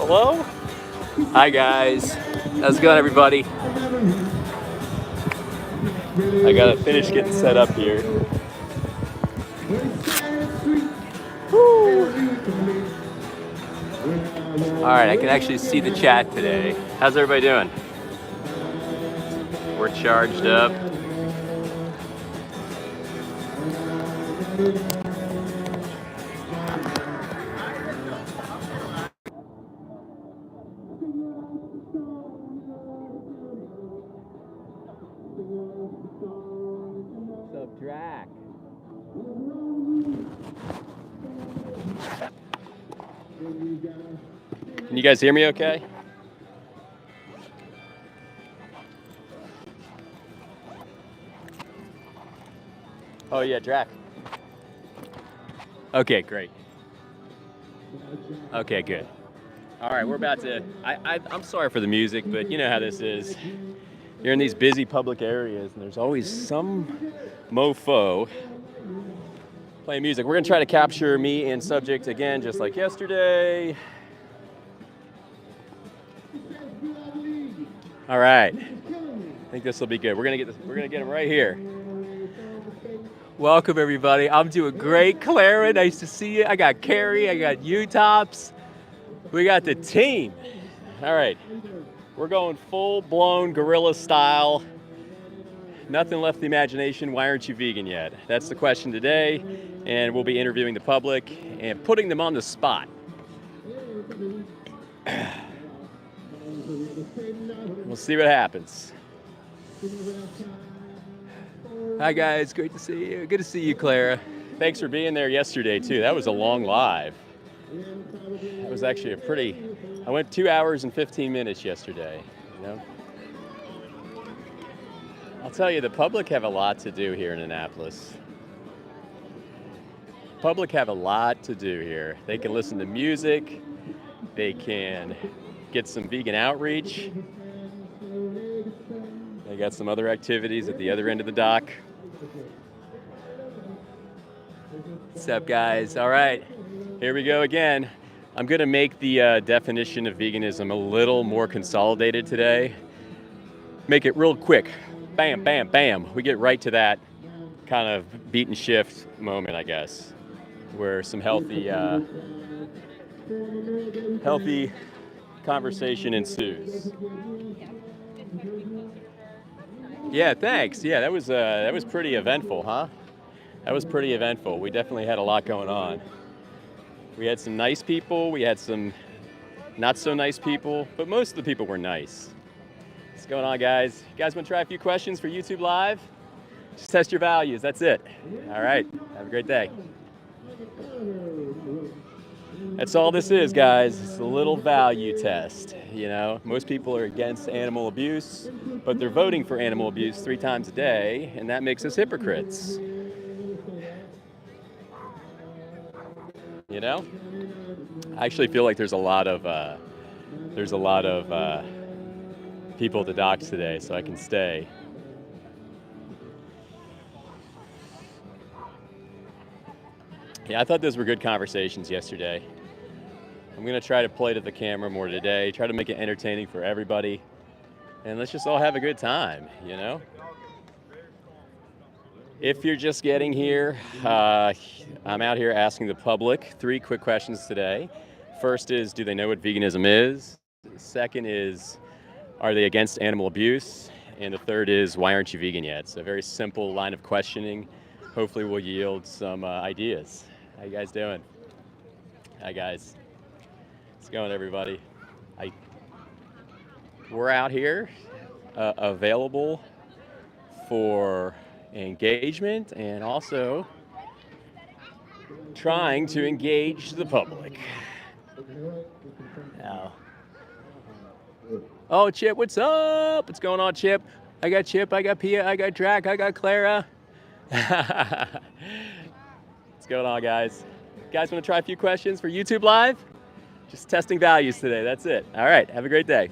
Hello? Hi guys. How's it going, everybody? I gotta finish getting set up here. Woo. Alright, I can actually see the chat today. How's everybody doing? We're charged up. What's up, Drac? Can you guys hear me okay? Oh yeah, Drac. Okay, great. Okay, good. All right, we're about to, I'm sorry for the music, but you know how this is. You're in these busy public areas and there's always some mofo playing music. We're gonna try to capture me and subject again, just like yesterday. All right, I think this will be good. We're gonna get him right here. Welcome everybody. I'm doing great. Clara, nice to see you. I got Carrie, I got U-Tops. We got the team. All right, we're going full-blown guerrilla style. Nothing left the imagination. Why aren't you vegan yet? That's the question today, and we'll be interviewing the public and putting them on the spot. We'll see what happens. Hi guys, great to see you. Good to see you, Clara. Thanks for being there yesterday too. That was a long live. It was actually I went 2 hours and 15 minutes yesterday, you know? I'll tell you, the public have a lot to do here in Annapolis. Public have a lot to do here. They can listen to music, they can get some vegan outreach. They got some other activities at the other end of the dock. What's up, guys? All right, here we go again. I'm gonna make the definition of veganism a little more consolidated today. Make it real quick. Bam, bam, bam. We get right to that kind of beat and shift moment, I guess, where some healthy conversation ensues. Yeah, thanks. Yeah, that was pretty eventful, huh? That was pretty eventful. We definitely had a lot going on. We had some nice people, we had some not so nice people, but most of the people were nice. What's going on, guys? You guys want to try a few questions for YouTube Live? Just test your values, that's it. All right, have a great day. That's all this is, guys. It's a little value test, you know? Most people are against animal abuse, but they're voting for animal abuse 3 times a day, and that makes us hypocrites. You know? I actually feel like there's a lot of people at the docks today, so I can stay. Yeah, I thought those were good conversations yesterday. I'm gonna try to play to the camera more today, try to make it entertaining for everybody, and let's just all have a good time, you know? If you're just getting here, I'm out here asking the public 3 quick questions today. First is, do they know what veganism is? Second is, are they against animal abuse? And the third is, why aren't you vegan yet? So a very simple line of questioning. Hopefully will yield some ideas. How you guys doing? Hi guys. How's it going, everybody? We're out here available for engagement and also trying to engage the public. Now, oh, Chip, what's up? What's going on, Chip? I got Chip, I got Pia, I got Drac, I got Clara. What's going on, guys? You guys want to try a few questions for YouTube Live? Just testing values today, that's it. All right, have a great day.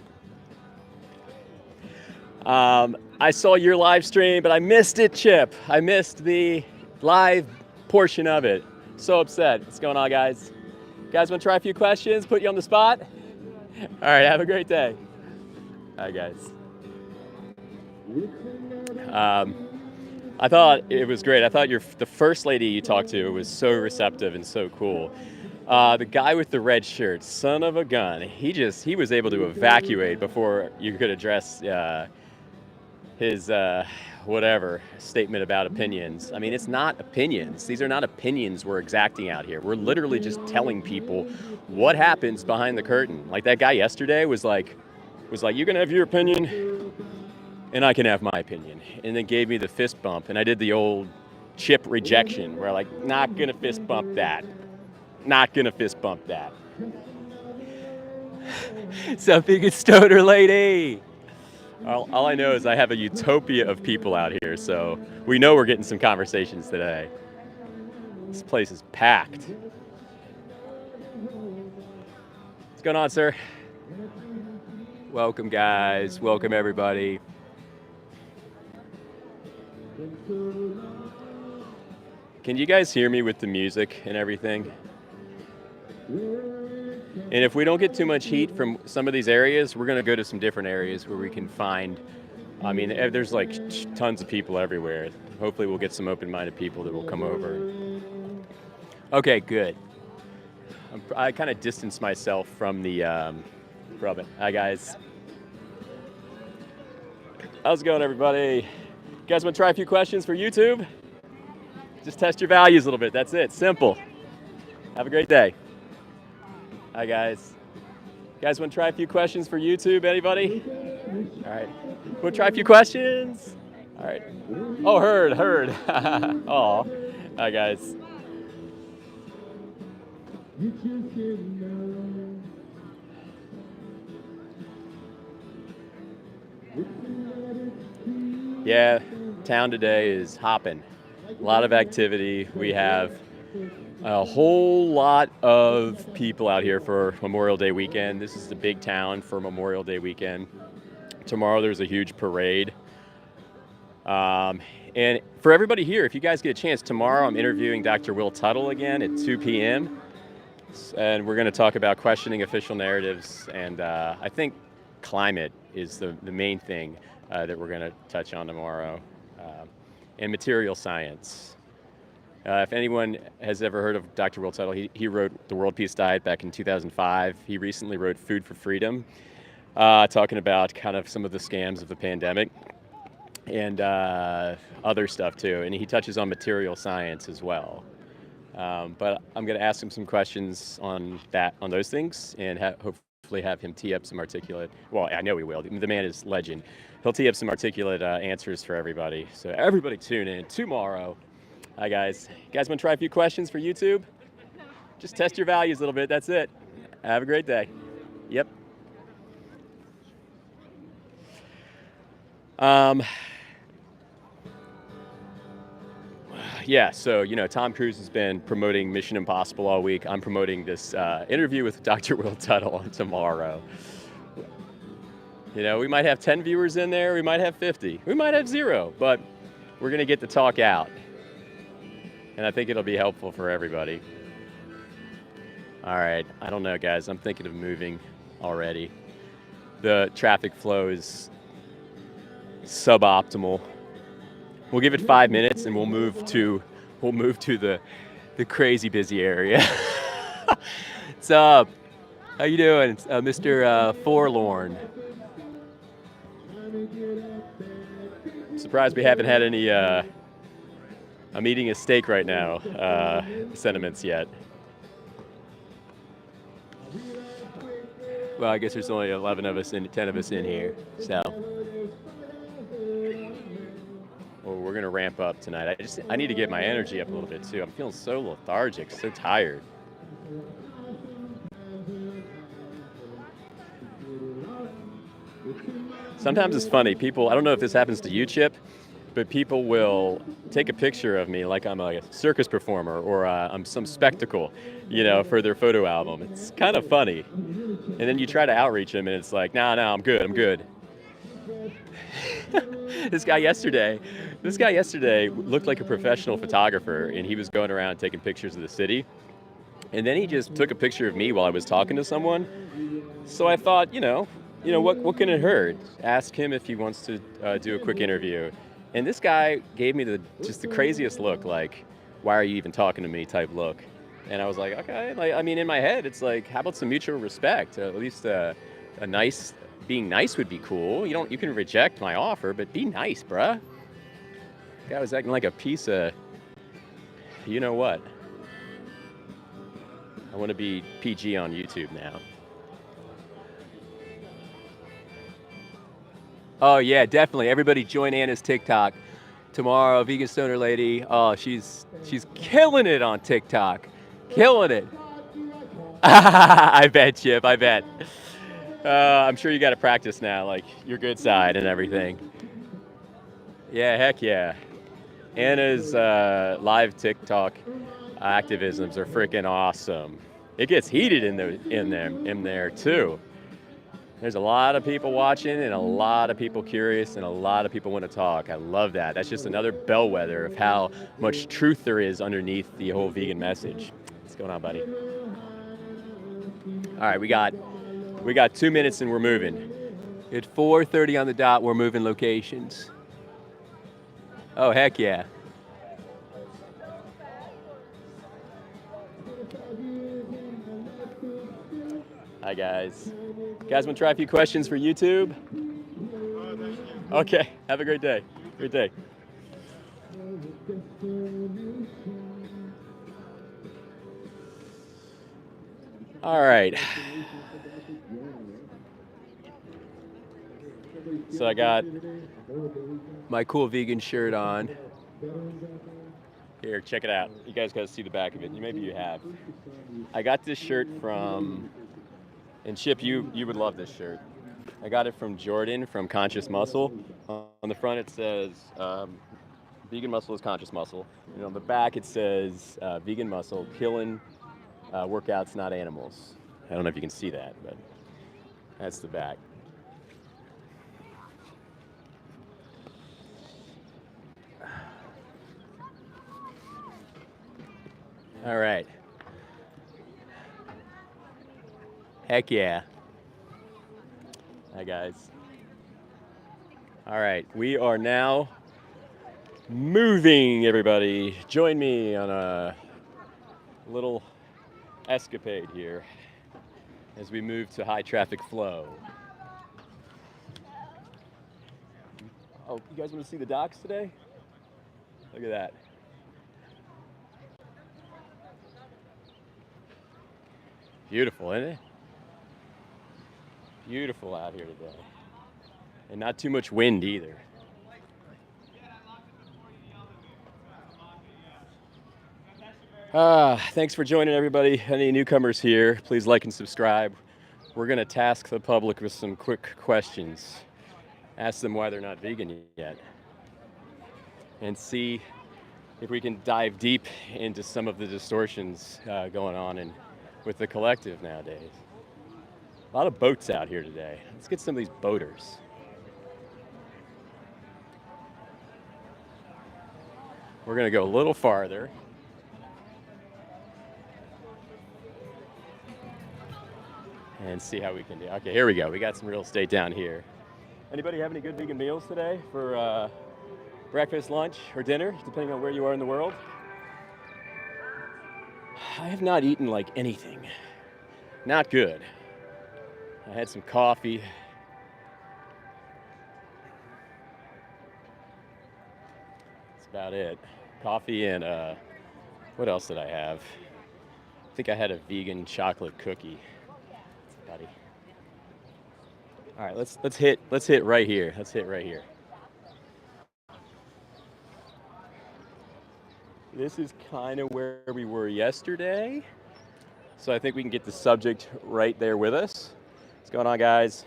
I saw your live stream, but I missed it, Chip. I missed the live portion of it. So upset. What's going on, guys? You guys want to try a few questions? Put you on the spot? All right, have a great day. Hi, guys. I thought it was great. I thought the first lady you talked to was so receptive and so cool. The guy with the red shirt, son of a gun, he was able to evacuate before you could address his whatever statement about opinions. I mean, it's not opinions. These are not opinions we're exacting out here. We're literally just telling people what happens behind the curtain. Like that guy yesterday was like, you can have your opinion, and I can have my opinion, and then gave me the fist bump, and I did the old chip rejection, where like, not gonna fist bump that, not gonna fist bump that. Something good stoner lady. All I know is I have a utopia of people out here, so we know we're getting some conversations today. This place is packed. What's going on, sir? Welcome, guys. Welcome, everybody. Can you guys hear me with the music and everything? And if we don't get too much heat from some of these areas, we're going to go to some different areas where we can find, I mean, there's like tons of people everywhere. Hopefully we'll get some open-minded people that will come over. Okay, good. I kind of distanced myself from the, from it. Hi, guys. How's it going, everybody? You guys want to try a few questions for YouTube? Just test your values a little bit. That's it. Simple. Have a great day. Hi, guys. You guys want to try a few questions for YouTube? Anybody? All right. Want to try a few questions? All right. Oh, heard. Oh, hi, guys. Yeah, town today is hopping. A lot of activity. We have a whole lot of people out here for Memorial Day weekend. This is the big town for Memorial Day weekend. Tomorrow there's a huge parade. And for everybody here, if you guys get a chance, tomorrow I'm interviewing Dr. Will Tuttle again at 2 p.m. And we're going to talk about questioning official narratives. And I think climate is the main thing that we're going to touch on tomorrow. And material science. If anyone has ever heard of Dr. Will Tuttle, he wrote The World Peace Diet back in 2005. He recently wrote Food for Freedom, talking about kind of some of the scams of the pandemic and other stuff too. And he touches on material science as well. But I'm going to ask him some questions on those things, and hopefully have him tee up some articulate. Well, I know he will. The man is legend. He'll tee up some articulate answers for everybody. So everybody tune in tomorrow. Hi, guys. You guys want to try a few questions for YouTube? Just test your values a little bit. That's it. Have a great day. Yep. Yeah, so, Tom Cruise has been promoting Mission Impossible all week. I'm promoting this interview with Dr. Will Tuttle tomorrow. We might have 10 viewers in there. We might have 50. We might have 0, but we're going to get the talk out. And I think it'll be helpful for everybody. All right, I don't know, guys. I'm thinking of moving already. The traffic flow is suboptimal. We'll give it 5 minutes, and we'll move to the crazy busy area. What's up? How you doing, Mr. Forlorn? I'm surprised we haven't had any. I'm eating a steak right now. Sentiments yet? Well, I guess there's only 11 of us 10 of us in here, so. Well, we're gonna ramp up tonight. I need to get my energy up a little bit too. I'm feeling so lethargic, so tired. Sometimes it's funny. People, I don't know if this happens to you, Chip, but people will take a picture of me like I'm a circus performer or I'm some spectacle, for their photo album. It's kind of funny. And then you try to outreach them, and it's like, no, I'm good. This guy yesterday looked like a professional photographer, and he was going around taking pictures of the city. And then he just took a picture of me while I was talking to someone. So I thought, what can it hurt? Ask him if he wants to do a quick interview. And this guy gave me just the craziest look, like, why are you even talking to me type look. And I was like, okay, like, I mean, in my head, it's like, how about some mutual respect? At least being nice would be cool. You can reject my offer, but be nice, bruh. The guy was acting like a piece of, you know what? I want to be PG on YouTube now. Oh yeah, definitely. Everybody join Anna's TikTok tomorrow. Vegan Stoner Lady. Oh, she's killing it on TikTok. Killing it. I bet, Chip. I bet. I'm sure you got to practice now, like your good side and everything. Yeah, heck yeah. Anna's live TikTok activisms are freaking awesome. It gets heated in there too. There's a lot of people watching and a lot of people curious and a lot of people want to talk. I love that. That's just another bellwether of how much truth there is underneath the whole vegan message. What's going on, buddy? All right, we got 2 minutes and we're moving. At 4:30 on the dot, we're moving locations. Oh, heck yeah. Hi, guys. Guys, want to try a few questions for YouTube? Okay, have a great day. Great day. All right. So I got my cool vegan shirt on. Here, check it out. You guys got to see the back of it. Maybe you have. I got this shirt from, and Chip, you would love this shirt. I got it from Jordan from Conscious Muscle. On the front it says, vegan muscle is conscious muscle. And on the back it says, vegan muscle, killing workouts, not animals. I don't know if you can see that, but that's the back. All right. Heck yeah. Hi, guys. All right, we are now moving, everybody. Join me on a little escapade here as we move to high traffic flow. Oh, you guys want to see the docks today? Look at that. Beautiful, isn't it? Beautiful out here today. And not too much wind either. Thanks for joining, everybody. Any newcomers here, please like and subscribe. We're going to task the public with some quick questions. Ask them why they're not vegan yet. And see if we can dive deep into some of the distortions going on with the collective nowadays. A lot of boats out here today. Let's get some of these boaters. We're going to go a little farther. And see how we can do. Okay, here we go. We got some real estate down here. Anybody have any good vegan meals today for breakfast, lunch, or dinner, depending on where you are in the world? I have not eaten like anything. Not good. I had some coffee. That's about it. Coffee and what else did I have? I think I had a vegan chocolate cookie. Buddy. All right, let's hit right here. Let's hit right here. This is kind of where we were yesterday. So I think we can get the subject right there with us. What's going on, guys?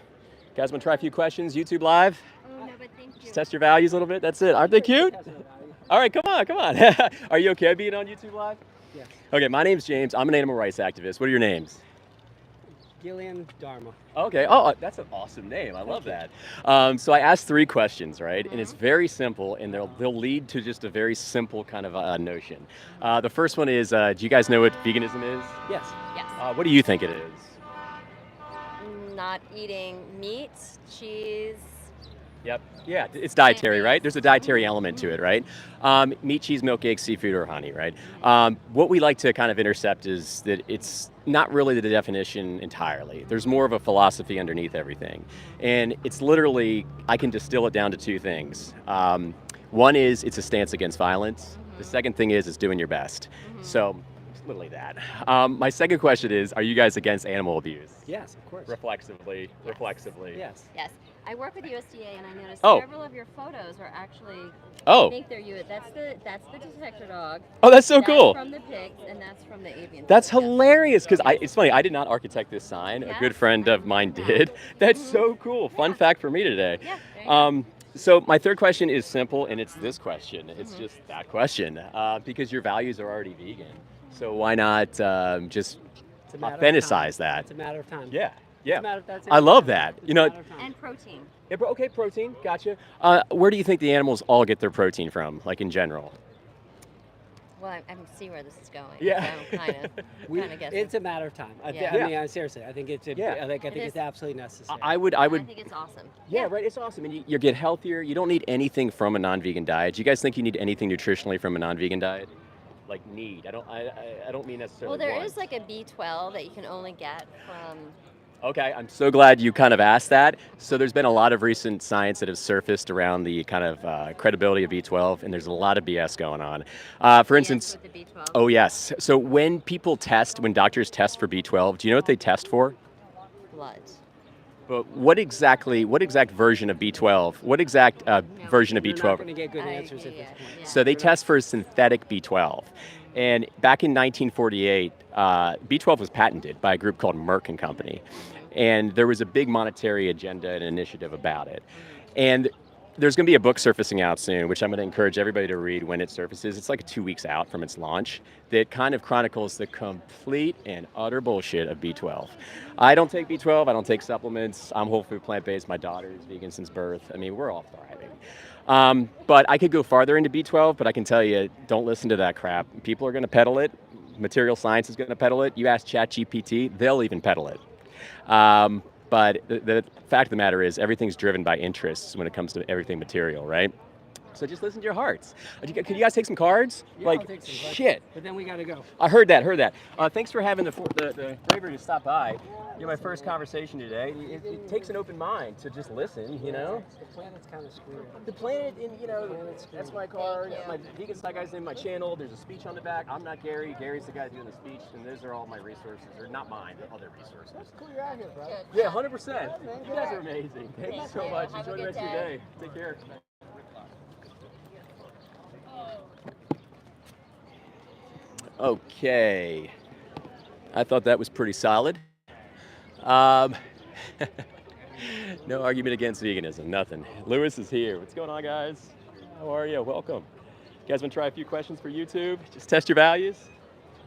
You guys want to try a few questions? YouTube Live? Oh, no, but thank you. Just test your values a little bit. That's it. Aren't they cute? All right, come on. Are you okay being on YouTube Live? Yes. Okay, my name's James. I'm an animal rights activist. What are your names? Gillian Dharma. Okay. Oh, that's an awesome name. I love that. So I asked 3 questions, right? And it's very simple, and they'll lead to just a very simple kind of notion. The first one is, do you guys know what veganism is? Yes. Yes. What do you think it is? Not eating meat, cheese. Yep. Yeah, it's dietary, right? Plant-based. There's a dietary element to it, right? Meat, cheese, milk, eggs, seafood, or honey, right? What we like to kind of intercept is that it's not really the definition entirely. There's more of a philosophy underneath everything. And it's literally, I can distill it down to 2 things. One is it's a stance against violence. The second thing is it's doing your best. So it's literally that. My second question is, are you guys against animal abuse? Yes, of course. Reflexively. Yes. Yes. I work with USDA, and I noticed Oh. several of your photos are actually. Oh. I think they're you. That's the detector dog. Oh, that's so That's cool. From the pigs, and that's from the avian. That's photos. hilarious because it's funny. I did not architect this sign. A good Yes, friend I of mine remember that. did. That's so cool. Fun fact for me today. Yeah. There you go. So my third question is simple, and it's this question. It's just that question because your values are already vegan. So why not just It's a matter of time. authenticize that? It's a matter of time. Yeah. It's Yeah. a matter of, that's it. I love that. It's You a know. matter of time. And protein. Yeah, okay, protein. Gotcha. Where do you think the animals all get their protein from, like in general? Well, I see where this is going. Yeah. So I'm kind of guessing. It's a matter of time. Yeah. I mean, seriously, I think it's Yeah. I think It it's is. absolutely necessary. I would. I think it's awesome. Yeah, right. It's awesome, and you get healthier. You don't need anything from a non-vegan diet. Do you guys think you need anything nutritionally from a non-vegan diet? Like need? I don't mean necessarily. Well, there want. is like a B12 that you can only get from. Okay, I'm so glad you kind of asked that. So there's been a lot of recent science that has surfaced around the kind of credibility of B12, and there's a lot of BS going on. For instance, with the B12. oh yes. So when doctors test for B12, do you know what they test for? Blood. But what exact version of B12? What exact version of You're B12? not going to get good I answers agree, at this point. yeah. So they test for synthetic B12. And back in 1948, B12 was patented by a group called Merck and Company. And there was a big monetary agenda and initiative about it. And there's going to be a book surfacing out soon, which I'm going to encourage everybody to read when it surfaces. It's like 2 weeks out from its launch, that kind of chronicles the complete and utter bullshit of B12. I don't take B12. I don't take supplements. I'm whole food plant-based. My daughter is vegan since birth. I mean, we're all thriving. But I could go farther into B12, but I can tell you, don't listen to that crap. People are going to peddle it. Material science is going to peddle it. You ask ChatGPT, they'll even peddle it. But the fact of the matter is, everything's driven by interests when it comes to everything material, right? So just listen to your hearts. Could you guys take some cards? Yeah, I'll take some questions. Shit. But then we got to go. I heard that. Thanks for having the bravery to stop by. You're my first conversation today. It takes an open mind to just listen, you know? The planet's kind of screwed. The planet, and that's my card. My Vegan Side Guy's name, my channel. There's a speech on the back. I'm not Gary. Gary's the guy doing the speech, and those are all my resources. They're not mine, they're other resources. That's cool you're out here, bro. Yeah, 100%. You guys are amazing. Thank you so much. Have a Enjoy the good rest of your day. Take care. Okay. I thought that was pretty solid. No argument against veganism, nothing. Lewis is here. What's going on, guys? How are you? Welcome. You guys want to try a few questions for YouTube? Just test your values?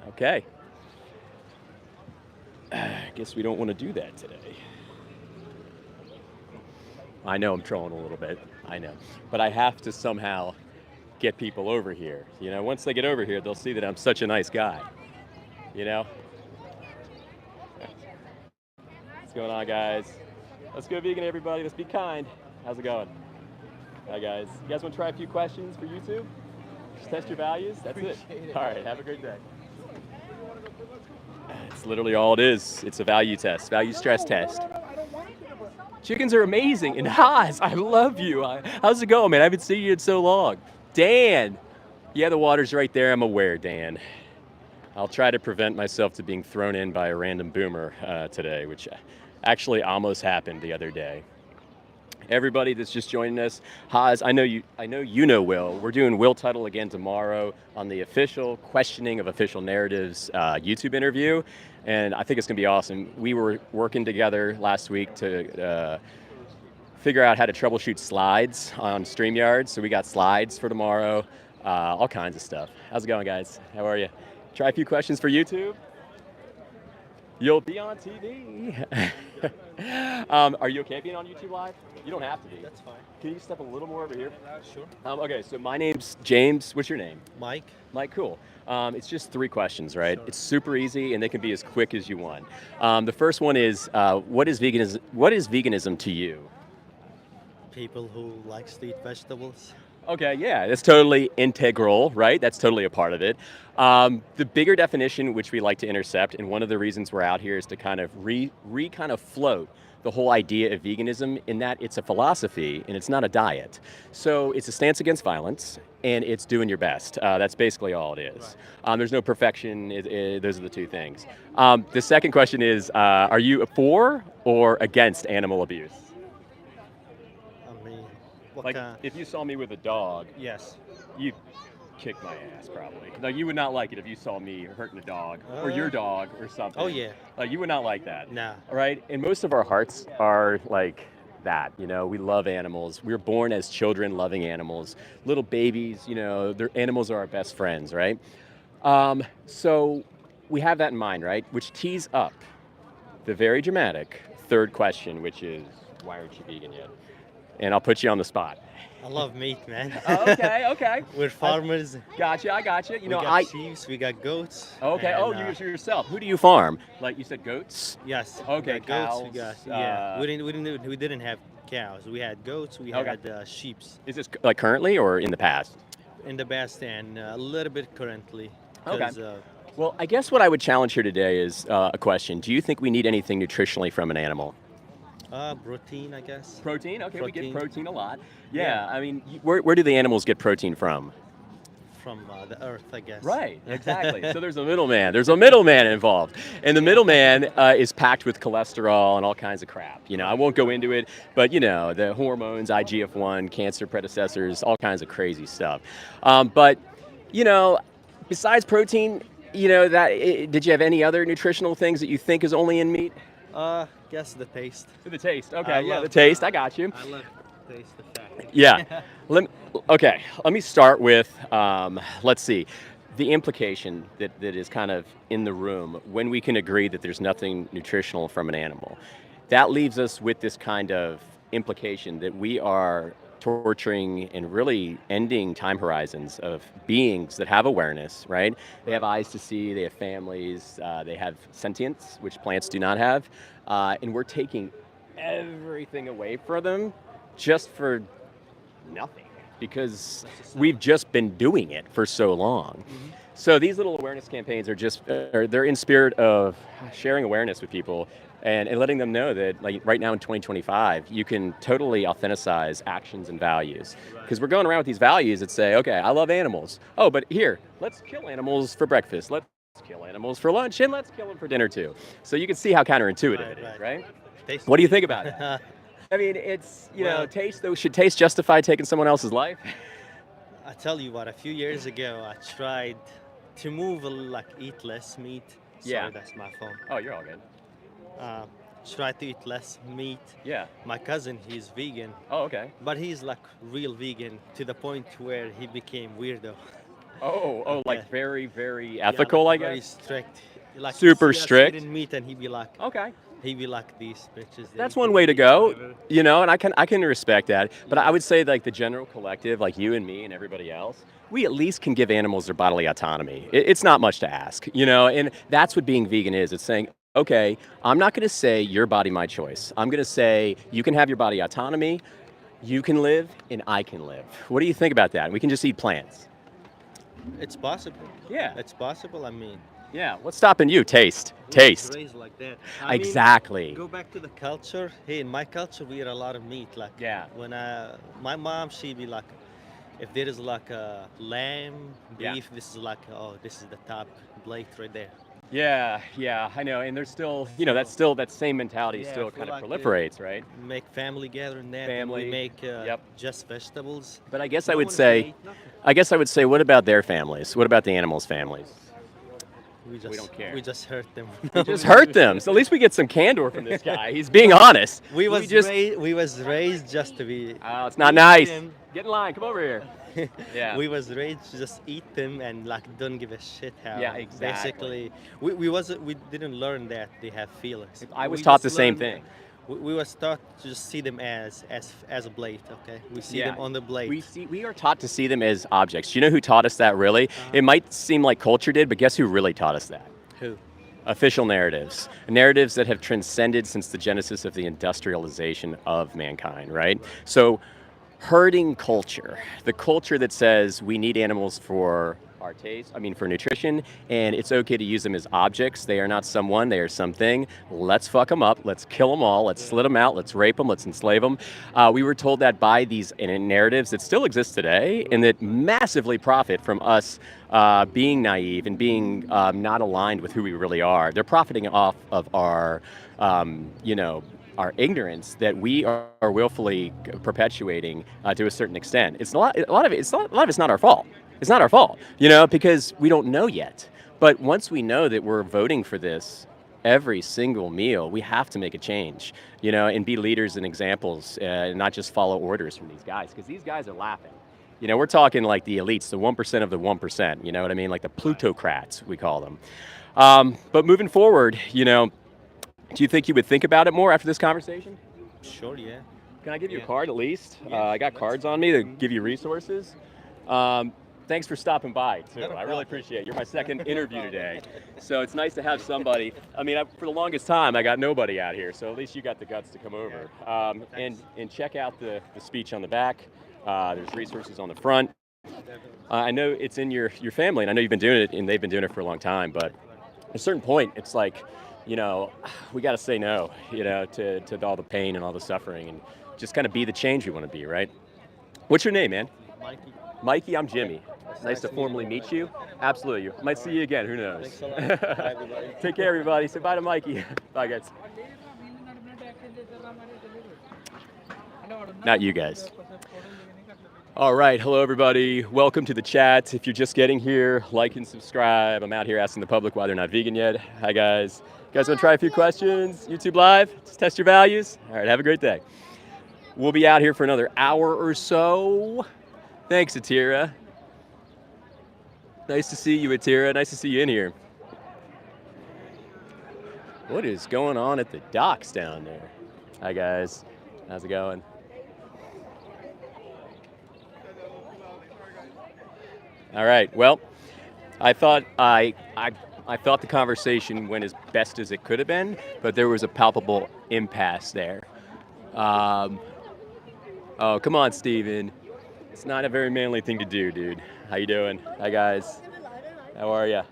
Okay. I guess we don't want to do that today. I know I'm trolling a little bit. I know. But I have to somehow get people over here. You know, once they get over here, they'll see that I'm such a nice guy. You know? What's going on, guys? Let's go vegan, everybody. Let's be kind. How's it going? Hi, guys. You guys want to try a few questions for YouTube? Just test your values? That's it. All right, have a great day. It's literally all it is. It's a value test, value stress test. Chickens are amazing. And Haas, I love you. How's it going, man? I haven't seen you in so long. Dan. Yeah, the water's right there. I'm aware, Dan. I'll try to prevent myself to being thrown in by a random boomer today, which actually almost happened the other day. Everybody that's just joining us, Haas, I know you know Will. We're doing Will Tuttle again tomorrow on the official Questioning of Official Narratives YouTube interview, and I think it's gonna be awesome. We were working together last week to figure out how to troubleshoot slides on StreamYard, so we got slides for tomorrow, all kinds of stuff. How's it going, guys? How are you? Try a few questions for YouTube. You'll be on TV. Are you okay being on YouTube Live? You don't have to be. That's fine. Can you step a little more over here? Sure. Okay, so my name's James. What's your name? Mike, Mike, cool. It's just 3 questions, right? Sure. It's super easy, and they can be as quick as you want. The first one is, what is veganism? What is veganism to you? people who likes to eat vegetables. Okay, yeah, that's totally integral, right? That's totally a part of it. The bigger definition, which we like to intercept, and one of the reasons we're out here is to kind of kind of float the whole idea of veganism in that it's a philosophy and it's not a diet. So it's a stance against violence and it's doing your best. That's basically all it is. There's no perfection. Those are the 2 things. The second question is, are you for or against animal abuse? I mean, what Like, kind? if you saw me with a dog, Yes. you'd kick my ass probably. No, you would not like it if you saw me hurting a dog or your Uh, dog or something. Oh yeah. Like, you would not like that. Nah. All right, and most of our hearts are like that. You know, we love animals. We were born as children loving animals. Little babies, you know, their animals are our best friends, right? So we have that in mind, right? Which tees up the very dramatic third question, which is, why aren't you vegan yet? And I'll put you on the spot. I love meat, man. Okay. We're farmers. Gotcha, I gotcha. You We know, got sheep, we got goats. Okay. and, Oh, you yourself. Who do you farm? Like you said, goats. Yes. Okay, we got goats. We cows, got yeah. We didn't have cows. We had goats. We Okay. had sheeps Is this like currently or in the past? in the past and a little bit currently. Okay. 'Cause, Well, I guess what I would challenge here today is a question. Do you think we need anything nutritionally from an animal? protein, I guess. Protein. Okay, we get Protein. protein a lot. Yeah. Yeah. I mean, where do the animals get protein from? From the earth, I guess. Right, exactly. So there's a middleman. There's a middleman involved, and the middleman is packed with cholesterol and all kinds of crap. You know, I won't go into it, but you know, the hormones, IGF-1, cancer predecessors, all kinds of crazy stuff. But you know, besides protein, you know, did you have any other nutritional things that you think is only in meat? Guess the taste. The taste. Okay, I yeah, love- the taste. I got you. I love the taste of that. Yeah. Let me start with, let's see, the implication that is kind of in the room when we can agree that there's nothing nutritional from an animal. That leaves us with this kind of implication that we are torturing and really ending time horizons of beings that have awareness, right? They have eyes to see, they have families, they have sentience, which plants do not have, and we're taking everything away from them just for nothing because we've just been doing it for so long. So these little awareness campaigns are just they're in spirit of sharing awareness with people and letting them know that, like, right now in 2025 you can totally authenticize actions and values, because we're going around with these values that say, okay, I love animals, oh, but here, let's kill animals for breakfast, let's kill animals for lunch, and let's kill them for dinner too. So you can see how counterintuitive it is, right? Taste. What do you think about it? I mean, it's, you know, Well- taste, though, should taste justify taking someone else's life? I tell you what, a few years ago, I tried to move, like, eat less meat. Sorry, Yeah. that's my phone. Oh, you're all good. Try to eat less meat. Yeah. My cousin, he's vegan, Oh, okay. but he's like real vegan to the point where he became weirdo. Oh, like Okay. very, very Yeah, ethical, like, I very guess. strict. Like Super see us strict? eating meat, and he'd be like, Okay. these bitches. they That's eat one way to meat, go, whatever. you know, and I can respect that. But I would say, like, the general collective, like you and me and everybody else, we at least can give animals their bodily autonomy. It's not much to ask, you know, and that's what being vegan is. It's saying, okay, I'm not going to say your body, my choice. I'm going to say you can have your body autonomy, you can live, and I can live. What do you think about that? We can just eat plants. It's possible. Yeah. It's possible. I mean, Yeah. What's stopping you? Taste. we was Taste. raised like that. I mean, Exactly. go back to the culture. Hey, in my culture, we eat a lot of meat. Like, Yeah. when my mom, she'd be like, if there is like a lamb, Yeah. beef, this is like, oh, this is the top plate right there. Yeah, I know. And there's still, you know, that same mentality Yeah, still I feel kind of like, proliferates, right? Make family gathering that. Family, We make yep. just vegetables. But I guess I No would one say, ate nothing. what about their families? What about the animals' families? We just don't care. We just hurt them. We just hurt them. So at least we get some candor from this guy. He's being honest. We was just, raised just to be. oh, it's not nice. Them. Get in line. Come over here. Yeah. We was raised to just eat them and like don't give a shit how. Yeah, exactly. Basically, we didn't learn that they have feelings. I was We taught just the same learned thing. we was taught to just see them as a blade. Okay, we see Yeah. them on the blade. We are taught to see them as objects. Do you know who taught us that really? Uh-huh. It might seem like culture did, but guess who really taught us that? Who? Official narratives. Narratives that have transcended since the genesis of the industrialization of mankind, right? So herding culture, the culture that says we need animals for our taste, for nutrition, and it's okay to use them as objects. They are not someone, they are something. Let's fuck them up, let's kill them all, let's slit them out, let's rape them, let's enslave them. We were told that by these narratives that still exist today and that massively profit from us being naive and being not aligned with who we really are. They're profiting off of our, our ignorance that we are willfully perpetuating to a certain extent. It's a lot of it. A lot of it's not our fault. It's not our fault, because we don't know yet. But once we know that we're voting for this every single meal, we have to make a change, and be leaders and examples, and not just follow orders from these guys, because these guys are laughing. We're talking like the elites, the 1% of the 1%. You know what I mean? Like the plutocrats, we call them. But moving forward, do you think you would think about it more after this conversation? Sure, yeah. Can I give you a Yeah. card at least? Yeah, I got let's- cards on me to give you resources. Thanks for stopping by, too. Not a I really problem. appreciate it. You're my second interview today. So it's nice to have somebody. For the longest time, I got nobody out here, so at least you got the guts to come over. And check out the speech on the back. There's resources on the front. I know it's in your family, and I know you've been doing it, and they've been doing it for a long time, but at a certain point, it's like, we got to say no, to all the pain and all the suffering and just kind of be the change we want to be, right? What's your name, man? Mikey. Mikey, I'm Jimmy. Nice Nice to to meet formally you. meet you. Absolutely. Might see you again, who knows? Thanks a lot. Bye, everybody. Take care, everybody. Say bye to Mikey. Bye, guys. Not you guys. All right, hello everybody. Welcome to the chat. If you're just getting here, like and subscribe. I'm out here asking the public why they're not vegan yet. Hi guys. You guys want to try a few questions? YouTube Live? Just test your values? All right, have a great day. We'll be out here for another hour or so. Thanks, Atira. Nice to see you, Atira. Nice to see you in here. What is going on at the docks down there? Hi guys. How's it going? All right. Well, I thought I thought the conversation went as best as it could have been, but there was a palpable impasse there. Oh, come on, Steven. It's not a very manly thing to do, dude. How you doing? Hi, guys. How are ya?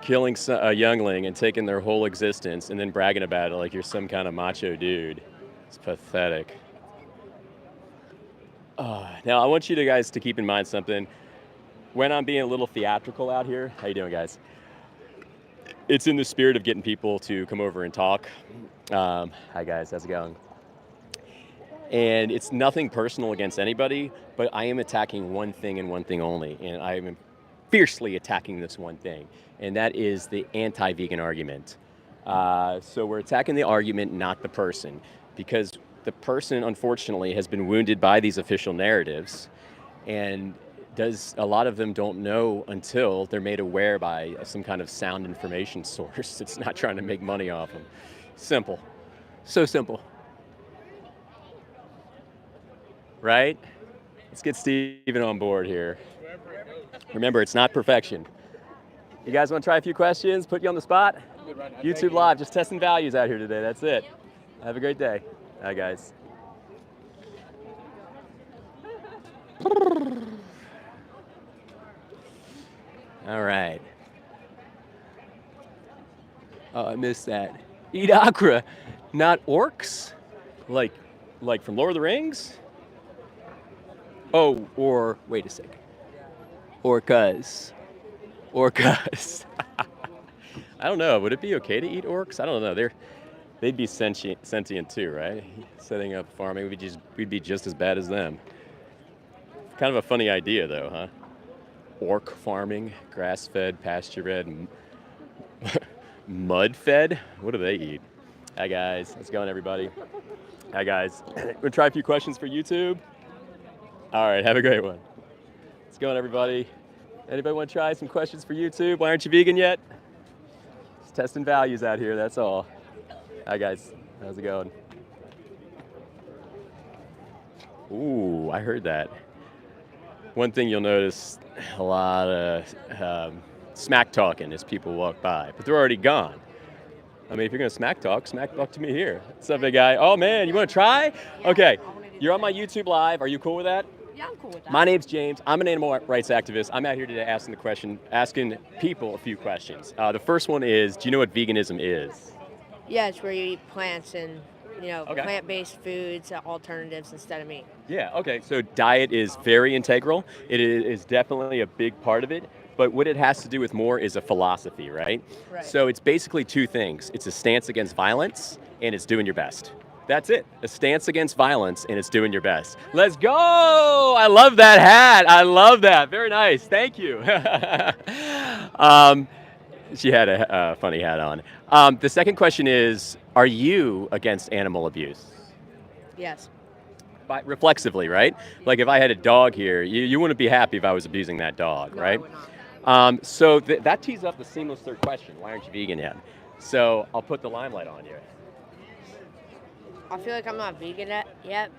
Killing a youngling and taking their whole existence and then bragging about it like you're some kind of macho dude. It's pathetic. Now, I want you guys to keep in mind something. When I'm being a little theatrical out here, how you doing, guys? It's in the spirit of getting people to come over and talk. Hi, guys. How's it going? And it's nothing personal against anybody, but I am attacking one thing and one thing only, and I am fiercely attacking this one thing, and that is the anti-vegan argument. So we're attacking the argument, not the person, because the person, unfortunately, has been wounded by these official narratives, and a lot of them don't know until they're made aware by some kind of sound information source that's not trying to make money off them. Simple. So simple. Right? Let's get Steven on board here. Remember, it's not perfection. You guys want to try a few questions? Put you on the spot? YouTube Live, just testing values out here today. That's it. Have a great day. Hi, guys. All right. Oh, I missed that. Eat okra, not orcs? Like from Lord of the Rings? Oh, or wait a second. Orcas. Orcas. I don't know. Would it be okay to eat orcs? I don't know. They'd be sentient too, right? Setting up farming, we'd be just as bad as them. Kind of a funny idea, though, huh? Orc farming, grass-fed, pasture-fed, mud-fed. What do they eat? Hi guys, how's it going, everybody? Hi guys. We'll try a few questions for YouTube. All right, have a great one. What's going on, everybody? Anybody want to try some questions for YouTube? Why aren't you vegan yet? Just testing values out here, that's all. Hi, guys. How's it going? Ooh, I heard that. One thing you'll notice, a lot of smack talking as people walk by, but they're already gone. I mean, if you're gonna smack talk to me here. What's up, big guy? Oh man, you wanna try? Okay, you're on my YouTube Live. Are you cool with that? Yeah, I'm cool with that. My name's James. I'm an animal rights activist. I'm out here today asking people a few questions. The first one is, do you know what veganism is? Yeah, it's where you eat plants and Okay. plant-based foods, alternatives instead of meat. Yeah, okay. So diet is very integral. It is definitely a big part of it. But what it has to do with more is a philosophy, right? Right. So it's basically two things. It's a stance against violence and it's doing your best. That's it. A stance against violence and it's doing your best. Let's go! I love that hat. I love that. Very nice. Thank you. She had a funny hat on. The second question is, are you against animal abuse? Yes. Reflexively, right? Like if I had a dog here, you wouldn't be happy if I was abusing that dog, No, I right? would not. So that tees up the seamless third question. Why aren't you vegan yet? So I'll put the limelight on you. I feel like I'm not vegan yet,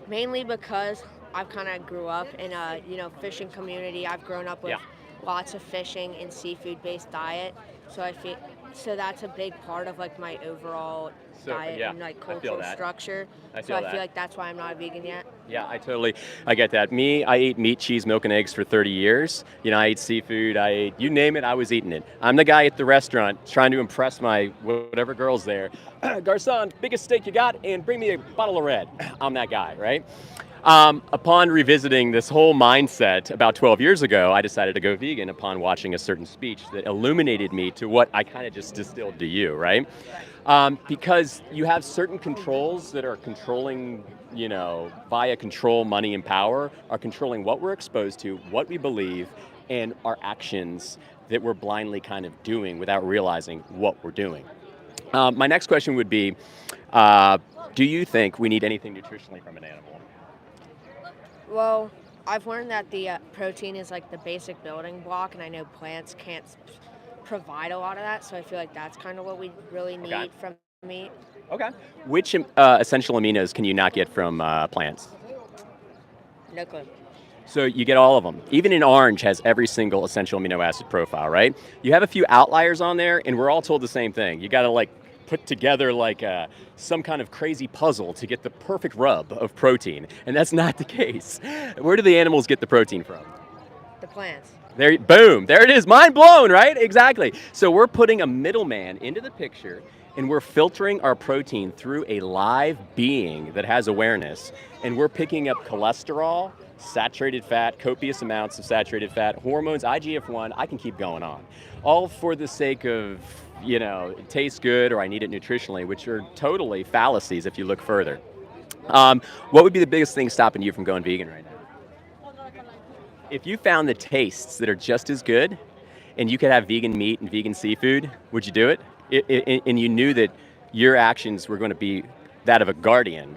mainly because I've kind of grew up in a fishing community. I've grown up with Yeah. lots of fishing and seafood-based diet, so that's a big part of like my overall So, diet yeah, and like I feel cultural that. structure. I So feel I that. feel like that's why I'm not vegan yet. Yeah, I get that. Me, I ate meat, cheese, milk, and eggs for 30 years. You know, I ate seafood, I ate, you name it, I was eating it. I'm the guy at the restaurant trying to impress my whatever girl's there. Garçon, biggest steak you got, and bring me a bottle of red. I'm that guy, right? Upon revisiting this whole mindset about 12 years ago, I decided to go vegan upon watching a certain speech that illuminated me to what I kind of just distilled to you, right? Because you have certain controls that are controlling, via control, money, and power, are controlling what we're exposed to, what we believe, and our actions that we're blindly kind of doing without realizing what we're doing. My next question would be, do you think we need anything nutritionally from an animal? Well, I've learned that the protein is like the basic building block, and I know plants can't provide a lot of that, so I feel like that's kind of what we really need Okay. from meat. Okay. Which essential aminos can you not get from plants? No clue. So you get all of them. Even in orange has every single essential amino acid profile, right? You have a few outliers on there, and we're all told the same thing. You got to put together some kind of crazy puzzle to get the perfect rub of protein, and that's not the case. Where do the animals get the protein from? The plants. There, boom, there it is, mind blown, right? Exactly. So we're putting a middleman into the picture, and we're filtering our protein through a live being that has awareness, and we're picking up cholesterol, saturated fat, copious amounts of saturated fat, hormones, IGF-1, I can keep going on. All for the sake of, it tastes good or I need it nutritionally, which are totally fallacies if you look further. What would be the biggest thing stopping you from going vegan right now? If you found the tastes that are just as good and you could have vegan meat and vegan seafood, would you do it? And you knew that your actions were going to be that of a guardian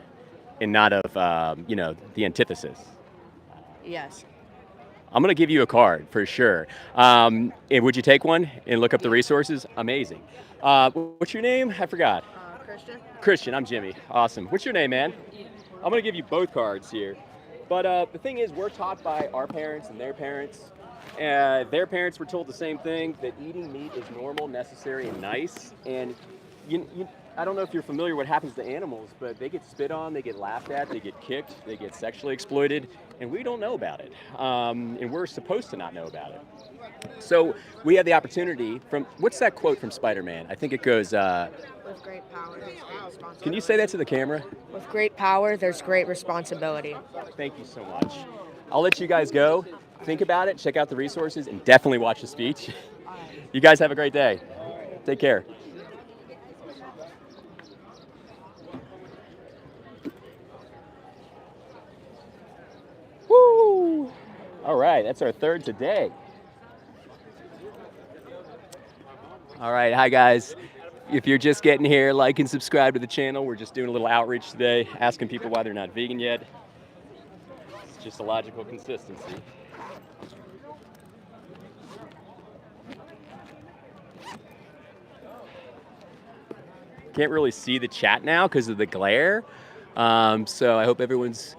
and not of, the antithesis. Yes. I'm going to give you a card for sure. And would you take one and look up the resources? Amazing. What's your name? I forgot. Christian? Christian, I'm Jimmy. Awesome. What's your name, man? I'm going to give you both cards here. But the thing is, we're taught by our parents and their parents. Their parents were told the same thing, that eating meat is normal, necessary, and nice. And I don't know if you're familiar what happens to animals, but they get spit on, they get laughed at, they get kicked, they get sexually exploited, and we don't know about it. And we're supposed to not know about it. So we have the opportunity from, what's that quote from Spider-Man? I think it goes, With great power, there's great responsibility. can you say that to the camera? With great power, there's great responsibility. Thank you so much. I'll let you guys go. Think about it, check out the resources, and definitely watch the speech. You guys have a great day. Take care. Woo! All right, that's our third today. All right, hi guys. If you're just getting here, like and subscribe to the channel. We're just doing a little outreach today, asking people why they're not vegan yet. Just a logical consistency. Can't really see the chat now because of the glare. So I hope everyone's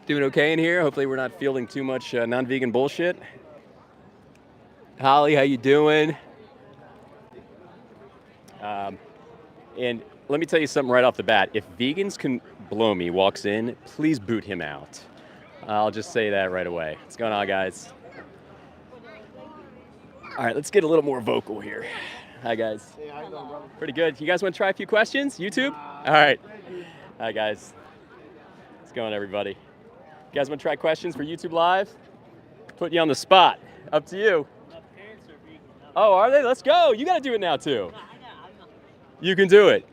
doing okay in here. Hopefully we're not fielding too much non-vegan bullshit. Holly, how you doing? And let me tell you something right off the bat. If Vegans Can Blow Me walks in, please boot him out. I'll just say that right away. What's going on, guys? All right, let's get a little more vocal here. Hi, guys. Pretty good. You guys want to try a few questions? YouTube? All right. Hi, guys. What's going on, everybody? You guys want to try questions for YouTube Live? Put you on the spot. Up to you. Oh, are they? Let's go. You got to do it now, too. You can do it.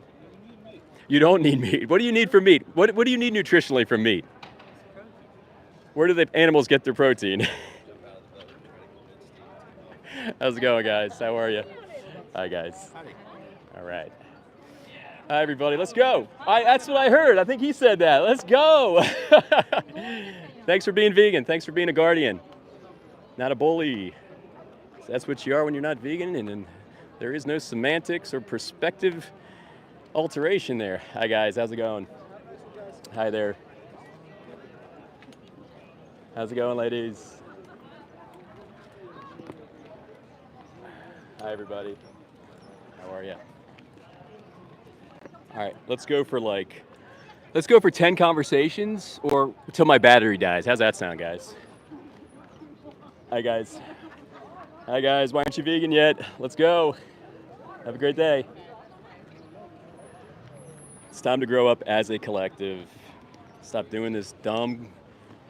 You don't need meat. What do you need from meat? What do you need nutritionally from meat? Where do the animals get their protein? How's it going, guys? How are you? Hi, guys. All right. Hi, everybody. Let's go. That's what I heard. I think he said that. Let's go. Thanks for being vegan. Thanks for being a guardian. Not a bully. That's what you are when you're not vegan, and there is no semantics or perspective alteration there. Hi, guys. How's it going? Hi there. How's it going, ladies? Hi, everybody. How are you? All right, let's go for 10 conversations or till my battery dies. How's that sound, guys? Hi, guys. Hi, guys. Why aren't you vegan yet? Let's go. Have a great day. It's time to grow up as a collective. Stop doing this dumb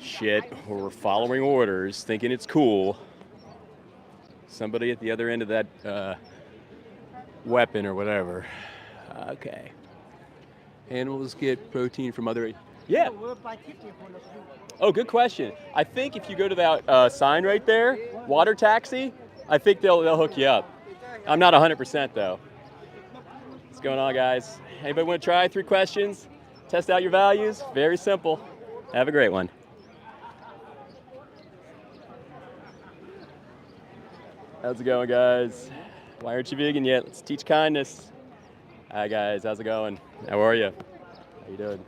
shit where we're following orders, thinking it's cool. Somebody at the other end of that weapon or whatever. Okay. Animals get protein from other... Yeah. Oh, good question. I think if you go to that sign right there, water taxi, I think they'll hook you up. I'm not 100% though. What's going on, guys? Anybody want to try 3 questions? Test out your values? Very simple. Have a great one. How's it going, guys? Why aren't you vegan yet? Let's teach kindness. Hi, guys. How's it going? How are you? How you doing?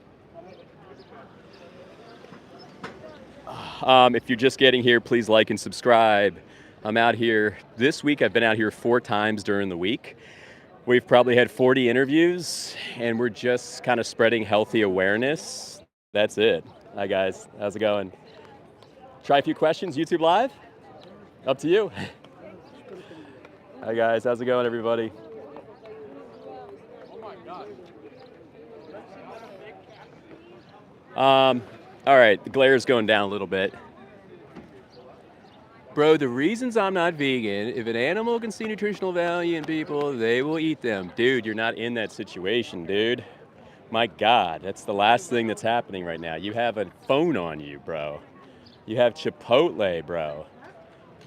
If you're just getting here, please like and subscribe. I'm out here. This week, I've been out here 4 times during the week. We've probably had 40 interviews, and we're just kind of spreading healthy awareness. That's it. Hi, guys. How's it going? Try a few questions, YouTube Live? Up to you. Hi, guys. How's it going, everybody? All right, the glare's going down a little bit. Bro, the reasons I'm not vegan, if an animal can see nutritional value in people, they will eat them. Dude, you're not in that situation, dude. My God, that's the last thing that's happening right now. You have a phone on you, bro. You have Chipotle, bro.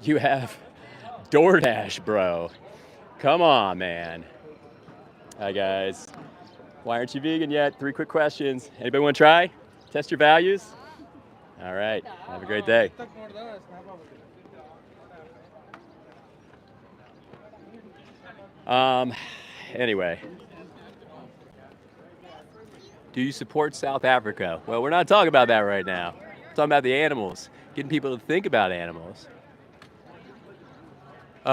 You have DoorDash, bro. Come on, man. Hi, guys. Why aren't you vegan yet? 3 quick questions. Anybody want to try? Test your values? All right. Have a great day. Anyway. Do you support South Africa? Well, we're not talking about that right now. We're talking about the animals, getting people to think about animals. You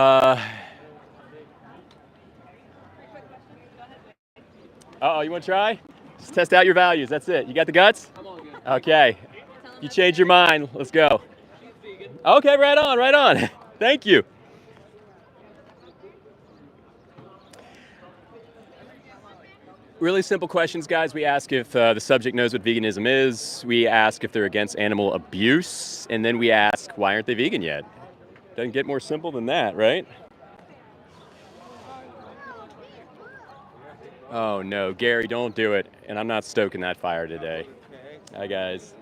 want to try? Just test out your values. That's it. You got the guts? Okay. You change your mind. Let's go. Okay, right on, right on. Thank you. Really simple questions, guys. We ask if the subject knows what veganism is. We ask if they're against animal abuse. And then we ask, why aren't they vegan yet? Doesn't get more simple than that, right? Oh no, Gary, don't do it. And I'm not stoking that fire today. Hi, guys.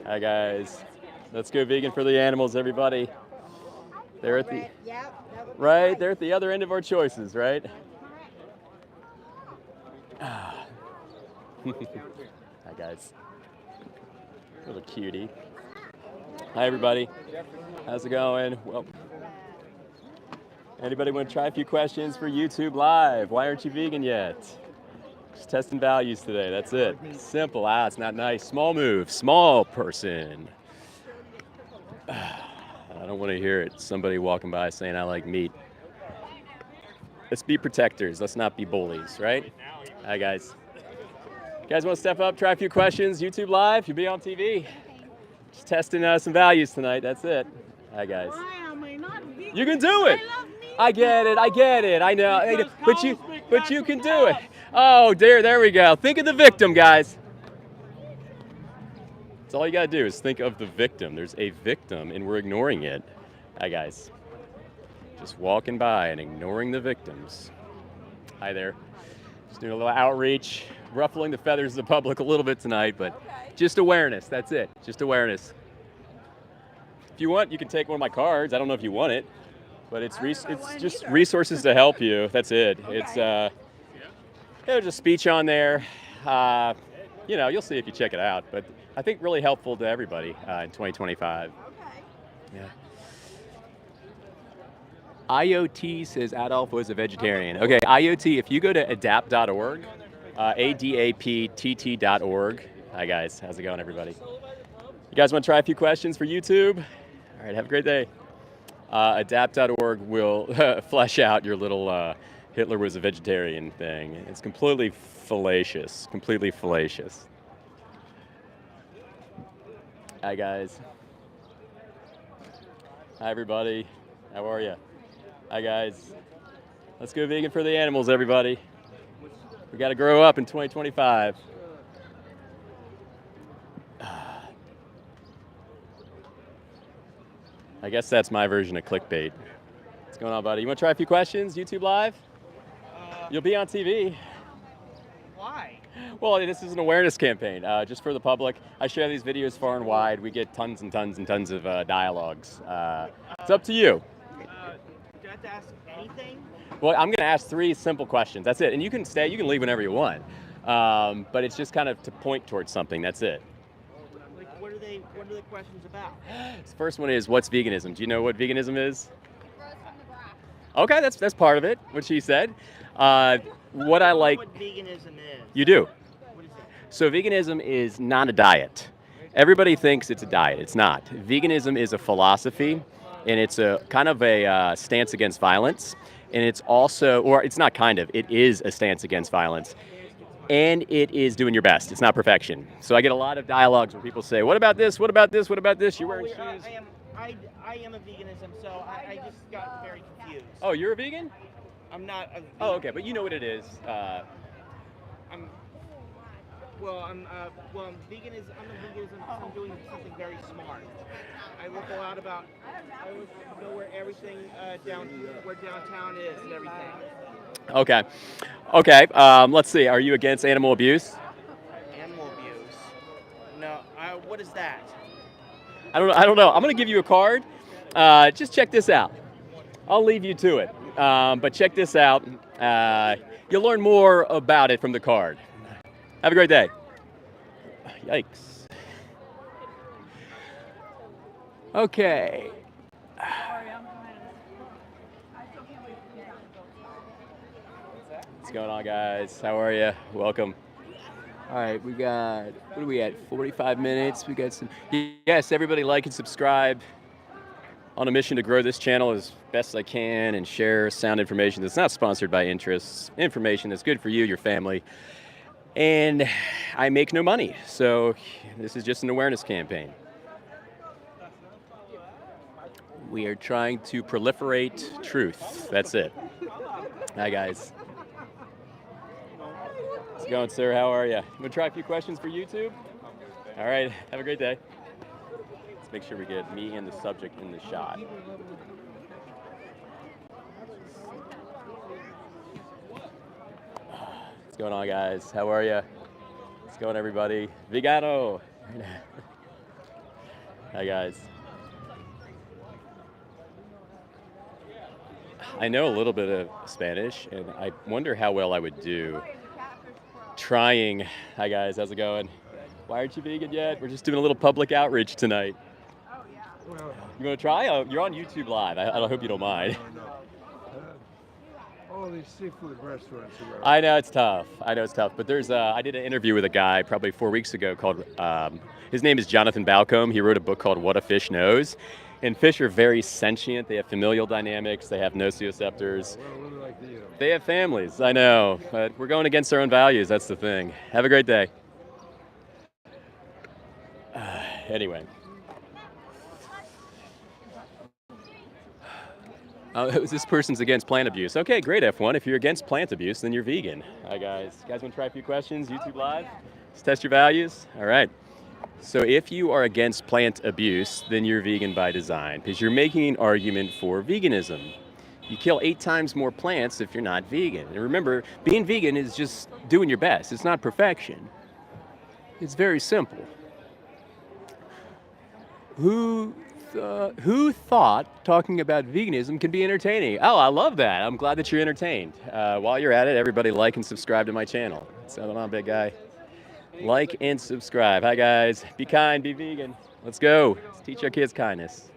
Hi, guys. Let's go vegan for the animals, everybody. They're at the right. They're at the other end of our choices, right? Hi, guys. Little cutie. Hi, everybody. How's it going? Well, anybody want to try a few questions for YouTube Live? Why aren't you vegan yet? Just testing values today. That's it. Simple. It's not nice. Small move. Small person. I don't want to hear it. Somebody walking by saying I like meat. Let's be protectors. Let's not be bullies, right? Hi, guys. You guys want to step up, try a few questions? YouTube Live, you'll be on TV. Just testing some values tonight. That's it. Hi, guys. Why am I not vegan? You can do it. I love meat. I get it. I know. Because But you can do it. Oh, there we go. Think of the victim, guys. That's all you gotta do is think of the victim. There's a victim, and we're ignoring it. Hi, guys. Just walking by and ignoring the victims. Hi there. Just doing a little outreach, ruffling the feathers of the public a little bit tonight, but just awareness. That's it. Just awareness. If you want, you can take one of my cards. I don't know if you want it, but it's just resources to help you. That's it. Okay. It's there's a speech on there. You'll see if you check it out. But I think really helpful to everybody in 2025. Okay. Yeah. IoT says Adolf was a vegetarian. Okay, IoT, if you go to adapt.org, ADAPTT.org. Hi, guys. How's it going, everybody? You guys want to try a few questions for YouTube? All right, have a great day. Adapt.org will flesh out your little Hitler was a vegetarian thing. It's completely fallacious. Completely fallacious. Hi, guys. Hi, everybody. How are you? Hi, guys. Let's go vegan for the animals, everybody. We got to grow up in 2025. I guess that's my version of clickbait. What's going on, buddy? You want to try a few questions? YouTube Live? You'll be on TV. Why? Well, this is an awareness campaign, just for the public. I share these videos far and wide. We get tons and tons and tons of dialogues. It's up to you. Do I have to ask anything? Well, I'm going to ask 3 simple questions. That's it. And you can stay. You can leave whenever you want. But it's just kind of to point towards something. That's it. Like, what are the questions about? The first one is, what's veganism? Do you know what veganism is? Okay, that's part of it, what she said. What I like... What veganism is. You do. What is it? So veganism is not a diet. Everybody thinks it's a diet. It's not. Veganism is a philosophy, and it's a kind of a stance against violence. And it's also, or it's not kind of, it is a stance against violence. And it is doing your best. It's not perfection. So I get a lot of dialogues where people say, what about this? What about this? What about this? You're wearing shoes. I am a veganism, so I just got very confused. Oh, you're a vegan? I'm not a vegan. Oh, okay, but you know what it is. I'm veganism. I'm a veganism. I'm doing something very smart. I look a lot about. I know where everything where downtown is and everything. Okay. Let's see. Are you against animal abuse? Animal abuse. No. What is that? I don't know. I'm gonna give you a card. Just check this out. I'll leave you to it. But check this out. You'll learn more about it from the card. Have a great day. Yikes. Okay. What's going on, guys? How are you? Welcome. All right, we got, what are we at, 45 minutes? We got some, yes, everybody like and subscribe. On a mission to grow this channel as best I can and share sound information that's not sponsored by interests, information that's good for you, your family. And I make no money, so this is just an awareness campaign. We are trying to proliferate truth. That's it. Hi, guys. How's it going, sir? How are you? You want to try a few questions for YouTube? All right. Have a great day. Let's make sure we get me and the subject in the shot. What's going on, guys? How are you? What's going, everybody? Vegano. Hi, guys. I know a little bit of Spanish, and I wonder how well I would do trying. Hi, guys. How's it going? Why aren't you vegan yet? We're just doing a little public outreach tonight. Oh, yeah. You want to try? Oh, you're on YouTube Live. I hope you don't mind. No. All these seafood restaurants around. I know it's tough. But there's I did an interview with a guy probably 4 weeks ago called his name is Jonathan Balcombe. He wrote a book called What a Fish Knows. And fish are very sentient. They have familial dynamics. They have nociceptors. Well, what do they like to eat 'em? They have families. I know, but we're going against our own values. That's the thing. Have a great day. Anyway. This person's against plant abuse. Okay, great, F1. If you're against plant abuse, then you're vegan. Hi, guys. You guys want to try a few questions? YouTube Live? Let's test your values. All right. So if you are against plant abuse, then you're vegan by design, because you're making an argument for veganism. You kill 8 times more plants if you're not vegan. And remember, being vegan is just doing your best. It's not perfection. It's very simple. Who thought talking about veganism can be entertaining? Oh, I love that. I'm glad that you're entertained. While you're at it, everybody like and subscribe to my channel. What's going on, big guy? Like and subscribe. Hi, guys. Be kind, be vegan. Let's go. Let's teach our kids kindness.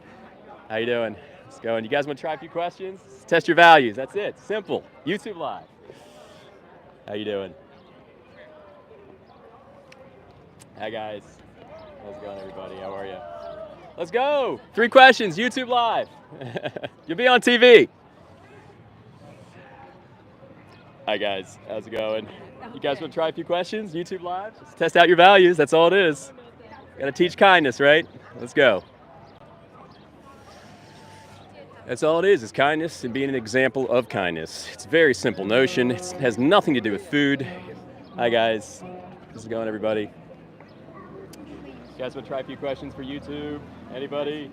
How you doing? Let's go. And you guys want to try a few questions? Let's test your values. That's it. Simple. YouTube Live. How you doing? Hi, guys. How's it going, everybody? How are you? Let's go. 3 questions. YouTube Live. You'll be on TV. Hi, guys. How's it going? You guys want to try a few questions? YouTube Live? Just test out your values. That's all it is. Got to teach kindness, right? Let's go. That's all it is kindness and being an example of kindness. It's a very simple notion. It has nothing to do with food. Hi, guys. How's it going, everybody? You guys want to try a few questions for YouTube? Anybody?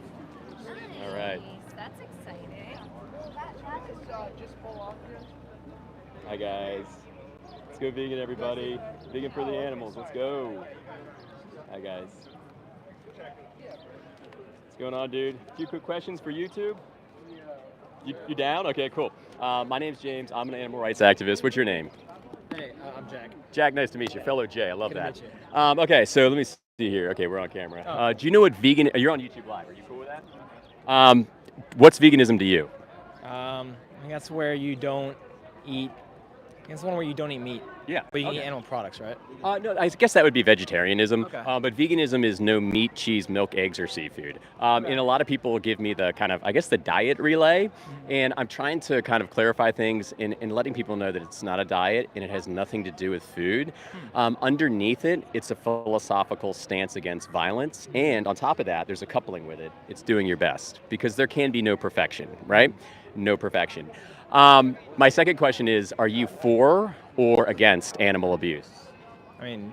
All right. That's exciting. Hi, guys. Let's go vegan, everybody. Vegan for the animals. Let's go. Hi, guys. What's going on, dude? A few quick questions for YouTube. You down? Okay, cool. My name's James. I'm an animal rights activist. What's your name? Hey, I'm Jack. Jack, nice to meet you. Fellow Jay. I love Good to that. meet you. Okay, so let me see here. Okay, we're on camera. Oh. Do you know what vegan? You're on YouTube Live. Are you cool with that? What's veganism to you? I think that's where you don't eat. I think it's the one where you don't eat meat, Yeah. but you okay. eat animal products, right? No, I guess that would be vegetarianism. Okay. But veganism is no meat, cheese, milk, eggs, or seafood. And a lot of people give me the kind of, I guess, the diet relay. And I'm trying to kind of clarify things and letting people know that it's not a diet and it has nothing to do with food. Underneath it, it's a philosophical stance against violence. And on top of that, there's a coupling with it. It's doing your best, because there can be no perfection, right? No perfection. My second question is, are you for or against animal abuse? I mean,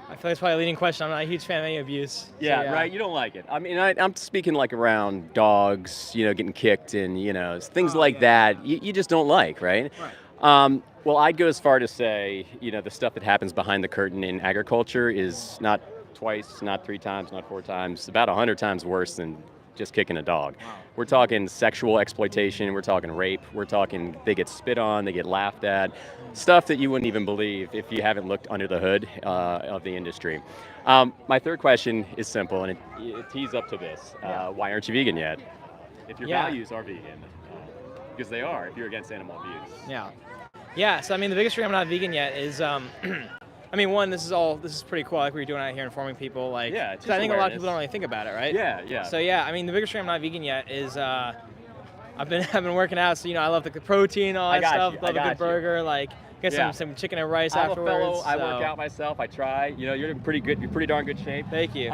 I feel like it's probably a leading question. I'm not a huge fan of any abuse. So, Yeah, right. You don't like it. I mean, I'm speaking like around dogs, getting kicked and, things like that. You just don't like, right? Well, I'd go as far to say, the stuff that happens behind the curtain in agriculture is not twice, not 3 times, not 4 times, about 100 times worse than just kicking a dog. We're talking sexual exploitation, we're talking rape, we're talking they get spit on, they get laughed at, stuff that you wouldn't even believe if you haven't looked under the hood of the industry. My third question is simple, and it tees up to this. Why aren't you vegan yet? If your values are vegan, because they are, if you're against animal abuse. Yeah, so I mean, the biggest reason I'm not vegan yet is, I mean, one, this is pretty cool, like what you're doing out here informing people, like, Yeah, it's 'cause I just think a lot of awareness. people don't really think about it, right? Yeah. So yeah, I mean, the biggest reason I'm not vegan yet is I've been working out, so I love the protein, all I that got stuff, you, I love a got good you. burger, like get Yeah. some chicken and rice I'm afterwards. a fellow, I work so- out myself, I try. You're in pretty darn good shape. Thank you.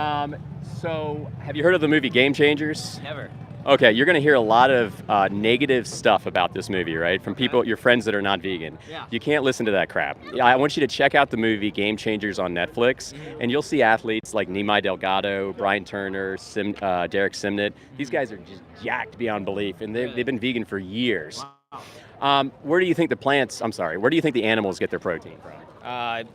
So, have you heard of the movie Game Changers? Never. Okay, you're going to hear a lot of negative stuff about this movie, right? From people, your friends that are not vegan. Yeah. You can't listen to that crap. I want you to check out the movie Game Changers on Netflix, and you'll see athletes like Nimai Delgado, Brian Turner, Derek Simnett. These guys are just jacked beyond belief, and they've been vegan for years. Where do you think the animals get their protein from?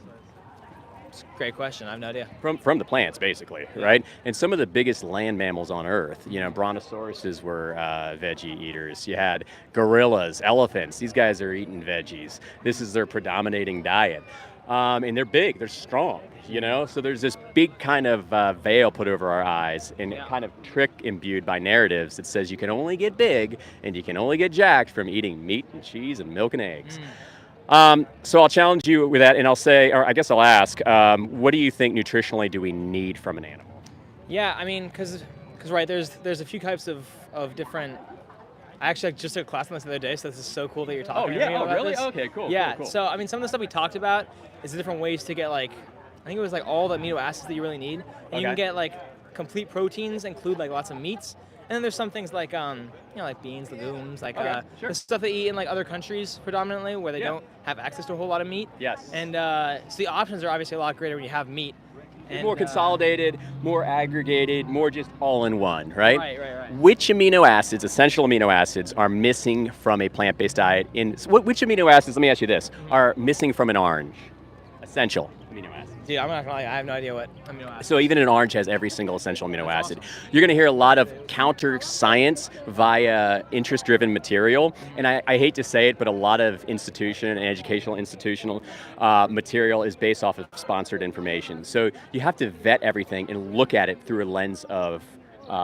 It's a great question. I have no idea. From the plants, basically, right? And some of the biggest land mammals on Earth, brontosauruses were veggie eaters. You had gorillas, elephants. These guys are eating veggies. This is their predominating diet. And they're big, they're strong, So there's this big kind of veil put over our eyes and kind of trick imbued by narratives that says you can only get big and you can only get jacked from eating meat and cheese and milk and eggs. So I'll challenge you with that, and I'll say, or I guess I'll ask, what do you think nutritionally do we need from an animal? Yeah, I mean, because right, there's a few types of different. I actually just took a class on this the other day, so this is so cool that you're talking to me about really? this. Okay, cool. Yeah, cool. so I mean, some of the stuff we talked about is the different ways to get like, I think it was like all the amino acids that you really need, and you can Okay. get like complete proteins, include like lots of meats, and then there's some things like like beans, legumes, like Okay, sure. the stuff they eat in like other countries predominantly where they Yeah. don't have access to a whole lot of meat. Yes. And so the options are obviously a lot greater when you have meat. And, More consolidated, more aggregated, more just all in one, right? Right. Which amino acids, essential amino acids, are missing from a plant-based diet? Which amino acids, let me ask you this, are missing from an orange? Essential amino acids. Dude, I'm not gonna lie, I have no idea what amino acids. So even an orange has every single essential amino acid. You're going to hear a lot of counter science via interest-driven material, and I hate to say it, but a lot of institutional material is based off of sponsored information. So you have to vet everything and look at it through a lens of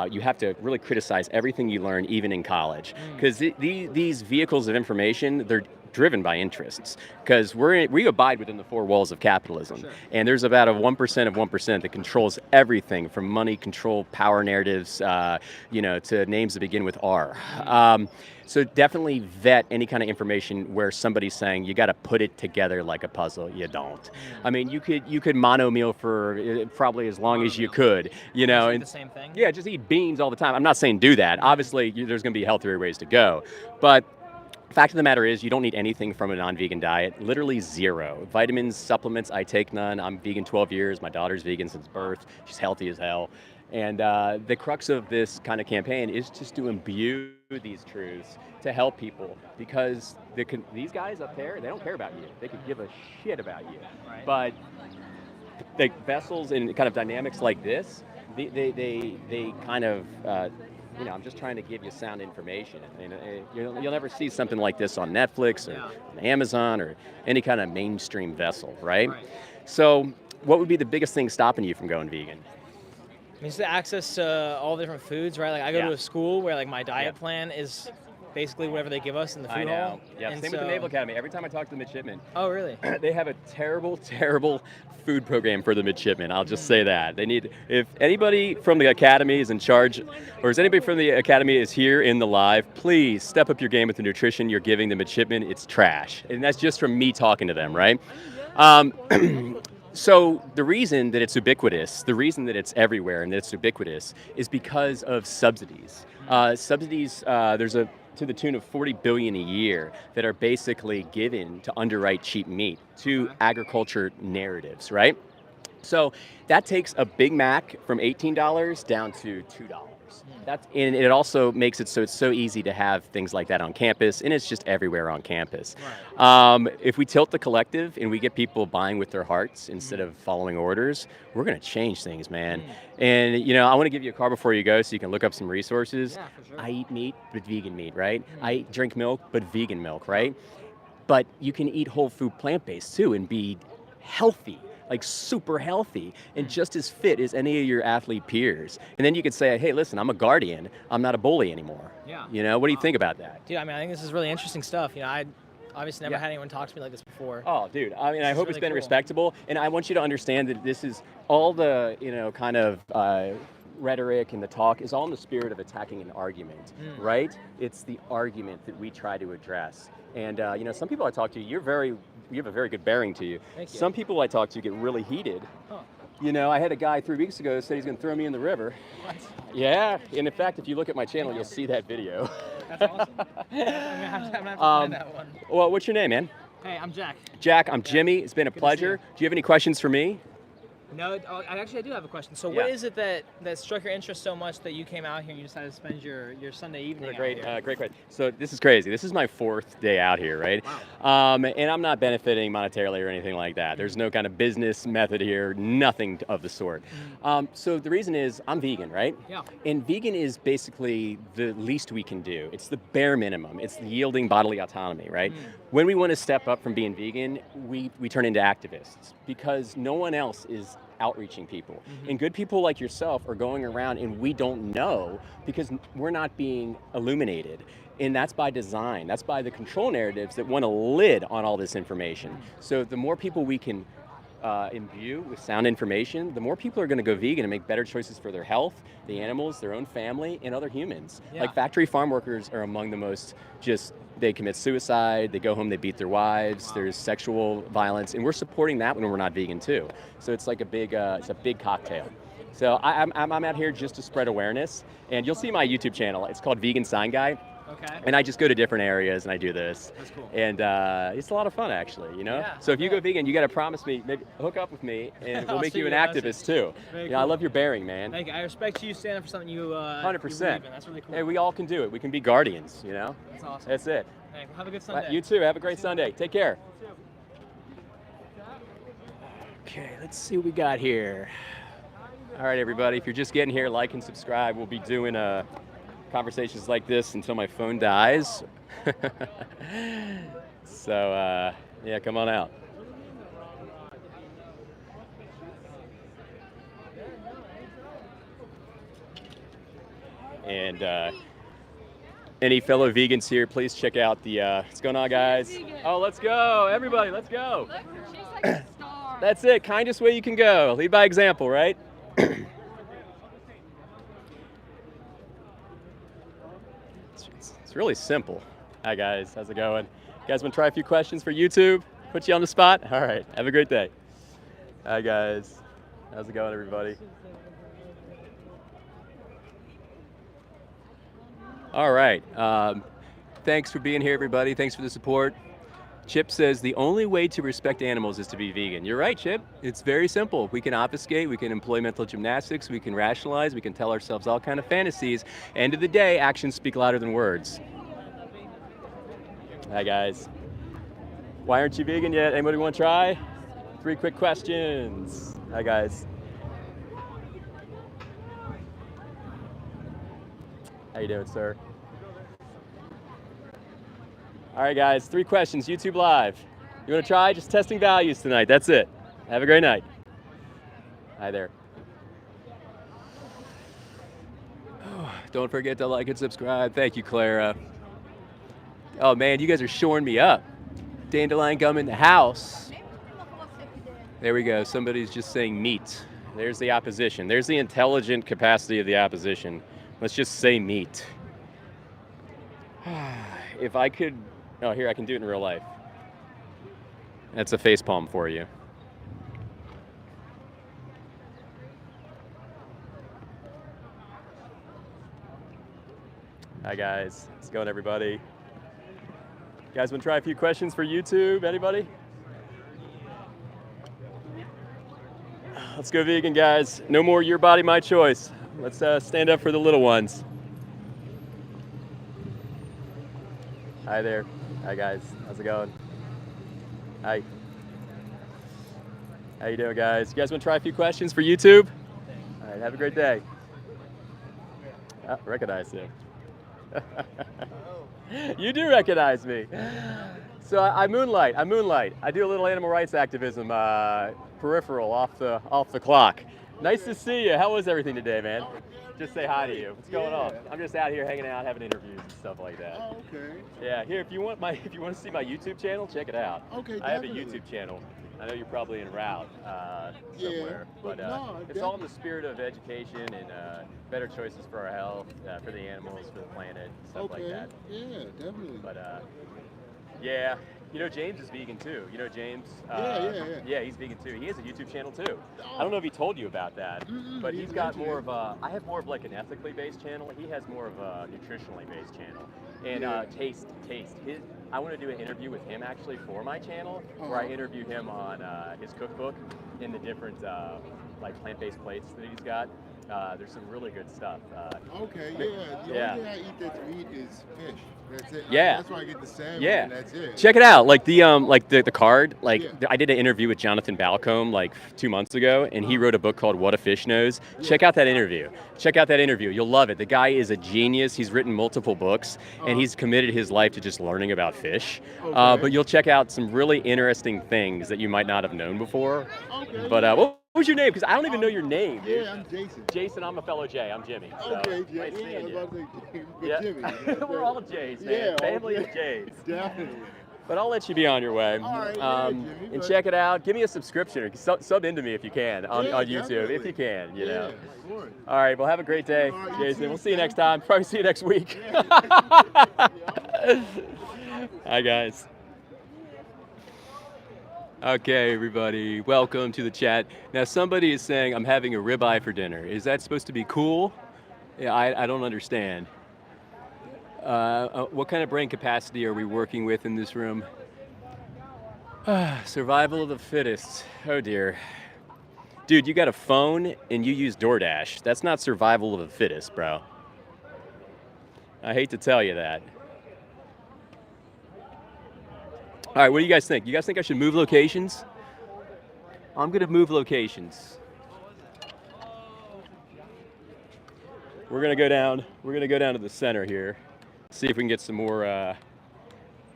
you have to really criticize everything you learn, even in college, because these vehicles of information, they're driven by interests, because we abide within the four walls of capitalism, and there's about a 1% of 1% that controls everything from money, control, power narratives, to names that begin with R. So definitely vet any kind of information where somebody's saying you got to put it together like a puzzle. You don't. I mean, you could mono meal for probably as long as you could, the same thing. Yeah, just eat beans all the time. I'm not saying do that. Obviously, there's going to be healthier ways to go, but fact of the matter is, you don't need anything from a non-vegan diet, literally zero. Vitamins, supplements, I take none. I'm vegan 12 years. My daughter's vegan since birth. She's healthy as hell. And the crux of this kind of campaign is just to imbue these truths to help people, because these guys up there, they don't care about you. They could give a shit about you. Right. But the vessels and kind of dynamics like this, they kind of I'm just trying to give you sound information. And you'll never see something like this on Netflix or on Amazon or any kind of mainstream vessel, right? So what would be the biggest thing stopping you from going vegan? I mean, it's the access to all the different foods, right? Like I go to a school where like my diet plan is basically whatever they give us in the food hall. Yeah, And same with the Naval Academy. Every time I talk to the midshipmen, Oh, really? they have a terrible, terrible food program for the midshipmen. I'll just say that. If anybody from the academy is in charge, or is anybody from the academy is here in the live, please step up your game with the nutrition you're giving the midshipmen. It's trash. And that's just from me talking to them, right? So the reason that it's ubiquitous, the reason that it's everywhere and that it's ubiquitous is because of subsidies. There's to the tune of $40 billion a year that are basically given to underwrite cheap meat, to agriculture narratives, right? So that takes a Big Mac from $18 down to $2. And it also makes it so it's so easy to have things like that on campus, and it's just everywhere on campus. If we tilt the collective and we get people buying with their hearts instead of following orders, we're going to change things, man. And I want to give you a card before you go so you can look up some resources. Yeah, for sure. I eat meat, but vegan meat, right? I drink milk, but vegan milk, right? But you can eat whole food plant-based too and be healthy, like super healthy and just as fit as any of your athlete peers. And then you could say, hey, listen, I'm a guardian. I'm not a bully anymore. Yeah. What do you think about that? Dude, I mean, I think this is really interesting stuff. I obviously never had anyone talk to me like this before. Oh, dude, I mean, I hope it's really been cool. respectable. And I want you to understand that this is all the, kind of rhetoric and the talk is all in the spirit of attacking an argument, right? It's the argument that we try to address. And, some people I talk to, you have a very good bearing to you. Thank you. Some people I talk to get really heated. Huh. I had a guy 3 weeks ago who said he's going to throw me in the river. What? Yeah, and in fact, if you look at my channel, you'll see that video. That's awesome. I'm gonna have to find that one. Well, what's your name, man? Hey, I'm Jack. Jack, I'm Jimmy. It's been a Good to see pleasure. you. Do you have any questions for me? No, I do have a question. So Yeah. what is it that struck your interest so much that you came out here and you decided to spend your Sunday evening Great out here? question. So this is crazy. This is my 4th day out here, right? And I'm not benefiting monetarily or anything like that. There's no kind of business method here, nothing of the sort. So the reason is I'm vegan, right? Yeah. And vegan is basically the least we can do. It's the bare minimum. It's the yielding bodily autonomy, right? When we want to step up from being vegan, we turn into activists because no one else is outreaching people. And good people like yourself are going around and we don't know because we're not being illuminated. And that's by design. That's by the control narratives that want a lid on all this information. So the more people we can imbue with sound information, the more people are going to go vegan and make better choices for their health, the animals, their own family, and other humans. Yeah. Like factory farm workers are among the most they commit suicide, they go home, they beat their wives, there's sexual violence, and we're supporting that when we're not vegan too. So it's like it's a big cocktail. So I'm out here just to spread awareness, and you'll see my YouTube channel. It's called Vegan Sign Guy. Okay. And I just go to different areas and I do this. That's cool. And it's a lot of fun, actually, you know? Yeah, So if you go vegan, you got to promise me, maybe hook up with me, and we'll I'll make see you an you, I'll see. activist, too. Very Yeah, I cool. love your bearing, man. Thank you. I respect you standing for something you 100%. you believe in. That's really cool. Hey, we all can do it. We can be guardians, you know? That's awesome. That's it. Hey, well, have a good Sunday. You too. Have a great Sunday. Take care. Okay, let's see what we got here. All right, everybody, if you're just getting here, like and subscribe. We'll be doing conversations like this until my phone dies. So, yeah, come on out. And any fellow vegans here, please check out the, what's going on, guys? Oh, let's go. Everybody, let's go. Look, she's like a star. That's it. Kindest way you can go. Lead by example, right? It's really simple. Hi, guys. How's it going? You guys want to try a few questions for YouTube? Put you on the spot? All right. Have a great day. Hi, guys. How's it going, everybody? All right. Thanks for being here, everybody. Thanks for the support. Chip says the only way to respect animals is to be vegan. You're right, Chip. It's very simple. We can obfuscate, we can employ mental gymnastics, we can rationalize, we can tell ourselves all kind of fantasies. End of the day, actions speak louder than words. Hi, guys. Why aren't you vegan yet? Anybody want to try? 3 quick questions. Hi, guys. How you doing, sir? All right, guys, 3 questions, YouTube Live. You want to try? Just testing values tonight. That's it. Have a great night. Hi there. Don't forget to like and subscribe. Thank you, Clara. Oh, man, you guys are shoring me up. Dandelion gum in the house. There we go. Somebody's just saying meat. There's the opposition. There's the intelligent capacity of the opposition. Let's just say meat. If I could... Oh, here, I can do it in real life. That's a facepalm for you. Hi, guys. How's it going, everybody? You guys want to try a few questions for YouTube? Anybody? Let's go vegan, guys. No more your body, my choice. Let's stand up for the little ones. Hi there. Hi, guys. How's it going? Hi. How you doing, guys? You guys want to try a few questions for YouTube? All right, have a great day. Oh, recognize you. You do recognize me. So I moonlight. I do a little animal rights activism, peripheral, off the clock. Nice to see you. How was everything today, man? Just say hi to you. What's going on? I'm just out here hanging out, having interviews and stuff like that. Oh, okay. Yeah, here, if you want to see my YouTube channel, check it out. Okay, I have a definitely. YouTube channel. I know you're probably en route somewhere, but no, it's all in the spirit of education and better choices for our health, for the animals, for the planet, stuff like that. Yeah, definitely. But yeah, you know James is vegan too. You know James? Yeah. Yeah, he's vegan too. He has a YouTube channel too. I don't know if he told you about that, but he's got more of a. I have more of like an ethically based channel. He has more of a nutritionally based channel. And taste. I want to do an interview with him actually for my channel, where I interview him on his cookbook and the different like plant-based plates that he's got. There's some really good stuff. Okay, yeah. The only thing I eat that's meat is fish. That's it. Yeah. That's why I get the salmon. Yeah. And that's it. Check it out. Like the card. Like Yeah. I did an interview with Jonathan Balcombe like 2 months ago, and he wrote a book called What a Fish Knows. Check out that interview. You'll love it. The guy is a genius. He's written multiple books, and he's committed his life to just learning about fish. Okay. But you'll check out some really interesting things that you might not have known before. Okay. But we'll was your name? Because I don't even know your name, dude. Yeah, I'm Jason. Jason, I'm a fellow Jay. I'm Jimmy. So Okay, yeah, nice yeah, I meeting was you. about to say James, but Yeah. Jimmy. We're all Jays, man. Yeah, Family okay. of Jays. Definitely. But I'll let you be on your way. All right, yeah, Jimmy, And but- check it out. Give me a subscription or sub into me if you can on Yeah, YouTube, if definitely. you can, you know. Yeah, of course. All right, well, have a great day, All right, you Jason. too, We'll see you Sam. next time. Probably see you next week. Hi, guys. Okay, everybody, welcome to the chat. Now, somebody is saying I'm having a ribeye for dinner. Is that supposed to be cool? Yeah, I don't understand. What kind of brain capacity are we working with in this room? Survival of the fittest. Oh dear. Dude, you got a phone and you use DoorDash. That's not survival of the fittest, bro. I hate to tell you that. All right, what do you guys think? You guys think I should move locations? I'm gonna move locations. We're gonna go down to the center here. See if we can get some more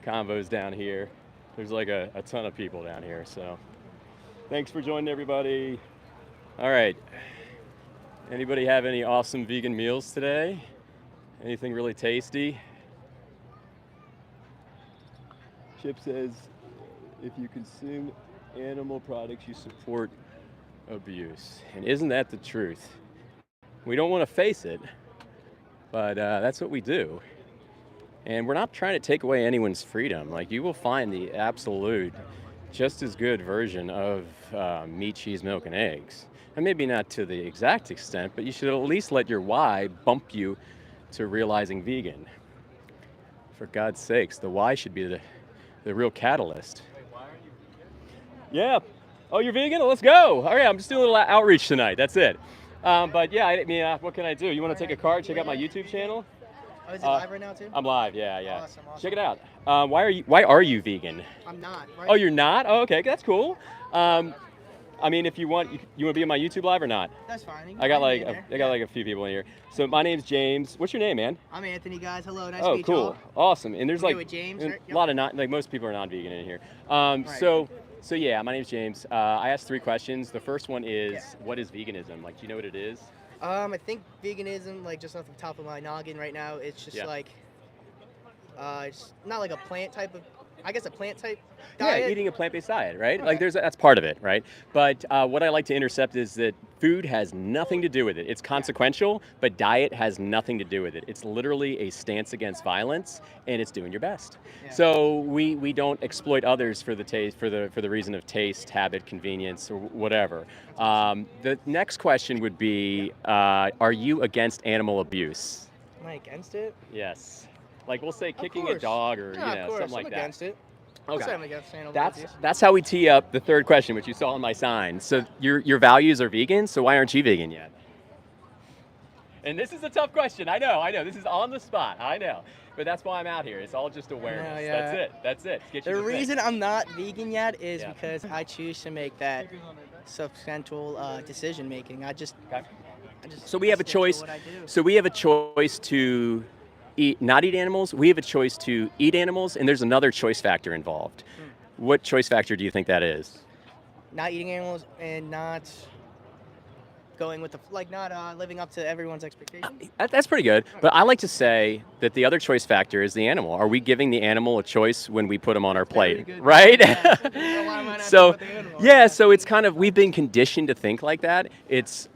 convos down here. There's like a ton of people down here, so thanks for joining, everybody. All right, anybody have any awesome vegan meals today? Anything really tasty? Chip says, if you consume animal products, you support abuse. And isn't that the truth? We don't want to face it, but that's what we do. And we're not trying to take away anyone's freedom. Like, you will find the absolute, just as good version of meat, cheese, milk, and eggs. And maybe not to the exact extent, but you should at least let your why bump you to realizing vegan. For God's sakes, the why should be the real catalyst. Yeah. Oh, you're vegan? Let's go. All right, I'm just doing a little outreach tonight. That's it. But yeah, I mean, what can I do? You want to take a card? Check out my YouTube channel. Oh, is it live right now too? I'm live. Yeah. Awesome. Check it out. Why are you vegan? I'm not. Right? Oh, you're not? Oh, okay, that's cool. I mean, if you want, you want to be on my YouTube live or not? That's fine. I got like a few people in here. So my name's James. What's your name, man? I'm Anthony, guys. Hello, nice Oh, to meet you cool, all. awesome. And there's I'm like here with James, a right? Yep. lot of like most people are non-vegan in here. So yeah, my name's James. I asked 3 questions. The first one is, what is veganism? Like, do you know what it is? I think veganism, like just off the top of my noggin right now, it's just like, it's not like a plant type of, I guess a plant type diet. Yeah, eating a plant-based diet, right? Like that's part of it, right? But what I like to intercept is that food has nothing to do with it. It's consequential, but diet has nothing to do with it. It's literally a stance against violence, and it's doing your best. Yeah. So we don't exploit others for the taste, for the reason of taste, habit, convenience, or whatever. The next question would be, are you against animal abuse? Am I against it? Yes. Like, we'll say kicking a course. dog or Yeah, of course. something like I'm that. against it. Okay. I'm against animal abuse. That's how we tee up the third question, which you saw on my sign. So your values are vegan, so why aren't you vegan yet? And this is a tough question. I know. This is on the spot. I know. But that's why I'm out here. It's all just awareness. No, yeah. That's it. Get you The to think. reason I'm not vegan yet is Yeah. because I choose to make that substantial decision making. I just So we have a stick to choice. what I do. So we have a choice to not eat animals. We have a choice to eat animals, and there's another choice factor involved. What choice factor do you think that is? Not eating animals and not going with not living up to everyone's expectations. That's pretty good. But I like to say that the other choice factor is the animal. Are we giving the animal a choice when we put them on our plate? good. Right? Yeah. So why am I not So, with the animal? yeah, so it's kind of, we've been conditioned to think like that. It's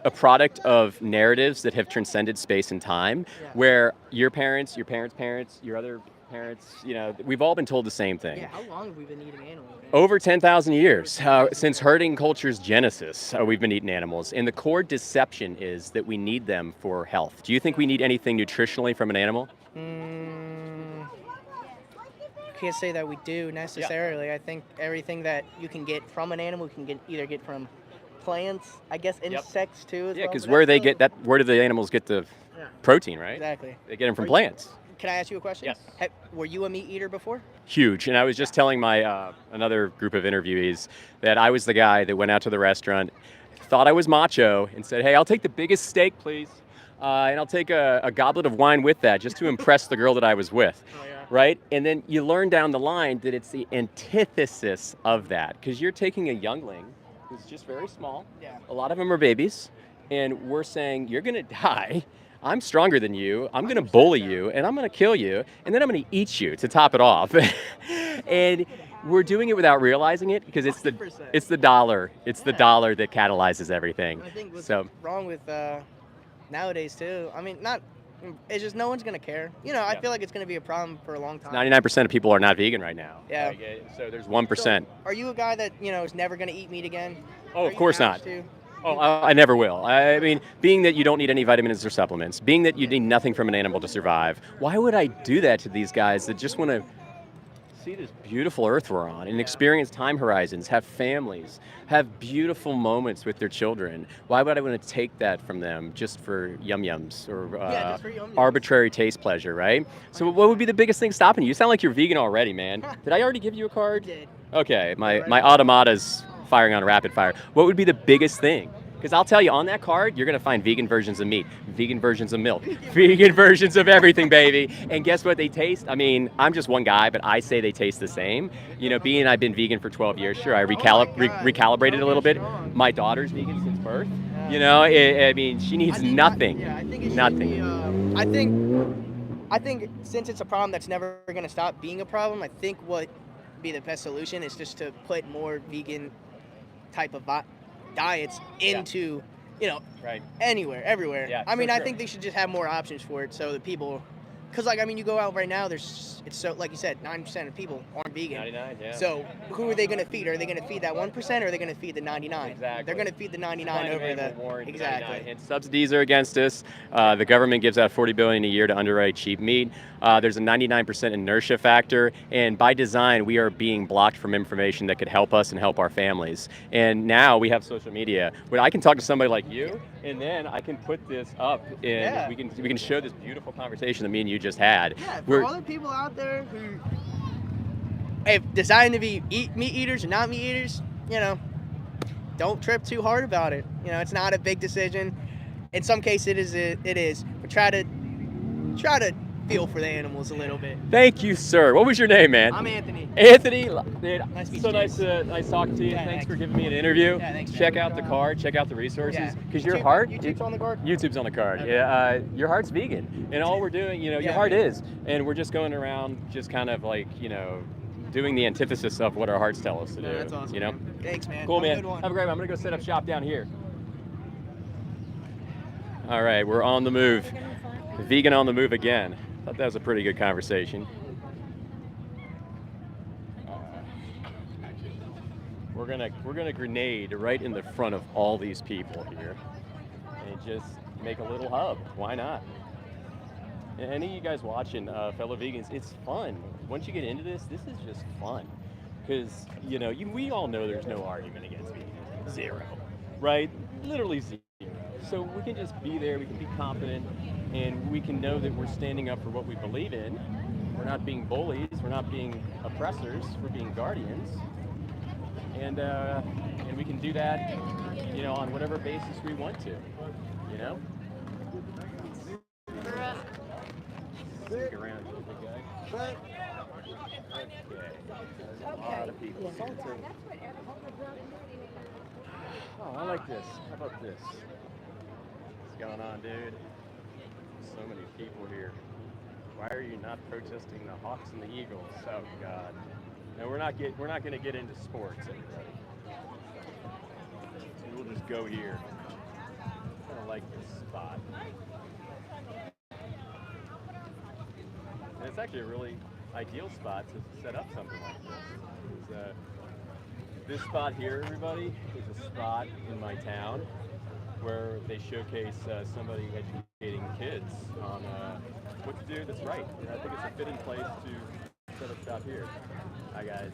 a product of narratives that have transcended space and time, Yeah. where your parents, your parents' parents, your other parents, we've all been told the same thing. Yeah, how long have we been eating animals? Man? Over 10,000 years, since herding culture's genesis, we've been eating animals. And the core deception is that we need them for health. Do you think we need anything nutritionally from an animal? Can't say that we do necessarily. I think everything that you can get from an animal, you can either get from plants, I guess insects too. As Yeah, well, because but where that's they get that, where do the animals get the Yeah. protein, right? Exactly. They get them from Are you- plants. Can I ask you a question? Yes. Were you a meat eater before? Huge. And I was just telling my another group of interviewees that I was the guy that went out to the restaurant, thought I was macho, and said, "Hey, I'll take the biggest steak, please, and I'll take a goblet of wine with that, just to impress the girl that I was with." Oh, yeah. Right? And then you learn down the line that it's the antithesis of that, because you're taking a youngling who's just very small. Yeah. A lot of them are babies, and we're saying, you're gonna die. I'm stronger than you. I'm gonna bully you, and I'm gonna kill you, and then I'm gonna eat you to top it off. And we're doing it without realizing it because it's the 100%. dollar. It's the Yeah. dollar that catalyzes everything. I think what's So wrong with nowadays too. I mean, not. It's just no one's gonna care. You know, I Yeah. feel like it's gonna be a problem for a long time. 99% of people are not vegan right now. Yeah. Like, so there's 1%. Are you a guy that is never gonna eat meat again? Oh, Are of you course forced not. to? Oh, I never will. I mean, being that you don't need any vitamins or supplements, being that you need nothing from an animal to survive, why would I do that to these guys that just want to see this beautiful earth we're on and experience time horizons, have families, have beautiful moments with their children? Why would I want to take that from them just for yum-yums or just for yum-yums. arbitrary taste pleasure, right? So what would be the biggest thing stopping you? You sound like you're vegan already, man. Did I already give you a card? You did. Okay, my automata's firing on rapid fire. What would be the biggest thing? Because I'll tell you, on that card, you're going to find vegan versions of meat, vegan versions of milk, vegan versions of everything, baby. And guess what they taste? I mean, I'm just one guy, but I say they taste the same. You know, being I've been vegan for 12 years, sure, I recalibrated a little bit. My daughter's vegan since birth. You know, I mean, she needs nothing. Yeah, I think it nothing. should be, I think since it's a problem that's never going to stop being a problem, I think what would be the best solution is just to put more vegan type of diets into, Right. anywhere, everywhere. Yeah, I mean, so I true. think they should just have more options for it so that people, because like, I mean, you go out right now, it's so, like you said, 9% of people aren't vegan. 99, yeah. So who are they going to feed? Are they going to feed that 1% or are they going to feed the 99? Exactly. They're going to feed the 99 over the, exactly. And subsidies are against us. The government gives out $40 billion a year to underwrite cheap meat. There's a 99% inertia factor, and by design, we are being blocked from information that could help us and help our families. And now we have social media, where I can talk to somebody like you, and then I can put this up, and we can show this beautiful conversation that me and you just had. Yeah, for all the people out there who have decided to be meat eaters or not meat eaters, don't trip too hard about it. It's not a big decision. In some cases, it is. But try to feel for the animals a little bit. Thank you, sir. What was your name, man? I'm Anthony. Anthony, dude, Nice to meet so you. nice talking to you. Yeah, thanks thanks. for giving me an interview. Yeah, thanks, man. Check out the card. Check out the resources. Yeah. Because your YouTube- heart. YouTube's on the card? YouTube's on the card. Okay. Yeah. Your heart's vegan, and all we're doing, your Yeah, heart man. is, and we're just going around, just kind of like, doing the antithesis of what our hearts tell us to do. That's awesome. Man. Thanks, man. Cool, Have a man. good one. Have a great one. I'm gonna go set up shop down here. All right, we're on the move. Vegan on the move again. Thought that was a pretty good conversation. We're gonna grenade right in the front of all these people here, and just make a little hub. Why not? And any of you guys watching, fellow vegans, it's fun. Once you get into this is just fun, because we all know there's no argument against veganism. Zero, right? Literally zero. So we can just be there. We can be confident, and we can know that we're standing up for what we believe in. We're not being bullies. We're not being oppressors. We're being guardians. And we can do that, on whatever basis we want to, Stick around, big guy. Okay. There's a lot of people. Oh, I like this. How about this? What's going on, dude? So many people here. Why are you not protesting the Hawks and the Eagles? Oh God. No, we're not going to get into sports, everybody. We'll just go here. I kind of like this spot. And it's actually a really ideal spot to set up something like this. This spot here, everybody, is a spot in my town where they showcase somebody educating kids on what to do that's right. And I think it's a fitting place to set up shop here. Hi, guys.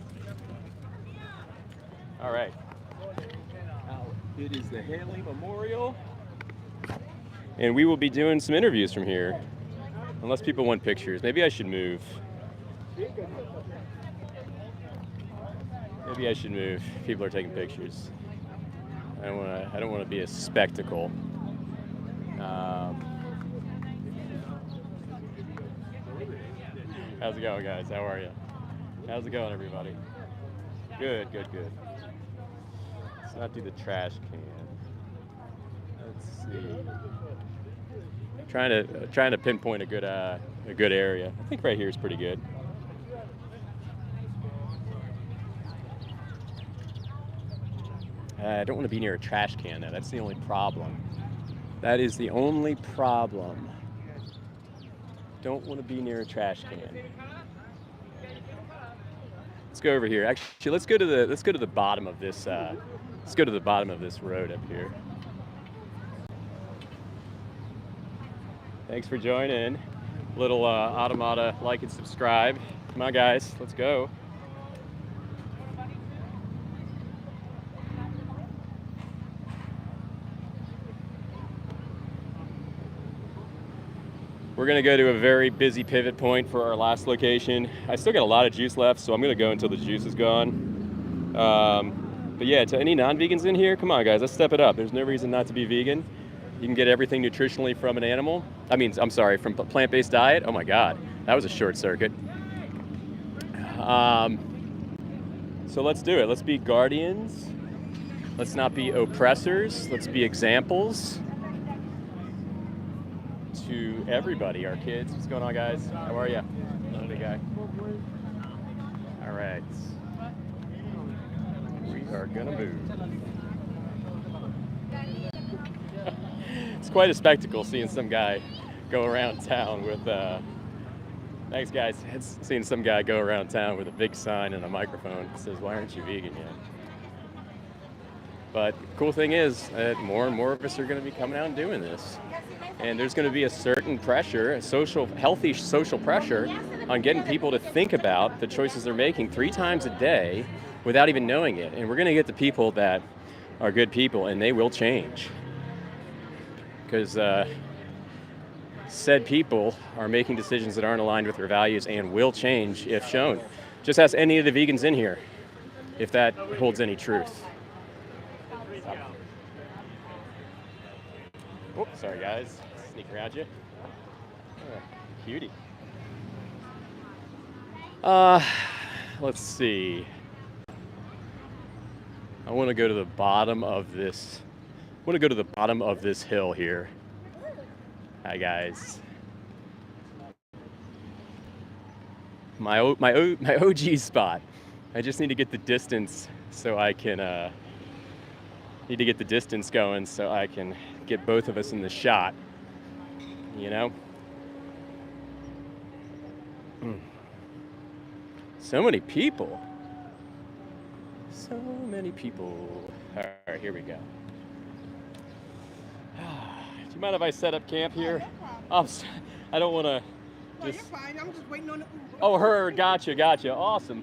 All right. Now, it is the Hanley Memorial, and we will be doing some interviews from here, unless people want pictures. Maybe I should move. Maybe I should move. People are taking pictures. I don't want to be a spectacle. How's it going, guys? How are you? How's it going, everybody? Good. Let's not do the trash can. Let's see. Trying to pinpoint a good area. I think right here is pretty good. I don't want to be near a trash can though. That's the only problem. That is the only problem. Don't want to be near a trash can. Let's go over here. Actually, let's go to the bottom of this. Let's go to the bottom of this road up here. Thanks for joining. Little automata, like and subscribe. Come on, guys, let's go. We're gonna go to a very busy pivot point for our last location. I still got a lot of juice left, so I'm gonna go until the juice is gone. But yeah, to any non-vegans in here, come on guys, let's step it up. There's no reason not to be vegan. You can get everything nutritionally from an animal. I'm sorry, from a plant-based diet. Oh my God, that was a short circuit. So let's do it. Let's be guardians. Let's not be oppressors. Let's be examples to everybody, our kids. What's going on, guys? How are you? Howdy, guy. All right. We are gonna move. It's quite a spectacle seeing some guy go around town with, thanks guys, it's seeing some guy go around town with a big sign and a microphone that says, "Why aren't you vegan yet?" But the cool thing is that more and more of us are going to be coming out and doing this. And there's going to be a certain pressure, healthy social pressure on getting people to think about the choices they're making 3 times a day without even knowing it. And we're going to get the people that are good people, and they will change. Because said people are making decisions that aren't aligned with their values and will change if shown. Just ask any of the vegans in here if that holds any truth. Oh, sorry guys, sneak around you. Oh, cutie. Let's see. I want to go to the bottom of this. I want to go to the bottom of this hill here. Hi guys. My OG spot. I just need to get the distance so I can need to get the distance going so I can get both of us in the shot. You know? So many people. So many people. All right, here we go. Do you mind if I set up camp here? I don't want to. Oh, you're fine. I'm just waiting on the Uber. Oh, her. Gotcha. Awesome.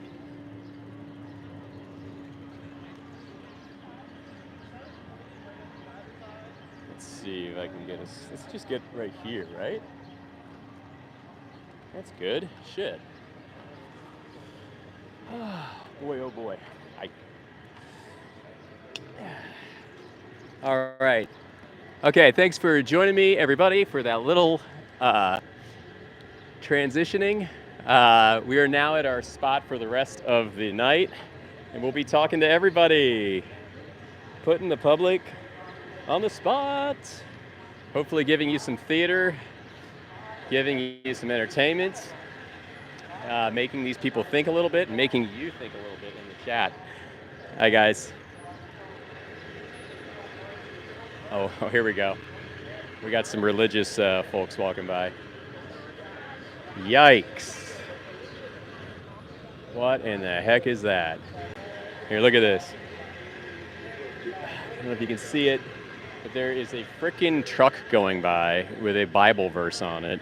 Let's see if I can get us. Let's just get right here, right? That's good. Shit. Boy, oh boy. All right. Okay, thanks for joining me, everybody, for that little transitioning. We are now at our spot for the rest of the night, and we'll be talking to everybody, putting the public on the spot, hopefully giving you some theater, giving you some entertainment, making these people think a little bit, and making you think a little bit in the chat. Hi, guys. Oh, here we go. We got some religious folks walking by. Yikes. What in the heck is that? Here, look at this. I don't know if you can see it, but there is a frickin' truck going by with a Bible verse on it.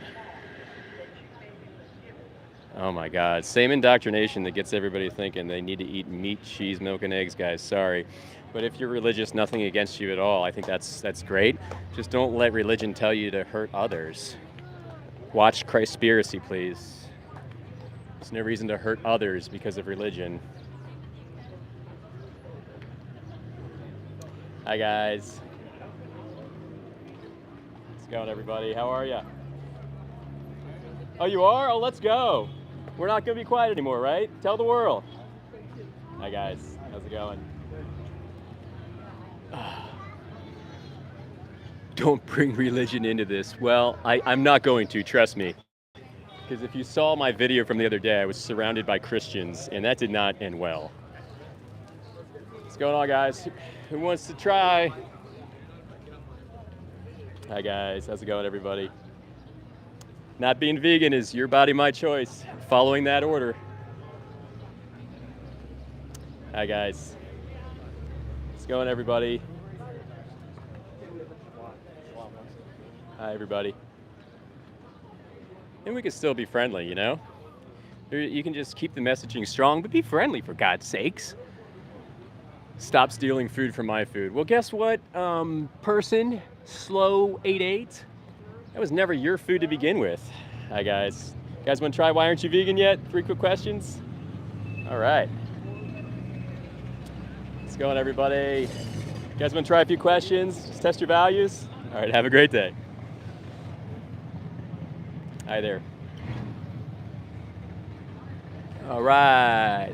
Oh my God, same indoctrination that gets everybody thinking they need to eat meat, cheese, milk, and eggs, guys, sorry. But if you're religious, nothing against you at all. I think that's great. Just don't let religion tell you to hurt others. Watch Christspiracy, please. There's no reason to hurt others because of religion. Hi, guys. How's it going, everybody? How are you? Oh, you are? Oh, let's go. We're not going to be quiet anymore, right? Tell the world. Hi, guys. How's it going? Don't bring religion into this. Well, I'm not going to, trust me. Because if you saw my video from the other day, I was surrounded by Christians, and that did not end well. What's going on, guys? Who wants to try? Hi, guys. How's it going, everybody? Not being vegan is your body, my choice. Following that order. Hi, guys. How's it going, everybody? Hi, everybody. And we can still be friendly, you know? You can just keep the messaging strong, but be friendly, for God's sakes. Stop stealing food from my food. Well, guess what, person, slow88? That was never your food to begin with. Hi, guys. You guys want to try Why Aren't You Vegan Yet? 3 quick questions. All right. Let's go on, everybody. You guys want to try a few questions? Just test your values? All right, have a great day. Hi there. All right.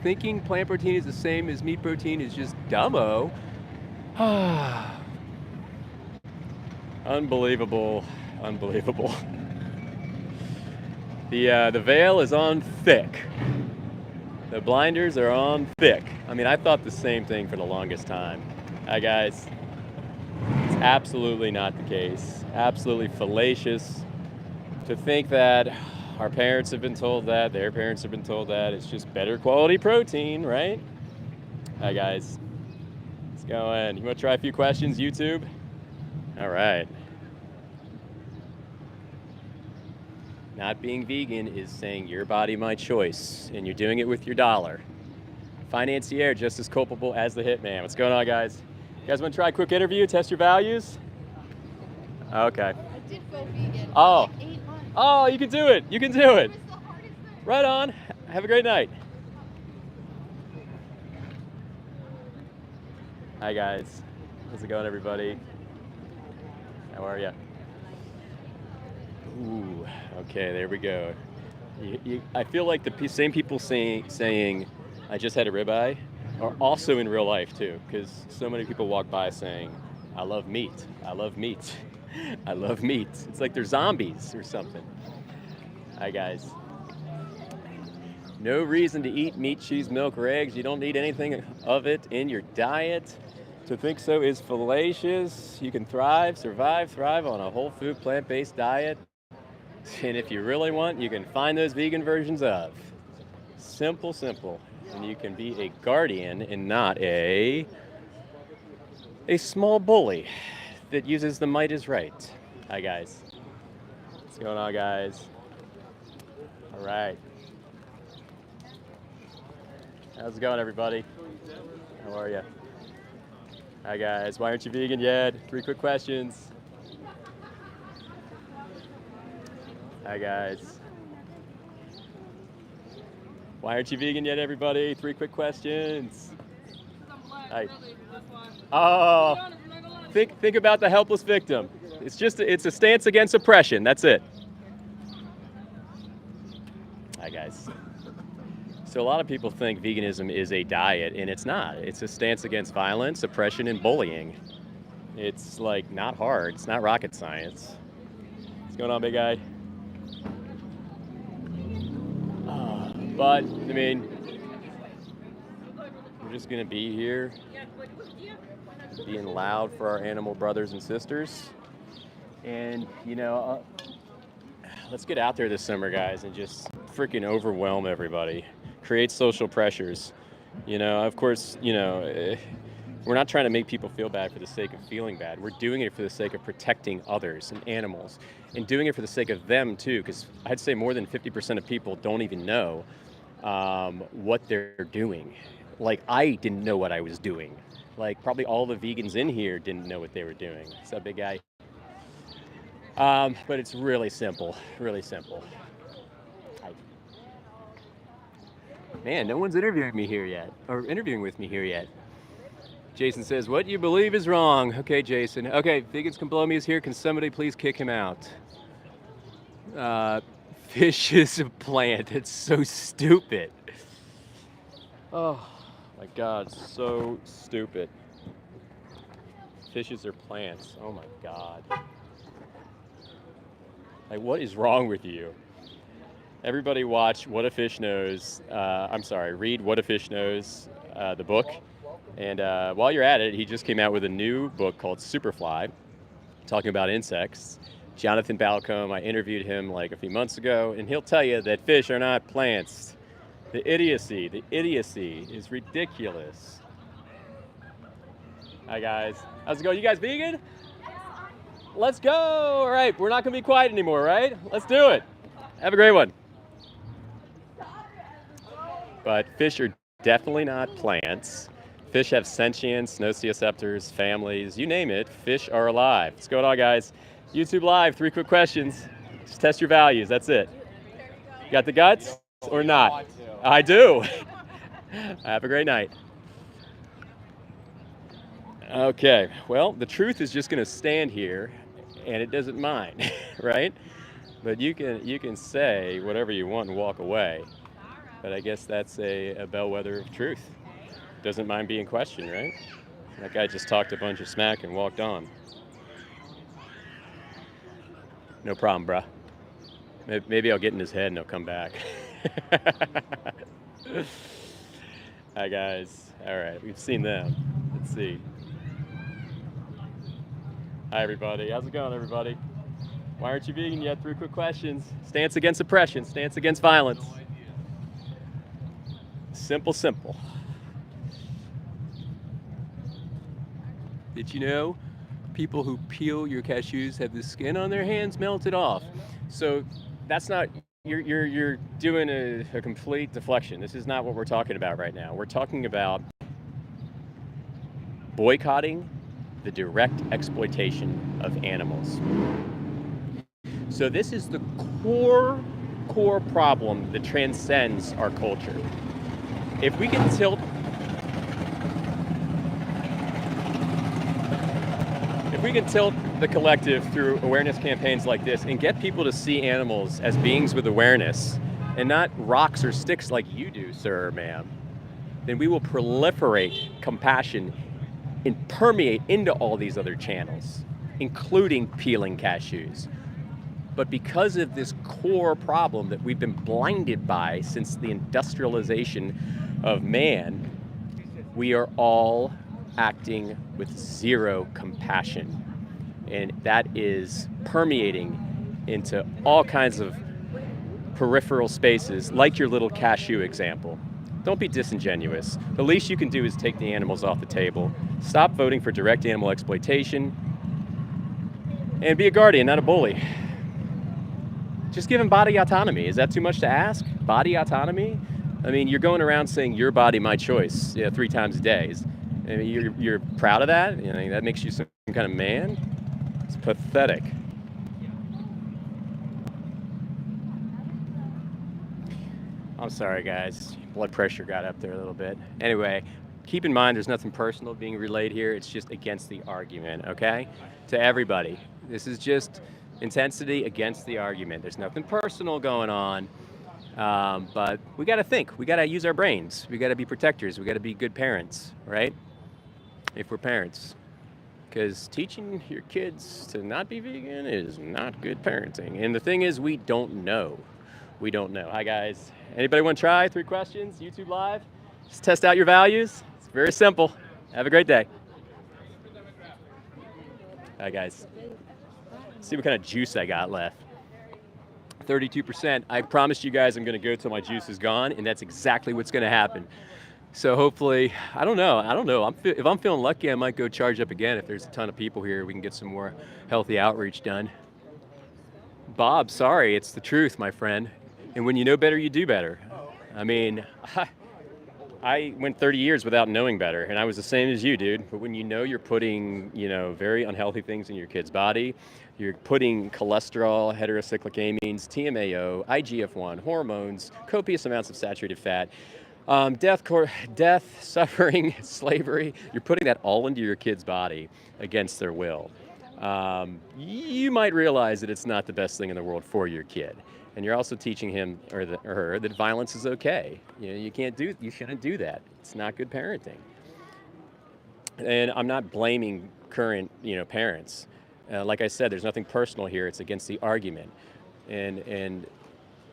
Thinking plant protein is the same as meat protein is just dumbo. Unbelievable. Unbelievable. The veil is on thick. The blinders are on thick. I mean, I thought the same thing for the longest time. Hi, guys. It's absolutely not the case. Absolutely fallacious to think that our parents have been told that, their parents have been told that. It's just better quality protein, right? Hi, guys. Let's go in. You want to try a few questions, YouTube? All right. Not being vegan is saying your body, my choice, and you're doing it with your dollar. Financier, just as culpable as the hitman. What's going on, guys? You guys want to try a quick interview, test your values? Okay. I did go vegan. Oh. For like 8 months. Oh, you can do it. You can do it. It was the hardest thing. Right on. Have a great night. Hi, guys. How's it going, everybody? How are you? Ooh, okay, there we go. I feel like the same people saying I just had a ribeye are also in real life too, because so many people walk by saying, I love meat, I love meat, I love meat. It's like they're zombies or something. Hi, guys. No reason to eat meat, cheese, milk, or eggs. You don't need anything of it in your diet. To think so is fallacious. You can survive on a whole food, plant-based diet. And if you really want, you can find those vegan versions of. Simple, simple. And you can be a guardian and not a small bully that uses the might is right. Hi, guys. What's going on, guys? All right. How's it going, everybody? How are you? Hi, guys. Why aren't you vegan yet? 3 quick questions. Hi, guys. Why aren't you vegan yet, everybody? 3 quick questions. Hi. Oh, think about the helpless victim. It's a stance against oppression. That's it. Hi, guys. So a lot of people think veganism is a diet, and it's not. It's a stance against violence, oppression, and bullying. It's like not hard. It's not rocket science. What's going on, big guy? But, I mean, we're just gonna be here, being loud for our animal brothers and sisters. And, you know, let's get out there this summer, guys, and just freaking overwhelm everybody. Create social pressures. You know, of course, you know, we're not trying to make people feel bad for the sake of feeling bad. We're doing it for the sake of protecting others and animals, and doing it for the sake of them too, because I'd say more than 50% of people don't even know what they're doing. Like, I didn't know what I was doing. Like, probably all the vegans in here didn't know what they were doing. What's up, big guy? But it's really simple, really simple. Man, no one's interviewing me here yet, or interviewing with me here yet. Jason says, what you believe is wrong. Okay, Jason. Okay, Vegans Can Blow Me is here. Can somebody please kick him out? Fish is a plant. It's so stupid. Oh, my God, so stupid. Fishes are plants. Oh my God. Like, what is wrong with you? Everybody watch What a Fish Knows. Read What a Fish Knows, the book. And while you're at it, he just came out with a new book called Superfly, talking about insects. Jonathan Balcombe, I interviewed him like a few months ago, and he'll tell you that fish are not plants. The idiocy is ridiculous. Hi guys, how's it going? You guys vegan? Let's go. All right, we're not gonna be quiet anymore, right? Let's do it. Have a great one. But fish are definitely not plants. Fish have sentience, nociceptors, families, you name it, fish are alive. What's going on, guys? YouTube Live, 3 quick questions. Just test your values, that's it. You got the guts or not? I do. Have a great night. Okay, well, the truth is just gonna stand here and it doesn't mind, right? But you can say whatever you want and walk away. But I guess that's a bellwether of truth. Doesn't mind being questioned, right? That guy just talked a bunch of smack and walked on. No problem, bruh. Maybe I'll get in his head and he'll come back. Hi, guys. All right, we've seen them. Let's see. Hi, everybody. How's it going, everybody? Why aren't you vegan yet? 3 quick questions. Stance against oppression, stance against violence. Simple. Did you know people who peel your cashews have the skin on their hands melted off? So that's not, you're doing a complete deflection. This is not what we're talking about right now. We're talking about boycotting the direct exploitation of animals. So this is the core problem that transcends our culture. If we can tilt the collective through awareness campaigns like this and get people to see animals as beings with awareness and not rocks or sticks like you do, sir or ma'am, then we will proliferate compassion and permeate into all these other channels, including peeling cashews. But because of this core problem that we've been blinded by since the industrialization of man, we are all acting with zero compassion. And that is permeating into all kinds of peripheral spaces, like your little cashew example. Don't be disingenuous. The least you can do is take the animals off the table. Stop voting for direct animal exploitation. And be a guardian, not a bully. Just give them body autonomy. Is that too much to ask? Body autonomy? I mean, you're going around saying your body, my choice, 3 times a day. I mean, you're proud of that? You know, that makes you some kind of man? It's pathetic. I'm sorry, guys. Blood pressure got up there a little bit. Anyway, keep in mind there's nothing personal being relayed here. It's just against the argument, okay? To everybody. This is just intensity against the argument. There's nothing personal going on. But we got to think. We got to use our brains. We got to be protectors. We got to be good parents, right? If we're parents. Because teaching your kids to not be vegan is not good parenting. And the thing is, we don't know. We don't know. Hi, guys. Anybody want to try 3 questions? YouTube Live? Just test out your values. It's very simple. Have a great day. Hi, guys. Let's see what kind of juice I got left. 32%. I promised you guys I'm going to go till my juice is gone, and that's exactly what's going to happen. So hopefully, I don't know. If I'm feeling lucky, I might go charge up again. If there's a ton of people here, we can get some more healthy outreach done. Bob, sorry, it's the truth, my friend. And when you know better, you do better. I mean, I went 30 years without knowing better, and I was the same as you, dude. But when you know you're putting, very unhealthy things in your kid's body, you're putting cholesterol, heterocyclic amines, TMAO, IGF-1, hormones, copious amounts of saturated fat, death, suffering, slavery, you're putting that all into your kid's body against their will. You might realize that it's not the best thing in the world for your kid. And you're also teaching him or her that violence is okay. You shouldn't do that. It's not good parenting. And I'm not blaming current, parents. Like I said, there's nothing personal here. It's against the argument, and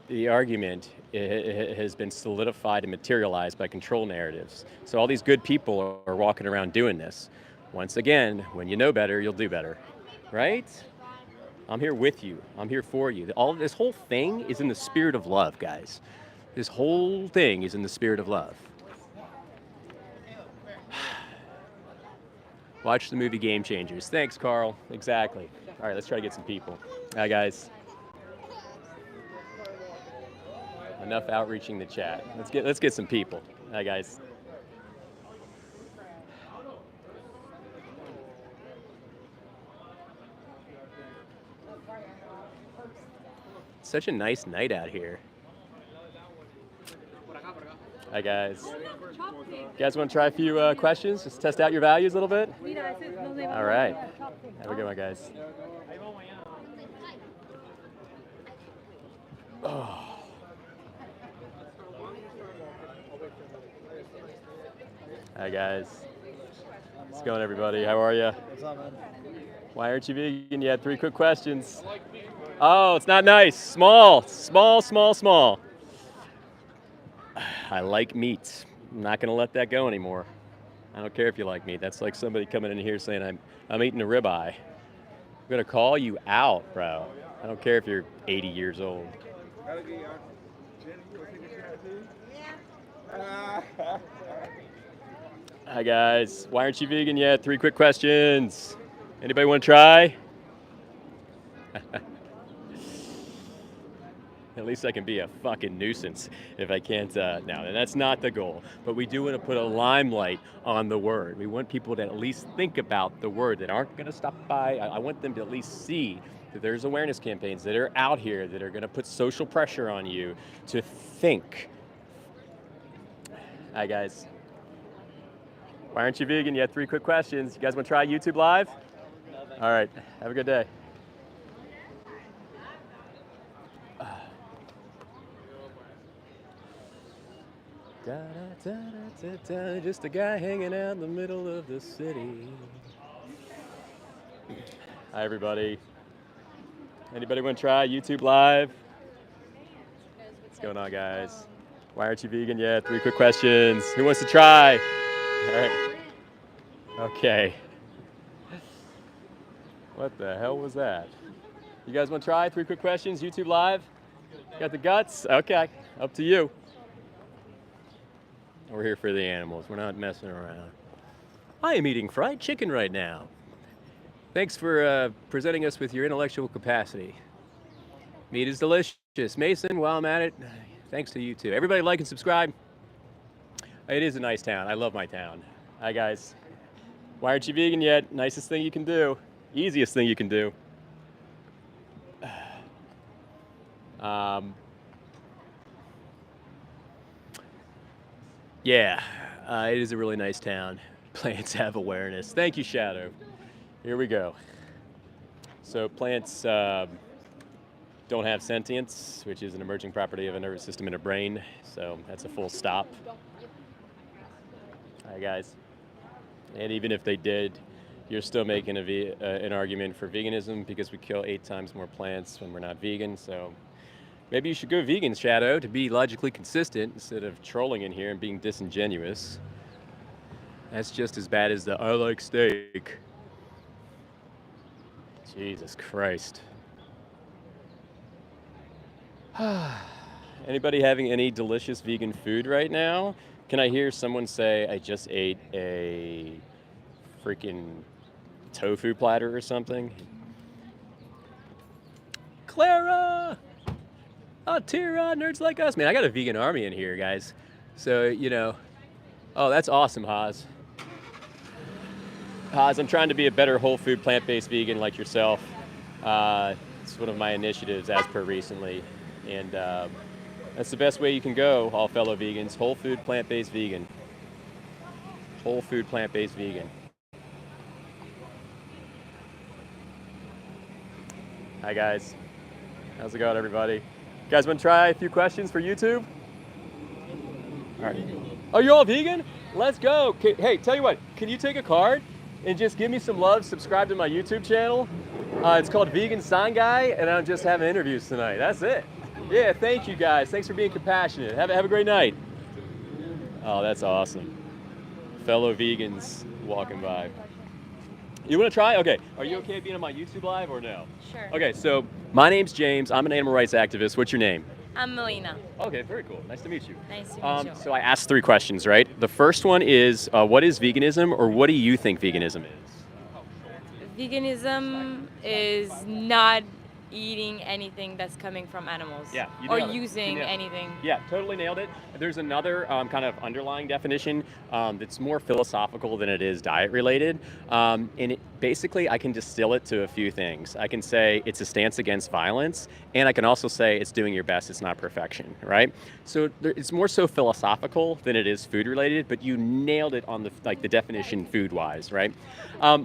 the argument has been solidified and materialized by control narratives. So all these good people are walking around doing this. Once again, when you know better, you'll do better, right? I'm here with you. I'm here for you. This whole thing is in the spirit of love, guys. This whole thing is in the spirit of love. Watch the movie Game Changers. Thanks, Carl. Exactly. All right, let's try to get some people. Hi, guys. Enough outreaching the chat. Let's get some people. Hi, guys. Such a nice night out here. Hi, guys. You guys want to try a few questions? Just test out your values a little bit? All right. Have a good one, guys. Oh. Hi, guys. What's going, everybody? How are you? What's up, man? Why aren't you vegan yet? 3 quick questions. Oh, it's not nice. Small. I like meat. I'm not going to let that go anymore. I don't care if you like meat. That's like somebody coming in here saying I'm eating a ribeye. I'm going to call you out, bro. I don't care if you're 80 years old. Hi, guys. Why aren't you vegan yet? 3 quick questions. Anybody want to try? At least I can be a fucking nuisance if I can't. No, that's not the goal. But we do want to put a limelight on the word. We want people to at least think about the word, that aren't going to stop by. I want them to at least see that there's awareness campaigns that are out here that are going to put social pressure on you to think. Hi, guys. Why aren't you vegan yet? 3 quick questions. You guys want to try YouTube Live? All right. Have a good day. Just a guy hanging out in the middle of the city. Hi, everybody. Anybody want to try YouTube Live? What's going on, guys? Why aren't you vegan yet? 3 quick questions. Who wants to try? All right. Okay. What the hell was that? You guys want to try? 3 quick questions. YouTube Live? Got the guts? Okay. Up to you. We're here for the animals. We're not messing around. I am eating fried chicken right now. Thanks for presenting us with your intellectual capacity. Meat is delicious. Mason, while I'm at it, thanks to you too. Everybody like and subscribe. It is a nice town. I love my town. Hi, guys. Why aren't you vegan yet? Nicest thing you can do. Easiest thing you can do. Yeah, it is a really nice town. Plants have awareness. Thank you, Shadow. Here we go. So plants don't have sentience, which is an emerging property of a nervous system and a brain. So that's a full stop. Hi, guys. And even if they did, you're still making an argument for veganism because we kill 8 times more plants when we're not vegan. So maybe you should go vegan, Shadow, to be logically consistent instead of trolling in here and being disingenuous. That's just as bad as the I like steak. Jesus Christ. Anybody having any delicious vegan food right now? Can I hear someone say, I just ate a freaking tofu platter or something? Clara! Oh, Tira, nerds like us. Man, I got a vegan army in here, guys. So, oh, that's awesome, Haas. Haas, I'm trying to be a better whole food, plant-based vegan like yourself. It's one of my initiatives as per recently. And that's the best way you can go, all fellow vegans. Whole food, plant-based vegan. Whole food, plant-based vegan. Hi, guys. How's it going, everybody? You guys want to try a few questions for YouTube? All right. Oh, you're all vegan? Let's go. Hey, tell you what, can you take a card? and just give me some love. Subscribe to my YouTube channel. It's called Vegan Sign Guy, and I'm just having interviews tonight. That's it. Yeah, thank you guys. Thanks for being compassionate. Have a great night. Oh, that's awesome. Fellow vegans walking by. You want to try? Okay. Are you okay being on my YouTube live or no? Sure. Okay, so my name's James. I'm an animal rights activist. What's your name? I'm Melina. Okay, very cool. Nice to meet you. Nice to meet you. So I asked 3 questions, right? The first one is, what is veganism, or what do you think veganism is? Veganism is not eating anything that's coming from animals. Yeah, you or nailed it. You using nailed it. anything. Yeah, totally nailed it. There's another kind of underlying definition that's more philosophical than it is diet related. And basically, I can distill it to a few things. I can say it's a stance against violence, and I can also say it's doing your best, it's not perfection, right? So it's more so philosophical than it is food related, but you nailed it on the definition food wise, right?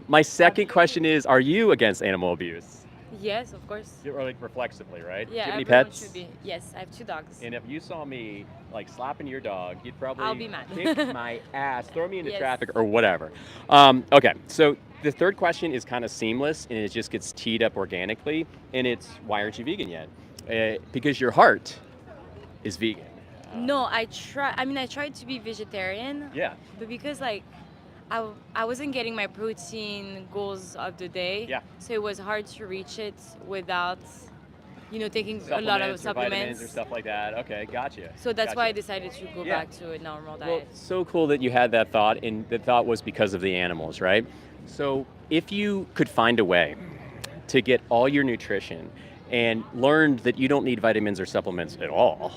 My second question is, are you against animal abuse? Yes, of course. You're like reflexively, right? Do you Yeah, have any everyone pets? should be. Yes, I have 2 dogs. And if you saw me like slapping your dog, you'd probably I'll be mad. kick my ass, throw me into Yes. traffic or whatever. Okay, so the third question is kind of seamless and it just gets teed up organically. And it's, why aren't you vegan yet? Because your heart is vegan. No, I tried to be vegetarian. Yeah. But because I wasn't getting my protein goals of the day. Yeah. So it was hard to reach it without, taking a lot of Or vitamins supplements. or stuff like that. Okay, gotcha. So that's why I Gotcha. decided to go Yeah. back to a normal Well, diet. so cool that you had that thought, and the thought was because of the animals, right? So if you could find a way to get all your nutrition and learned that you don't need vitamins or supplements at all,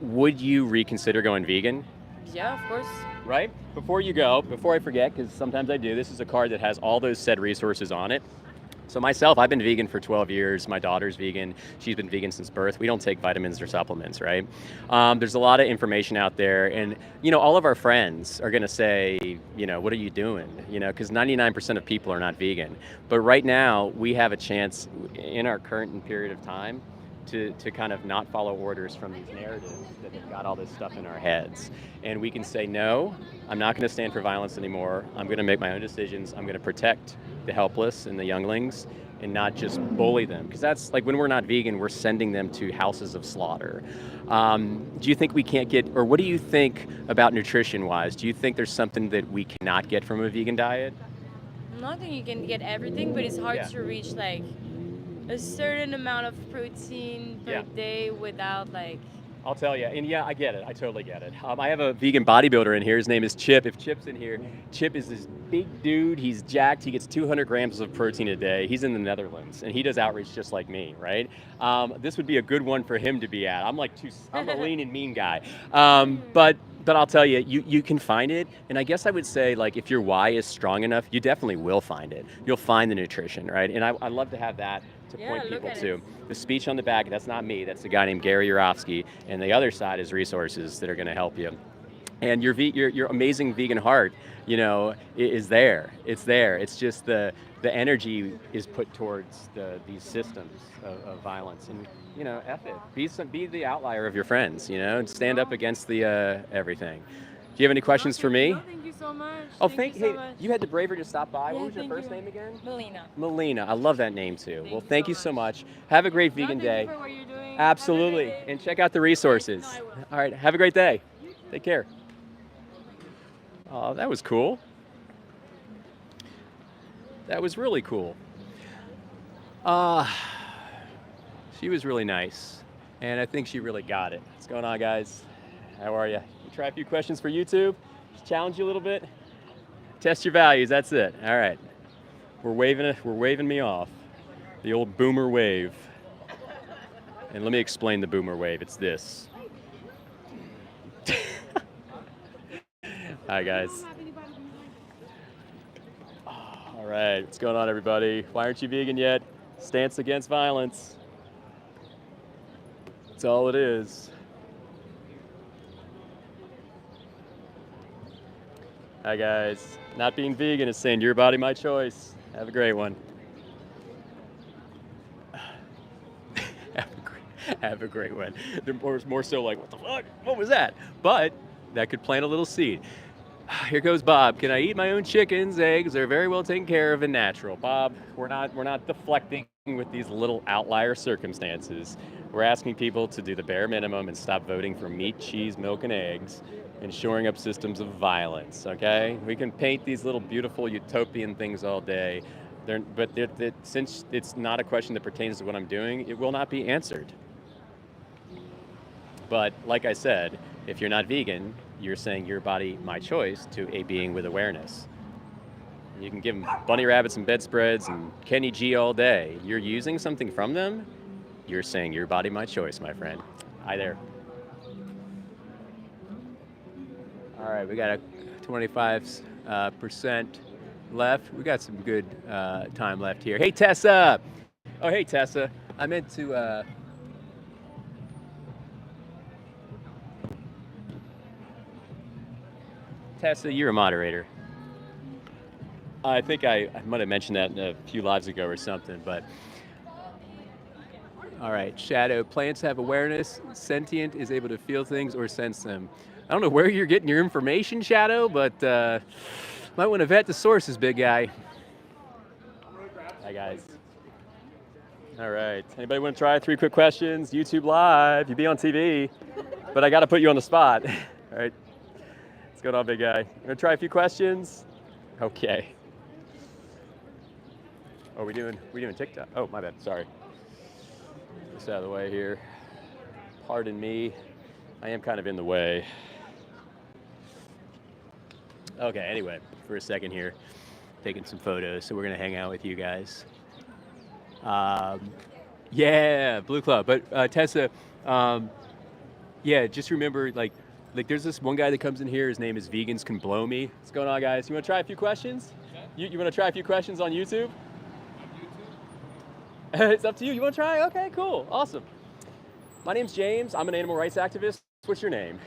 would you reconsider going vegan? Yeah, of course. Right? Before I forget, because sometimes I do, this is a card that has all those said resources on it. So myself, I've been vegan for 12 years. My daughter's vegan. She's been vegan since birth. We don't take vitamins or supplements, right? There's a lot of information out there. And, all of our friends are going to say, what are you doing? Because 99% of people are not vegan. But right now, we have a chance in our current period of time to kind of not follow orders from these narratives that have got all this stuff in our heads. And we can say, no, I'm not going to stand for violence anymore. I'm going to make my own decisions. I'm going to protect the helpless and the younglings and not just bully them. Because that's like when we're not vegan, we're sending them to houses of slaughter. Do you think we can't get, or what do you think about nutrition-wise? Do you think there's something that we cannot get from a vegan diet? Not that you can get everything, but it's hard Yeah. to reach a certain amount of protein per Yeah. day without I'll tell you, and yeah, I get it. I totally get it. I have a vegan bodybuilder in here. His name is Chip. If Chip's in here, Chip is this big dude. He's jacked. He gets 200 grams of protein a day. He's in the Netherlands, and he does outreach just like me, right? This would be a good one for him to be at. I'm a lean and mean guy. But I'll tell you, you can find it. And I guess I would say, if your why is strong enough, you definitely will find it. You'll find the nutrition, right? And I love to have that to Yeah, point look people at to. it. The speech on the back, that's not me. That's a guy named Gary Urofsky. And the other side is resources that are going to help you. And your amazing vegan heart, is there. It's there. It's just the energy is put towards these systems of violence. And, F it. Be the outlier of your friends, and stand up against the everything. Do you have any questions for me? No, thank you so much. Oh, thank you so hey, much. you had the bravery to stop by. Yeah, What was your thank first you. name again? Melina. Melina. I love that name too. Thank Well, you thank so you so much. much. Have a great No, vegan thank day. you for what you're doing. Absolutely. Have a great day. And check out the resources. No, I will. All right. Have a great day. Take care. Oh, that was cool. That was really cool. She was really nice. And I think she really got it. What's going on, guys? How are you? You try a few questions for YouTube? Just challenge you a little bit? Test your values, that's it. All right. We're waving me off. The old boomer wave. And let me explain the boomer wave. It's this. Hi, guys. All right, what's going on, everybody? Why aren't you vegan yet? Stance against violence. That's all it is. Hi, guys. Not being vegan is saying your body, my choice. Have a great one. Have a great one. They're more so like, what the fuck? What was that? But that could plant a little seed. Here goes Bob. Can I eat my own chickens? Eggs are very well taken care of and natural. Bob, we're not deflecting with these little outlier circumstances. We're asking people to do the bare minimum and stop voting for meat, cheese, milk, and eggs, and shoring up systems of violence. Okay? We can paint these little beautiful utopian things all day, since it's not a question that pertains to what I'm doing, it will not be answered. But like I said, if you're not vegan, you're saying your body, my choice to a being with awareness. You can give them bunny rabbits and bedspreads and Kenny G all day. You're using something from them, you're saying your body, my choice, my friend. Hi there. All right, we got a 25% left. We got some good time left here. Hey, Tessa. Oh, hey, Tessa. I meant to. Tessa, you're a moderator. I think I might have mentioned that a few lives ago or something, but. All right, Shadow. Plants have awareness. Sentient is able to feel things or sense them. I don't know where you're getting your information, Shadow, but might want to vet the sources, big guy. Hi, guys. All right. Anybody want to try 3 quick questions? YouTube Live. You'd be on TV, but I got to put you on the spot. All right. What's going on, big guy? You want to try a few questions? Okay. Oh, we doing TikTok? Oh, my bad. Sorry. Just out of the way here. Pardon me. I am kind of in the way. Okay, anyway, for a second here, taking some photos, so we're gonna hang out with you guys. Yeah, Blue Club. But Tessa, yeah, just remember, like there's this one guy that comes in here. His name is Vegans Can Blow Me. What's going on, guys? You want to try a few questions? You want to try a few questions on YouTube? It's up to you. You want to try? Okay, cool, awesome. My name's James. I'm an animal rights activist. What's your name?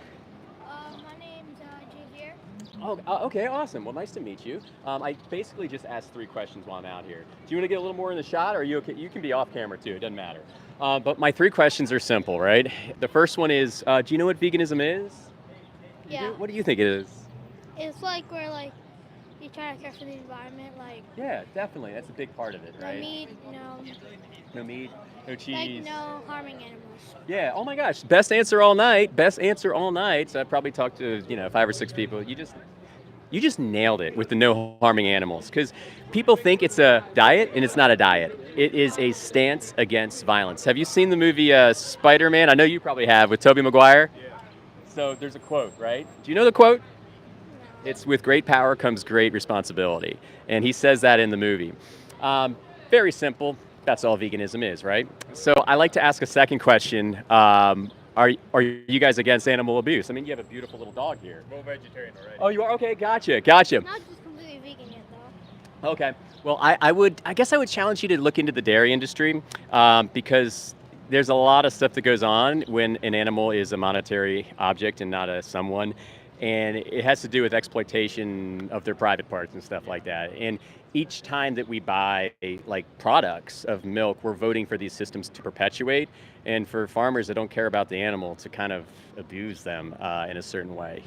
My name's Javier. Oh, okay, awesome. Well, nice to meet you. I basically just asked 3 questions while I'm out here. Do you want to get a little more in the shot, or are you okay? You can be off camera too. It doesn't matter. But my 3 questions are simple, right? The first one is, do you know what veganism is? Yeah. What do you think it is? It's like where you try to care for the environment, Yeah, definitely. That's a big part of it, no right? meat, No meat, no cheese. no harming animals. Yeah. Oh my gosh. Best answer all night. Best answer all night. So I probably talked to 5 or 6 people. You just nailed it with the no harming animals, because people think it's a diet, and it's not a diet. It is a stance against violence. Have you seen the movie Spider-Man? I know you probably have, with Tobey Maguire. Yeah. So there's a quote, right? Do you know the quote? It's with great power comes great responsibility. And he says that in the movie. Very simple. That's all veganism is, right? So I like to ask a second question. Are you guys against animal abuse? I mean, you have a beautiful little dog here. Well, vegetarian already. Oh, you are? Okay, gotcha. Not just completely vegan yet, though. Okay. Well, I guess I would challenge you to look into the dairy industry, because there's a lot of stuff that goes on when an animal is a monetary object and not a someone. And it has to do with exploitation of their private parts and stuff like that. And each time that we buy products of milk, we're voting for these systems to perpetuate, and for farmers that don't care about the animal to kind of abuse them in a certain way,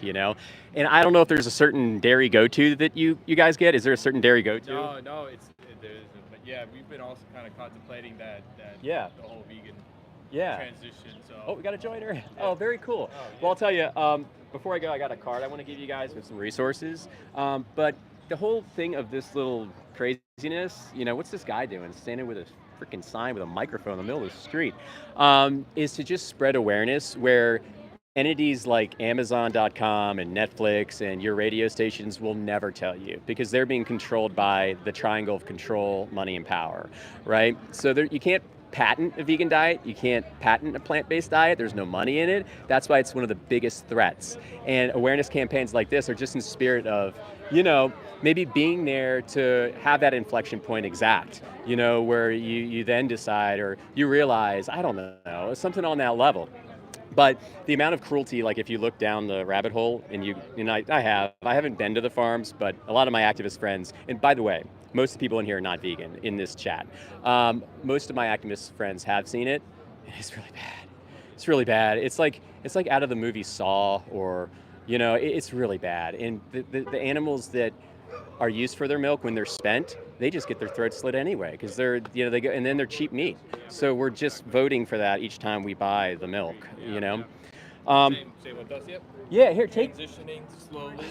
And I don't know if there's a certain dairy go-to that you guys get. Is there a certain dairy go-to? No, there isn't. But yeah, we've been also kind of contemplating that Yeah. the whole vegan Yeah. transition. So Oh, we got a joiner. Yeah. Oh, very cool. Oh, yeah. Well, I'll tell you, before I go, I got a card I want to give you guys with some resources. But the whole thing of this little craziness, what's this guy doing? Standing with a freaking sign with a microphone in the middle of the street, is to just spread awareness where entities like Amazon.com and Netflix and your radio stations will never tell you, because they're being controlled by the triangle of control, money, and power, right? So you can't patent a vegan diet. You can't patent a plant-based diet. There's no money in it. That's why it's one of the biggest threats. And awareness campaigns like this are just in spirit of, maybe being there to have that inflection point exact, where you then decide, or you realize, I don't know, something on that level. But the amount of cruelty, like if you look down the rabbit hole, and I haven't been to the farms, but a lot of my activist friends, and by the way, most of the people in here are not vegan in this chat. Most of my activist friends have seen it, and it's really bad. It's really bad. It's like out of the movie Saw, or You know, it's really bad. And the animals that are used for their milk, when they're spent, they just get their throats slit anyway because they're, you know, they go, and then they're cheap meat. So we're just voting for that each time we buy the milk, you know? Same with us, yep. Yeah, here, take. Transitioning slowly.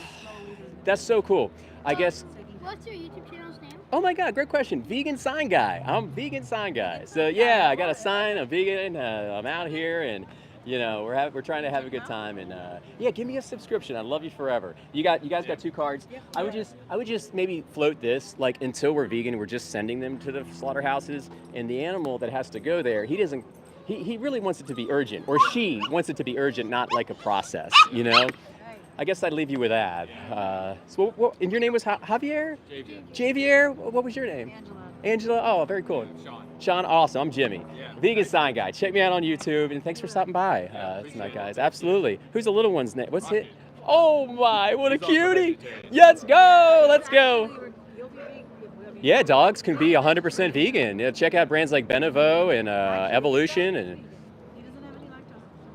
That's so cool. I guess. What's your YouTube channel's name? Oh my God, great question. Vegan sign guy. I'm vegan sign guy. So yeah, I got a sign. I'm vegan. I'm out here, and you know we're trying to have a good time. And yeah, give me a subscription. I'd love you forever. You guys got 2 cards. I would just maybe float this like until we're vegan, we're just sending them to the slaughterhouses, and the animal that has to go there, he doesn't. He really wants it to be urgent, or she wants it to be urgent, not like a process. You know. I guess I'd leave you with that. And your name was Javier? Javier? What was your name? Angela. Oh, very cool. Sean, awesome. I'm Jimmy. Vegan sign guy. Check me out on YouTube, and thanks for stopping by tonight, guys. Absolutely. Who's the little one's name? What's it? Oh my, what a cutie! Let's go! Let's go! Yeah, dogs can be 100% vegan. Yeah, check out brands like Benevo and Evolution, and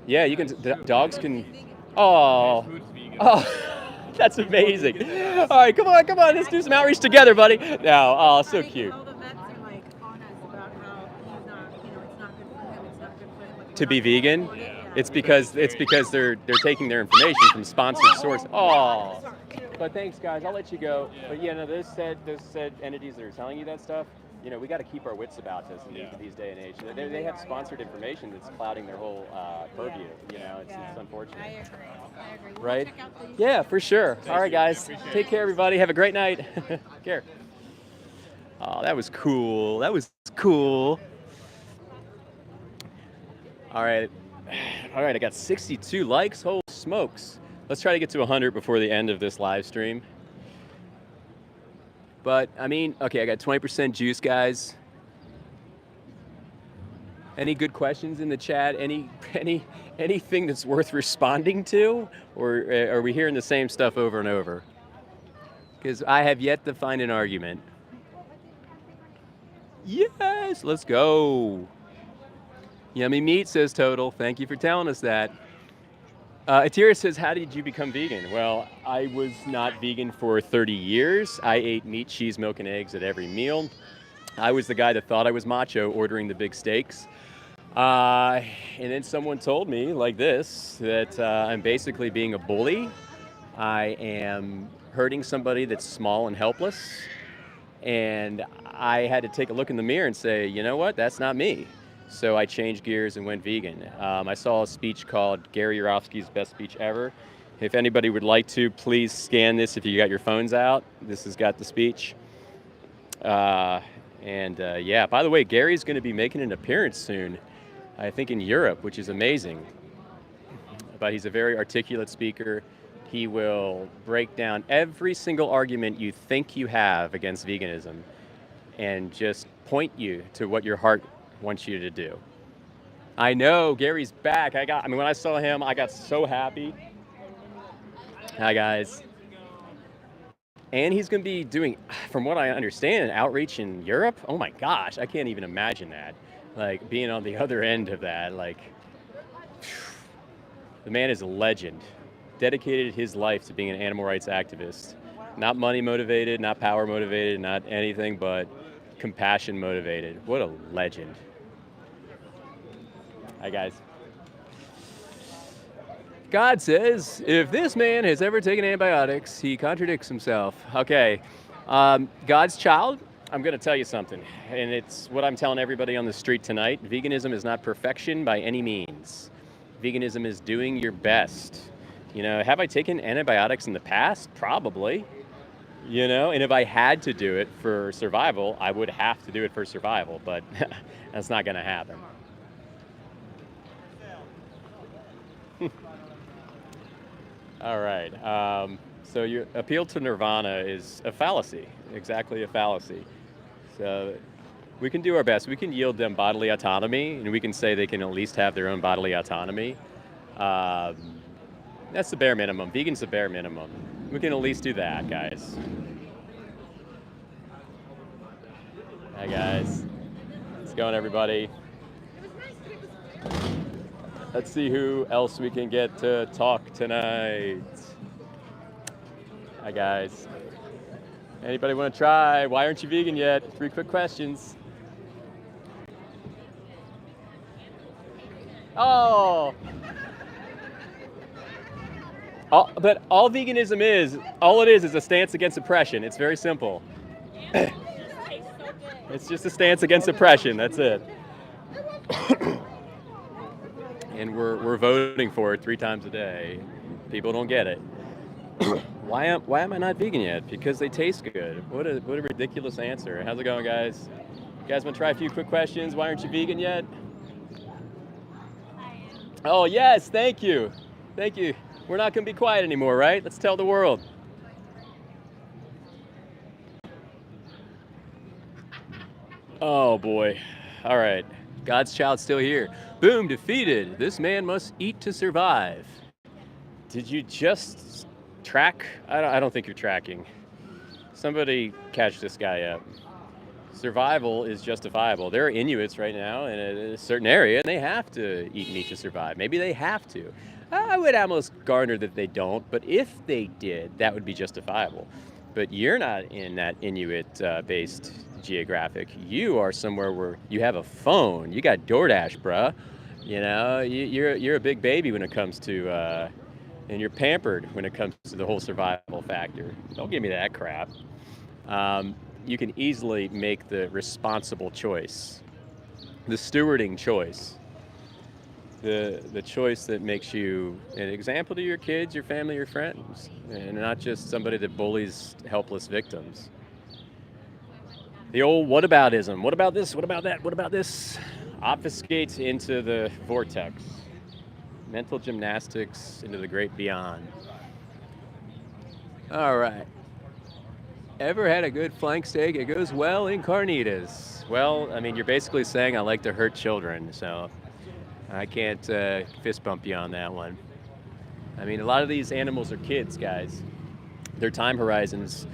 yeah, you can. Dogs can. Oh. Oh, that's amazing. All right, come on, let's do some outreach together, buddy. No, oh, so cute. To be vegan, it's because they're taking their information from sponsored source. Oh, but thanks, guys. I'll let you go. But yeah, no, those said entities that are telling you that stuff, you know, we got to keep our wits about us in these day and age. They have sponsored information that's clouding their whole purview. You know, it's unfortunate. I agree. Right? Yeah, for sure. All right, guys. Take care, everybody. Have a great night. Care. Oh, that was cool. All right. I got 62 likes. Holy smokes. Let's try to get to 100 before the end of this live stream. But, I mean, okay, I got 20% juice, guys. Any good questions in the chat? Anything that's worth responding to? Or are we hearing the same stuff over and over? Because I have yet to find an argument. Yes, let's go. Yummy meat, says Total. Thank you for telling us that. Atira says, how did you become vegan? Well, I was not vegan for 30 years. I ate meat, cheese, milk, and eggs at every meal. I was the guy that thought I was macho ordering the big steaks. And then someone told me like this, that I'm basically being a bully. I am hurting somebody that's small and helpless. And I had to take a look in the mirror and say, you know what, that's not me. So I changed gears and went vegan. I saw a speech called Gary Yourofsky's Best Speech Ever. If anybody would like to, please scan this if you got your phones out. This has got the speech. Yeah, by the way, Gary's going to be making an appearance soon, I think in Europe, which is amazing. But he's a very articulate speaker. He will break down every single argument you think you have against veganism and just point you to what your heart wants you to do. I know, Gary's back. When I saw him, I got so happy. Hi, guys. And he's going to be doing, from what I understand, outreach in Europe. Oh my gosh, I can't even imagine that. Like, being on the other end of that, like, the man is a legend. Dedicated his life to being an animal rights activist. Not money motivated, not power motivated, not anything but compassion motivated. What a legend. Hi, guys. God says, if this man has ever taken antibiotics, he contradicts himself. Okay, God's child, I'm going to tell you something, and it's what I'm telling everybody on the street tonight. Veganism is not perfection by any means. Veganism is doing your best. You know, have I taken antibiotics in the past? Probably. You know, and if I had to do it for survival, I would have to do it for survival, but that's not going to happen. All right. So your appeal to nirvana is a fallacy, exactly a fallacy. So we can do our best. We can yield them bodily autonomy, and we can say they can at least have their own bodily autonomy. That's the bare minimum. Vegan's the bare minimum. We can at least do that, guys. Hi, guys. How's it going, everybody? Let's see who else we can get to talk tonight. Hi, guys. Anybody want to try? Why aren't you vegan yet? 3 quick questions. Oh. But all veganism is, all it is a stance against oppression. It's very simple. It's just a stance against oppression. That's it. And we're voting for it 3 times a day. People don't get it. Why am I not vegan yet? Because they taste good. What a ridiculous answer. How's it going, guys? You guys want to try a few quick questions? Why aren't you vegan yet? Oh yes, thank you. Thank you. We're not going to be quiet anymore, right? Let's tell the world. Oh boy. All right. God's child's still here. Boom, defeated. This man must eat to survive. Did you just track? I don't think you're tracking. Somebody catch this guy up. Survival is justifiable. There are Inuits right now in a certain area, and they have to eat meat to survive. Maybe they have to. I would almost garner that they don't, but if they did, that would be justifiable. But you're not in that Inuit-based geographic. You are somewhere where you have a phone. You got DoorDash, bruh. You know, you're a big baby when it comes to, and you're pampered when it comes to the whole survival factor. Don't give me that crap. You can easily make the responsible choice, the stewarding choice, the choice that makes you an example to your kids, your family, your friends, and not just somebody that bullies helpless victims. The old whataboutism, what about this, what about that, what about this, obfuscates into the vortex. Mental gymnastics into the great beyond. All right. Ever had a good flank steak? It goes well in carnitas. Well, I mean, you're basically saying I like to hurt children, so I can't fist bump you on that one. I mean, a lot of these animals are kids, guys. Their time horizons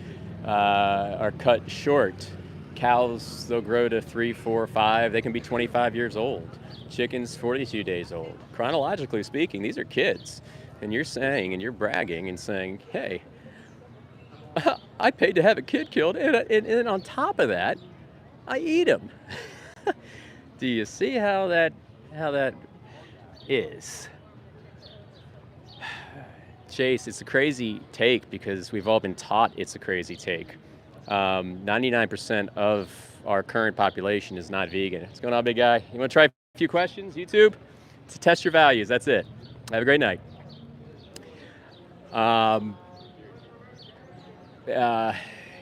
are cut short. Cows, they'll grow to 3, 4, 5. They can be 25 years old. Chickens, 42 days old. Chronologically speaking, these are kids. And you're saying, and you're bragging and saying, hey, I paid to have a kid killed, and on top of that, I eat them. Do you see how that is? Chase, it's a crazy take because we've all been taught it's a crazy take. 99% of our current population is not vegan. What's going on, big guy? You want to try a few questions, YouTube? To test your values, that's it. Have a great night. Yeah,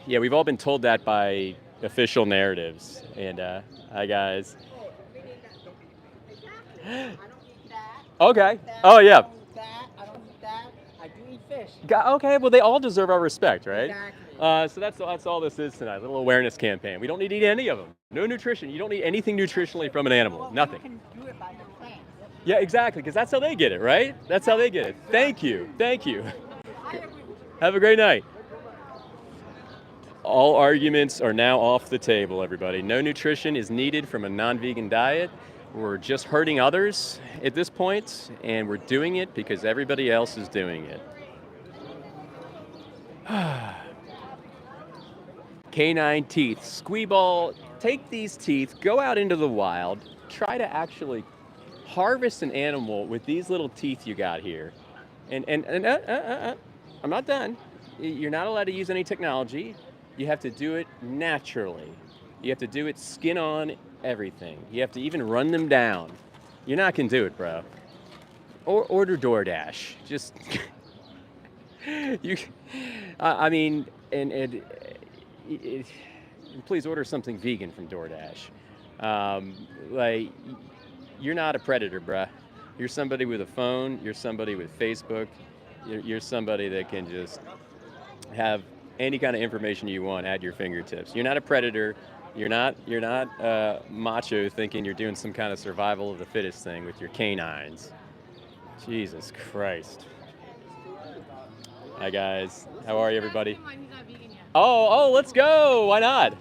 we've all been told that by official narratives. And hi, guys. Okay. Oh, yeah. I don't eat that. I do eat fish. Okay, well, they all deserve our respect, right? Exactly. So that's all this is tonight, a little awareness campaign. We don't need to eat any of them. No nutrition. You don't need anything nutritionally from an animal. Nothing. You can do it by the plants. Yeah, exactly, because that's how they get it, right? That's how they get it. Thank you. Thank you. Have a great night. All arguments are now off the table, everybody. No nutrition is needed from a non-vegan diet. We're just hurting others at this point, and we're doing it because everybody else is doing it. Canine teeth. Squeeball, take these teeth, go out into the wild, try to actually harvest an animal with these little teeth you got here. And I'm not done. You're not allowed to use any technology. You have to do it naturally. You have to do it skin on, everything. You have to even run them down. You're not gonna do it, bro. Or order DoorDash. Just you. I mean, and please order something vegan from DoorDash. Like, you're not a predator, bruh. You're somebody with a phone. You're somebody with Facebook. You're somebody that can just have any kind of information you want at your fingertips. You're not a predator. You're not macho thinking you're doing some kind of survival of the fittest thing with your canines. Jesus Christ. Hi guys, how are you, everybody? Oh, let's go. Why not?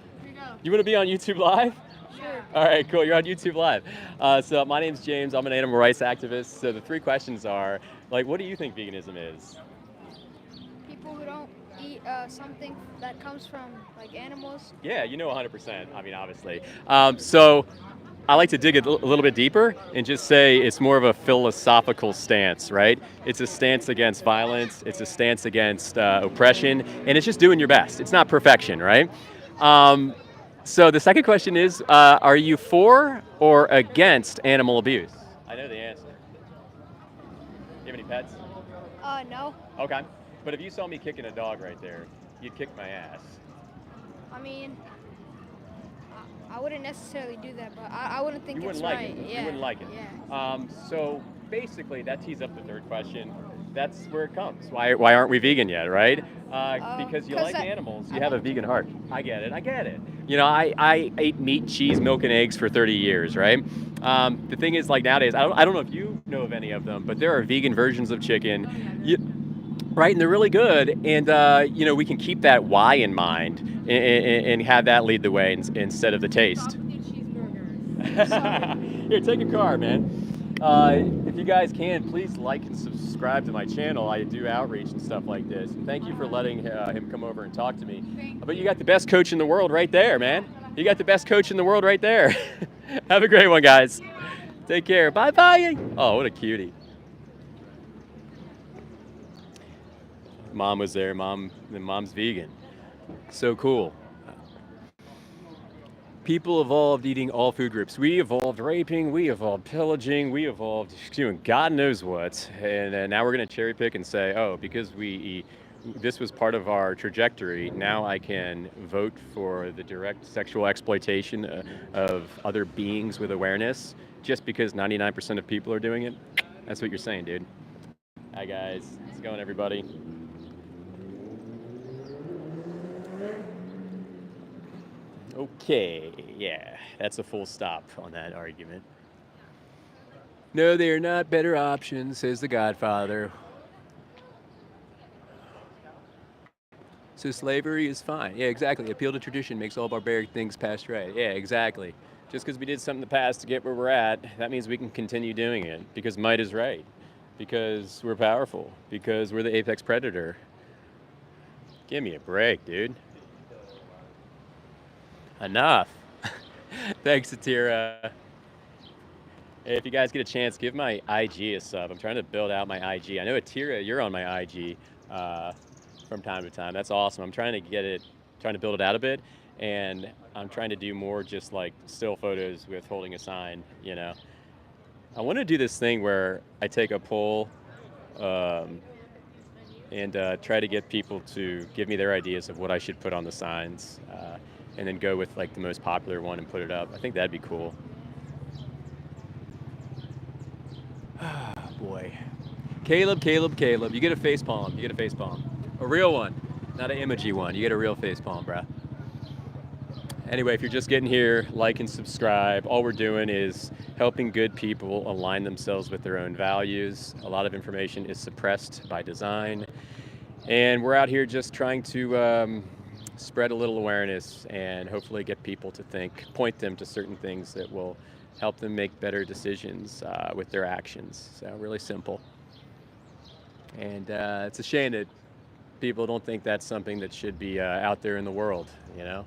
You want to be on YouTube Live? Sure. All right, cool. You're on YouTube Live. So my name's James. I'm an animal rights activist. So the three questions are, like, what do you think veganism is? People who don't eat something that comes from like animals. Yeah, you know 100%. I mean, obviously. So I like to dig a little bit deeper and just say it's more of a philosophical stance, right? It's a stance against violence. It's a stance against oppression, and it's just doing your best. It's not perfection, right? Um, so the second question is, are you for or against animal abuse? I know the answer. You have any pets? No. Okay. But if you saw me kicking a dog right there, you'd kick my ass. I mean, I wouldn't necessarily do that, but I wouldn't think You it's wouldn't like right. it. Yeah. You wouldn't like it. Yeah. So basically, that tees up the third question. That's where it comes. Why aren't we vegan yet, right? Because you 'cause like that- animals. I You have a don't- vegan heart. I get it. I get it. You know, I ate meat, cheese, milk, and eggs for 30 years, right? The thing is, like nowadays, I don't know if you know of any of them, but there are vegan versions of chicken. Right, and they're really good, and you know, we can keep that why in mind and have that lead the way instead of the taste. Here, take a car, man. If you guys can, please like and subscribe to my channel. I do outreach and stuff like this. And thank you for letting him come over and talk to me. But you got the best coach in the world right there, man. You got the best coach in the world right there. Have a great one, guys. Take care. Bye-bye. Oh, what a cutie. Mom was there. Mom's vegan. So cool. People evolved eating all food groups. We evolved raping, we evolved pillaging, we evolved doing God knows what. And now we're going to cherry pick and say, oh, because this was part of our trajectory, now I can vote for the direct sexual exploitation of other beings with awareness just because 99% of people are doing it. That's what you're saying, dude. Hi, guys. How's it going, everybody? Okay, yeah, that's a full stop on that argument. No, they are not better options, says the Godfather. So slavery is fine. Yeah, exactly. Appeal to tradition makes all barbaric things past right. Yeah, exactly. Just because we did something in the past to get where we're at, that means we can continue doing it because might is right. Because we're powerful. Because we're the apex predator. Give me a break, dude. Enough. Thanks, Satira. If you guys get a chance, give my IG a sub. I'm trying to build out my IG. I know, Atira, you're on my IG from time to time. That's awesome. I'm trying to build it out a bit, and I'm trying to do more just like still photos with holding a sign, you know. I want to do this thing where I take a poll and try to get people to give me their ideas of what I should put on the signs, and then go with like the most popular one and put it up. I think that'd be cool. Oh, boy. Caleb. You get a face palm. A real one, not an emoji one. You get a real face palm, bruh. Anyway, if you're just getting here, like and subscribe. All we're doing is helping good people align themselves with their own values. A lot of information is suppressed by design. And we're out here just trying to spread a little awareness and hopefully get people to think, point them to certain things that will help them make better decisions with their actions. So really simple. And it's a shame that people don't think that's something that should be out there in the world, you know?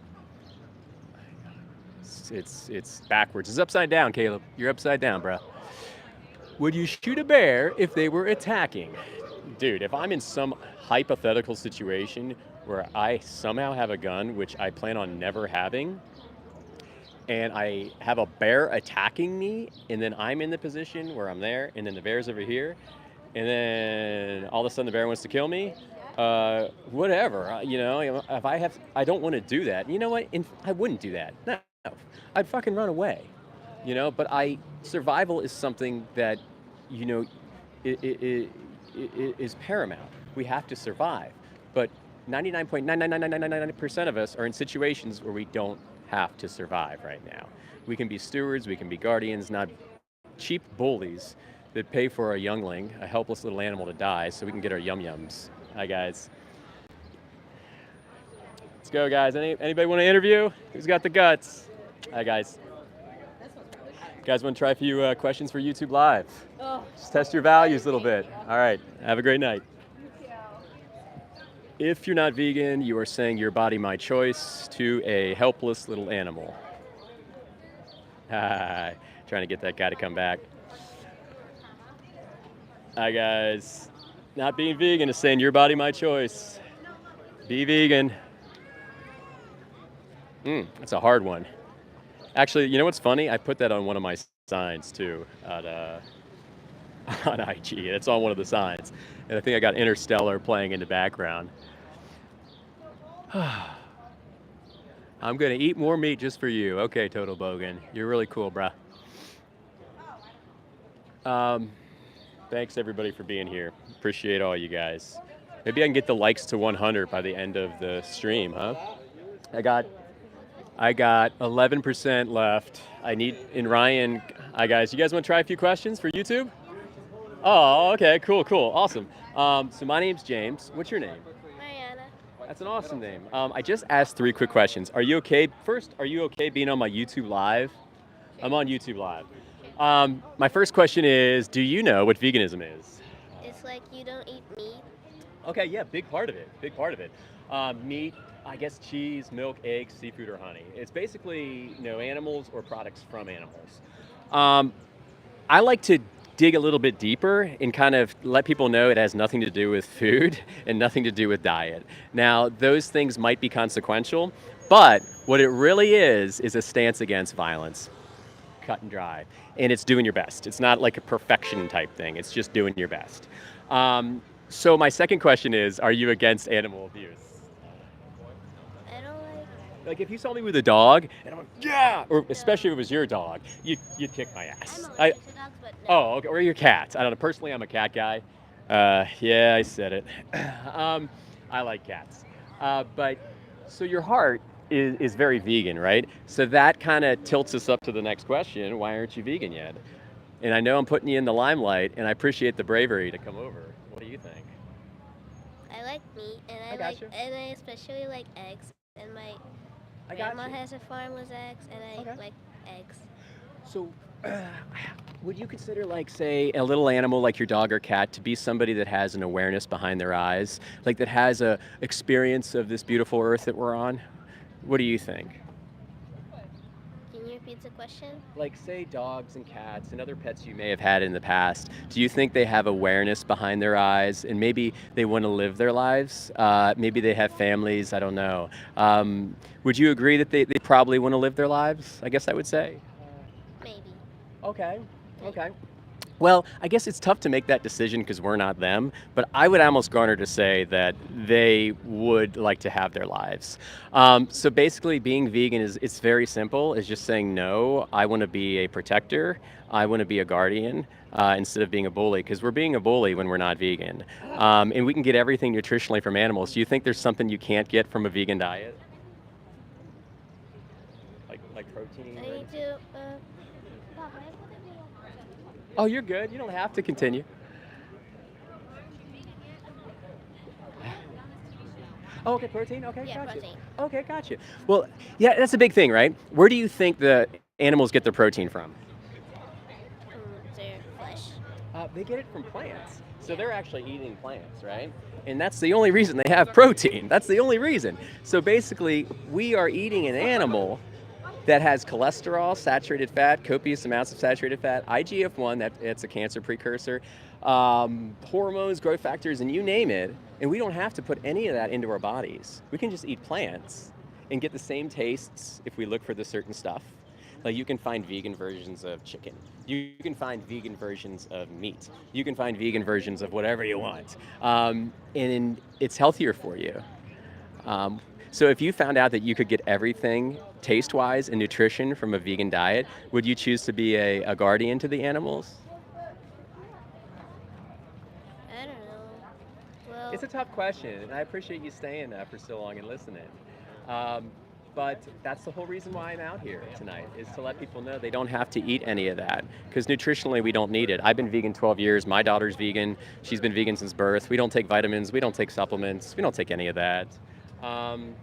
It's backwards. It's upside down, Caleb. You're upside down, bro. Would you shoot a bear if they were attacking? Dude, if I'm in some hypothetical situation where I somehow have a gun, which I plan on never having, and I have a bear attacking me, and then I'm in the position where I'm there, and then the bear's over here, and then all of a sudden the bear wants to kill me, whatever, you know, if I don't want to do that. You know what? I wouldn't do that. No, I'd fucking run away, you know, but survival is something that, you know, it is paramount. We have to survive, but 99.99999% of us are in situations where we don't have to survive right now. We can be stewards, we can be guardians, not cheap bullies that pay for a youngling, a helpless little animal, to die so we can get our yum-yums. Hi, guys. Let's go, guys. Anybody want to interview? Who's got the guts? Hi, guys. Guys want to try a few questions for YouTube Live? Just test your values a little bit. All right, have a great night. If you're not vegan, you are saying your body, my choice to a helpless little animal. Trying to get that guy to come back. Hi guys. Not being vegan is saying your body, my choice. Be vegan. That's a hard one. Actually, you know what's funny? I put that on one of my signs too on IG. It's on one of the signs. And I think I got Interstellar playing in the background. I'm gonna eat more meat just for you. Okay, Total Bogan. You're really cool, bruh. Thanks everybody for being here. Appreciate all you guys. Maybe I can get the likes to 100 by the end of the stream, huh? I got 11% left. And Ryan, hi guys. You guys want to try a few questions for YouTube? Oh, okay, cool, awesome. So my name's James. What's your name? Mariana. That's an awesome name. I just asked 3 quick questions. Are you okay? First, are you okay being on my YouTube Live? I'm on YouTube Live. My first question is, do you know what veganism is? It's like you don't eat meat. Okay, yeah, big part of it. Meat, I guess cheese, milk, eggs, seafood, or honey. It's basically, animals or products from animals. I like to dig a little bit deeper and kind of let people know it has nothing to do with food and nothing to do with diet. Now, those things might be consequential, but what it really is a stance against violence. Cut and dry. And it's doing your best. It's not like a perfection type thing. It's just doing your best. So my second question is, are you against animal abuse? I don't Like if you saw me with a dog and I'm like, yeah, or especially if it was your dog, you'd kick my ass. I'm allergic to dogs, but no. Oh, okay. Or your cat. I don't know. Personally, I'm a cat guy. Yeah, I said it. I like cats. But so your heart is very vegan, right? So that kind of tilts us up to the next question. Why aren't you vegan yet? And I know I'm putting you in the limelight, and I appreciate the bravery to come over. What do you think? I like meat, and I gotcha. and I especially like eggs. And my grandma has a farm with eggs, and I like eggs. So, would you consider, like, say, a little animal like your dog or cat to be somebody that has an awareness behind their eyes, like that has a experience of this beautiful earth that we're on? What do you think? Can you repeat the question? Like, say, dogs and cats and other pets you may have had in the past, do you think they have awareness behind their eyes and maybe they want to live their lives? Maybe they have families, I don't know. Would you agree that they probably want to live their lives? I guess I would say. Maybe. Okay. Well, I guess it's tough to make that decision because we're not them, but I would almost garner to say that they would like to have their lives. So basically being vegan it's very simple. It's just saying, no, I want to be a protector. I want to be a guardian instead of being a bully, because we're being a bully when we're not vegan. And we can get everything nutritionally from animals. Do you think there's something you can't get from a vegan diet? Like protein? I need to. Oh, you're good. You don't have to continue. Oh, okay, protein? Okay, Yeah, gotcha. protein. Okay, gotcha. Well, yeah, that's a big thing, right? Where do you think the animals get their protein from? Their flesh. They get it from plants. So they're actually eating plants, right? And that's the only reason they have protein. That's the only reason. So basically, we are eating an animal that has cholesterol, saturated fat, copious amounts of saturated fat, IGF-1, it's a cancer precursor, hormones, growth factors, and you name it. And we don't have to put any of that into our bodies. We can just eat plants and get the same tastes if we look for the certain stuff. Like you can find vegan versions of chicken. You can find vegan versions of meat. You can find vegan versions of whatever you want. And it's healthier for you. So if you found out that you could get everything taste-wise and nutrition from a vegan diet, would you choose to be a guardian to the animals? I don't know. Well. It's a tough question, and I appreciate you staying for so long and listening. But that's the whole reason why I'm out here tonight, is to let people know they don't have to eat any of that, because nutritionally we don't need it. I've been vegan 12 years. My daughter's vegan. She's been vegan since birth. We don't take vitamins. We don't take supplements. We don't take any of that.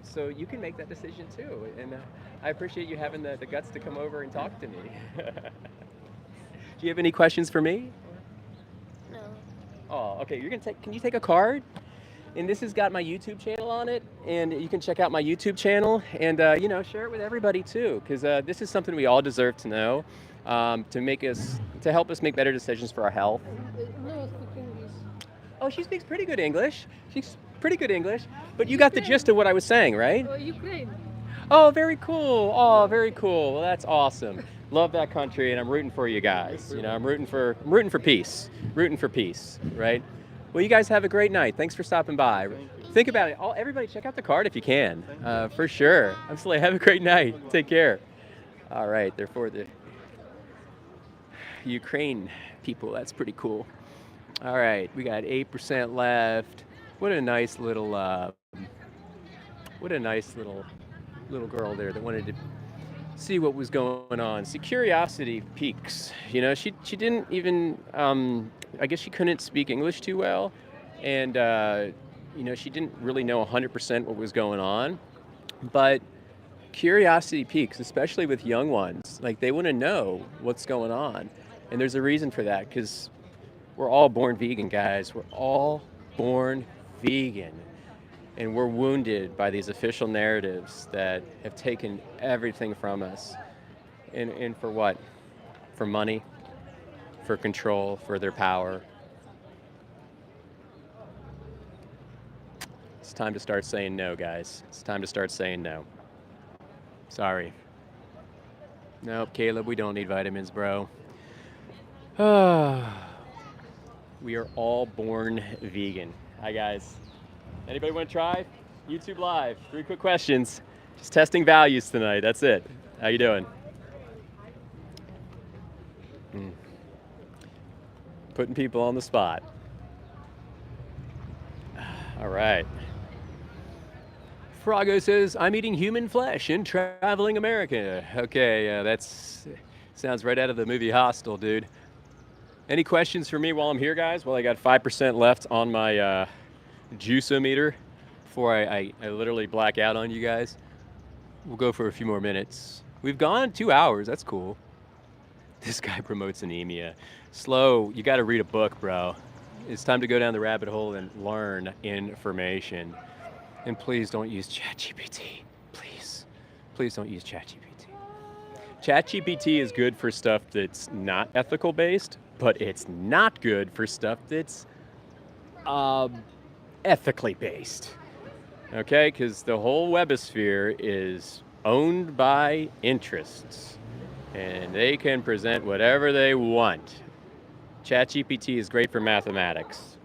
So you can make that decision too. And I appreciate you having the guts to come over and talk to me. Do you have any questions for me? No. Oh, okay. Can you take a card? And this has got my YouTube channel on it, and you can check out my YouTube channel, and share it with everybody too, because this is something we all deserve to know, to help us make better decisions for our health. Oh, she speaks pretty good English. She's pretty good English, but you got the gist of what I was saying, right? Ukraine. Oh, very cool. Oh, very cool. Well, that's awesome. Love that country, and I'm rooting for you guys. I'm rooting for peace. Rooting for peace, right? Well, you guys have a great night. Thanks for stopping by. Think about it. Everybody, check out the card if you can. For sure. Absolutely. Have a great night. Take care. All right. They're for the Ukraine people. That's pretty cool. All right. We got 8% left. What a nice little little girl there that wanted to see what was going on. See, curiosity piques. She didn't even. I guess she couldn't speak English too well, and she didn't really know 100% what was going on. But curiosity piques, especially with young ones. Like, they want to know what's going on, and there's a reason for that, because we're all born vegan, guys. We're all born vegan. And we're wounded by these official narratives that have taken everything from us. And for what? For money, for control, for their power. It's time to start saying no, guys. It's time to start saying no. Sorry. Nope, Caleb, we don't need vitamins, bro. We are all born vegan. Hi, guys. Anybody want to try? YouTube Live. 3 quick questions. Just testing values tonight. That's it. How you doing? Putting people on the spot. All right. Frago says, I'm eating human flesh in traveling America. Okay, that's sounds right out of the movie Hostel, dude. Any questions for me while I'm here, guys? Well, I got 5% left on my juice-o-meter before I literally black out on you guys. We'll go for a few more minutes. We've gone 2 hours. That's cool. This guy promotes anemia. Slow. You got to read a book, bro. It's time to go down the rabbit hole and learn information. And please don't use ChatGPT. Please don't use ChatGPT. ChatGPT is good for stuff that's not ethical based, but it's not good for stuff that's ethically based. Okay, because the whole webosphere is owned by interests, and they can present whatever they want. ChatGPT is great for mathematics.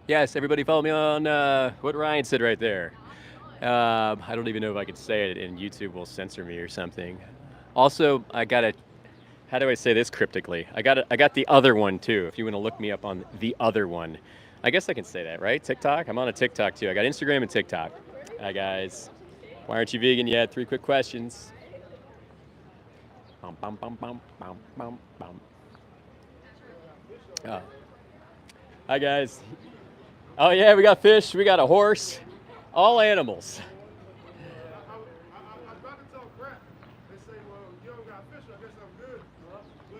Yes, everybody follow me on what Ryan said right there. I don't even know if I could say it, and YouTube will censor me or something. Also, how do I say this cryptically? I got the other one too, if you want to look me up on the other one. I guess I can say that, right? TikTok? I'm on a TikTok too. I got Instagram and TikTok. Hi, guys. Why aren't you vegan yet? 3 quick questions. Bum, bum, bum, bum, bum, bum, bum. Oh. Hi, guys. Oh, yeah, we got fish. We got a horse. All animals.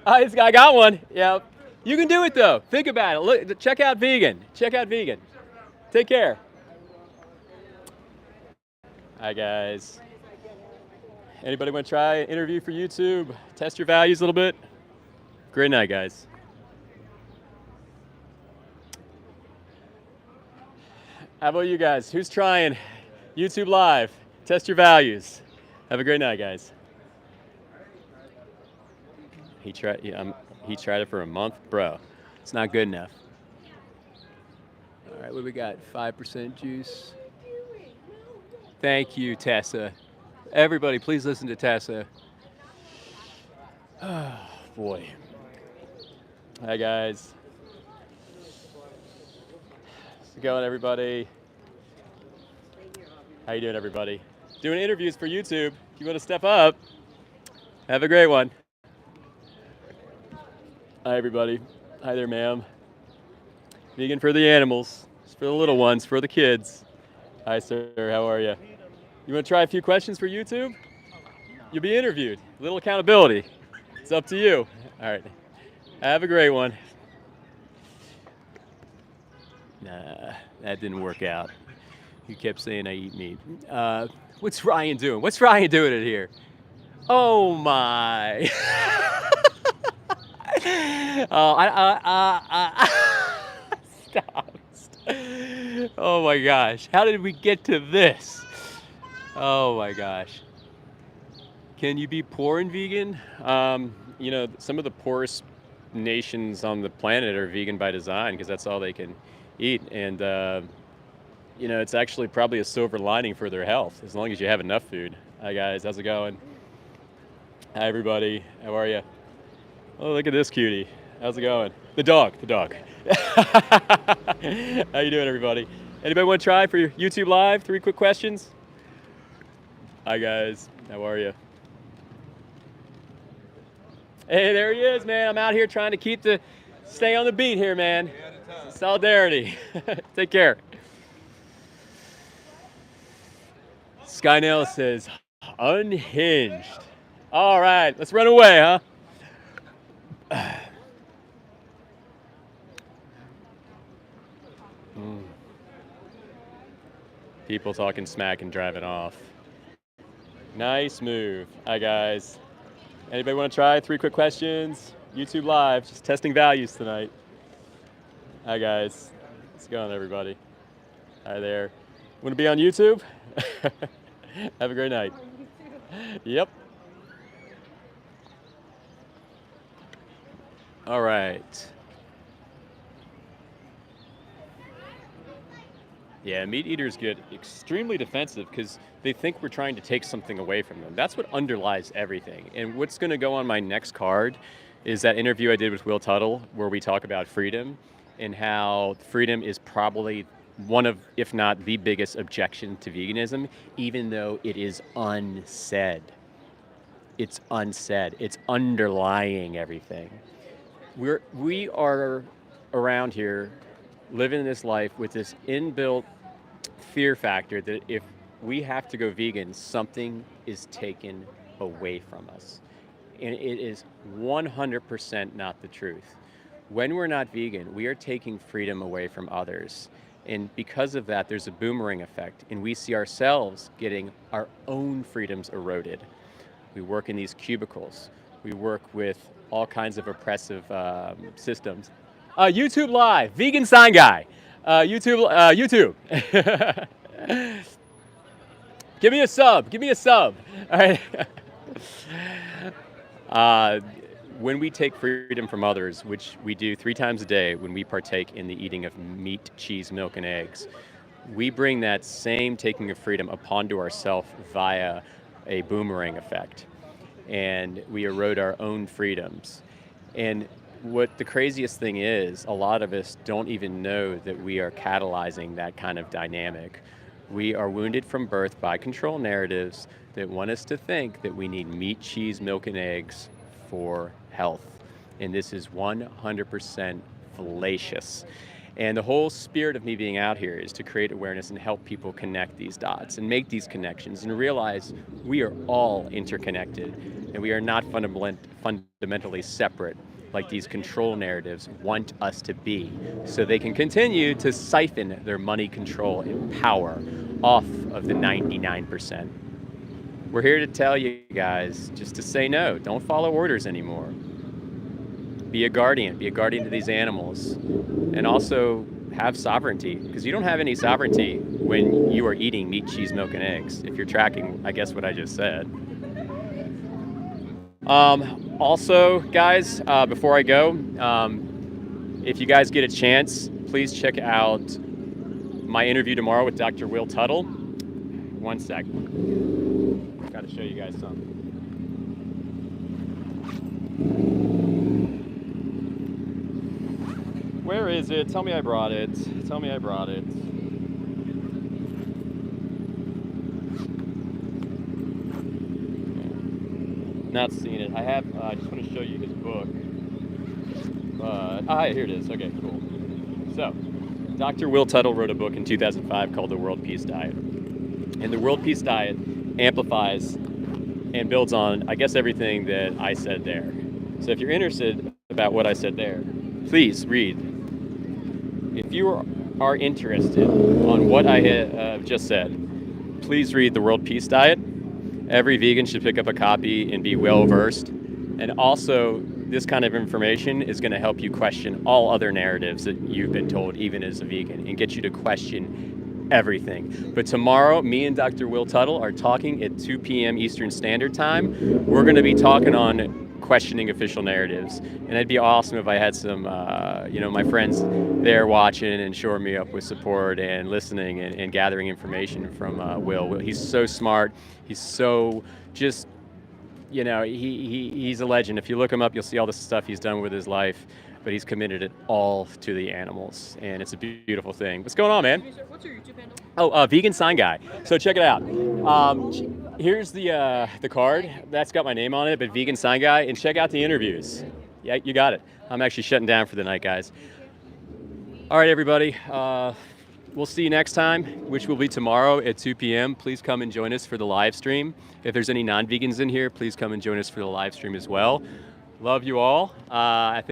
I got one. Yeah. You can do it, though. Think about it. Look, check out vegan. Check out vegan. Take care. Hi, guys. Anybody want to try an interview for YouTube? Test your values a little bit? Great night, guys. How about you guys? Who's trying YouTube Live? Test your values. Have a great night, guys. He tried it for a month? Bro, it's not good enough. All right, what we got? 5% juice. Thank you, Tessa. Everybody, please listen to Tessa. Oh, boy. Hi, guys. How's it going, everybody? How you doing, everybody? Doing interviews for YouTube. If you want to step up, have a great one. Hi, everybody. Hi there, ma'am. Vegan for the animals. It's for the little ones, for the kids. Hi, sir. How are you? You want to try a few questions for YouTube? You'll be interviewed. A little accountability. It's up to you. All right. Have a great one. Nah, that didn't work out. He kept saying I eat meat. What's Ryan doing? What's Ryan doing in here? Oh my. Oh, stop. Oh my gosh. How did we get to this? Oh my gosh. Can you be poor and vegan? You know, some of the poorest nations on the planet are vegan by design because that's all they can eat. And, you know, it's actually probably a silver lining for their health as long as you have enough food. Hi, guys. How's it going? Hi, everybody. How are you? Oh, look at this cutie. How's it going? The dog. How you doing, everybody? Anybody want to try for your YouTube Live? 3 quick questions. Hi, guys. How are you? Hey, there he is, man. I'm out here trying to stay on the beat here, man. Solidarity. Take care. Skynell says, unhinged. All right, let's run away, huh? People talking smack and driving off. Nice move. Hi, guys. Anybody want to try? 3 quick questions. YouTube Live, just testing values tonight. Hi, guys. How's it going, everybody? Hi there. Want to be on YouTube? Have a great night. Yep. All right. Yeah, meat eaters get extremely defensive because they think we're trying to take something away from them. That's what underlies everything. And what's going to go on my next card is that interview I did with Will Tuttle where we talk about freedom and how freedom is probably one of, if not the biggest objection to veganism, even though it is unsaid. It's unsaid. It's underlying everything. We are around here living this life with this inbuilt fear factor that if we have to go vegan, something is taken away from us. And it is 100% not the truth. When we're not vegan, we are taking freedom away from others. And because of that, there's a boomerang effect, and we see ourselves getting our own freedoms eroded. We work in these cubicles. We work with all kinds of oppressive systems. YouTube Live, vegan sign guy. YouTube. Give me a sub. All right. When we take freedom from others, which we do 3 times a day when we partake in the eating of meat, cheese, milk, and eggs, we bring that same taking of freedom upon to ourselves via a boomerang effect. And we erode our own freedoms. And what the craziest thing is, a lot of us don't even know that we are catalyzing that kind of dynamic. We are wounded from birth by control narratives that want us to think that we need meat, cheese, milk, and eggs for health. And this is 100% fallacious. And the whole spirit of me being out here is to create awareness and help people connect these dots and make these connections and realize we are all interconnected and we are not fundamentally separate like these control narratives want us to be, so they can continue to siphon their money, control, and power off of the 99%. We're here to tell you guys just to say no. Don't follow orders anymore. Be a guardian to these animals, and also have sovereignty, because you don't have any sovereignty when you are eating meat, cheese, milk, and eggs, if you're tracking, I guess, what I just said. Also, guys, before I go, if you guys get a chance, please check out my interview tomorrow with Dr. Will Tuttle. One sec. Got to show you guys something. Where is it? Tell me I brought it. Not seen it. I just want to show you his book. Here it is. Okay, cool. So, Dr. Will Tuttle wrote a book in 2005 called The World Peace Diet. And the World Peace Diet amplifies and builds on, I guess, everything that I said there. So if you're interested about what I said there, please read. If you are interested on what I have just said, please read The World Peace Diet. Every vegan should pick up a copy and be well versed. And also, this kind of information is going to help you question all other narratives that you've been told, even as a vegan, and get you to question everything. But tomorrow, me and Dr. Will Tuttle are talking at 2 p.m. Eastern Standard Time. We're going to be talking on questioning official narratives. And it'd be awesome if I had some, my friends there watching and shoring me up with support and listening and gathering information from Will. He's so smart. He's so just, he's a legend. If you look him up, you'll see all the stuff he's done with his life. But he's committed it all to the animals, and it's a beautiful thing. What's going on, man? What's your YouTube handle? Oh, Vegan Sign Guy. So check it out. Here's the card. That's got my name on it, but Vegan Sign Guy. And check out the interviews. Yeah, you got it. I'm actually shutting down for the night, guys. All right, everybody. We'll see you next time, which will be tomorrow at 2 p.m. Please come and join us for the live stream. If there's any non-vegans in here, please come and join us for the live stream as well. Love you all. I think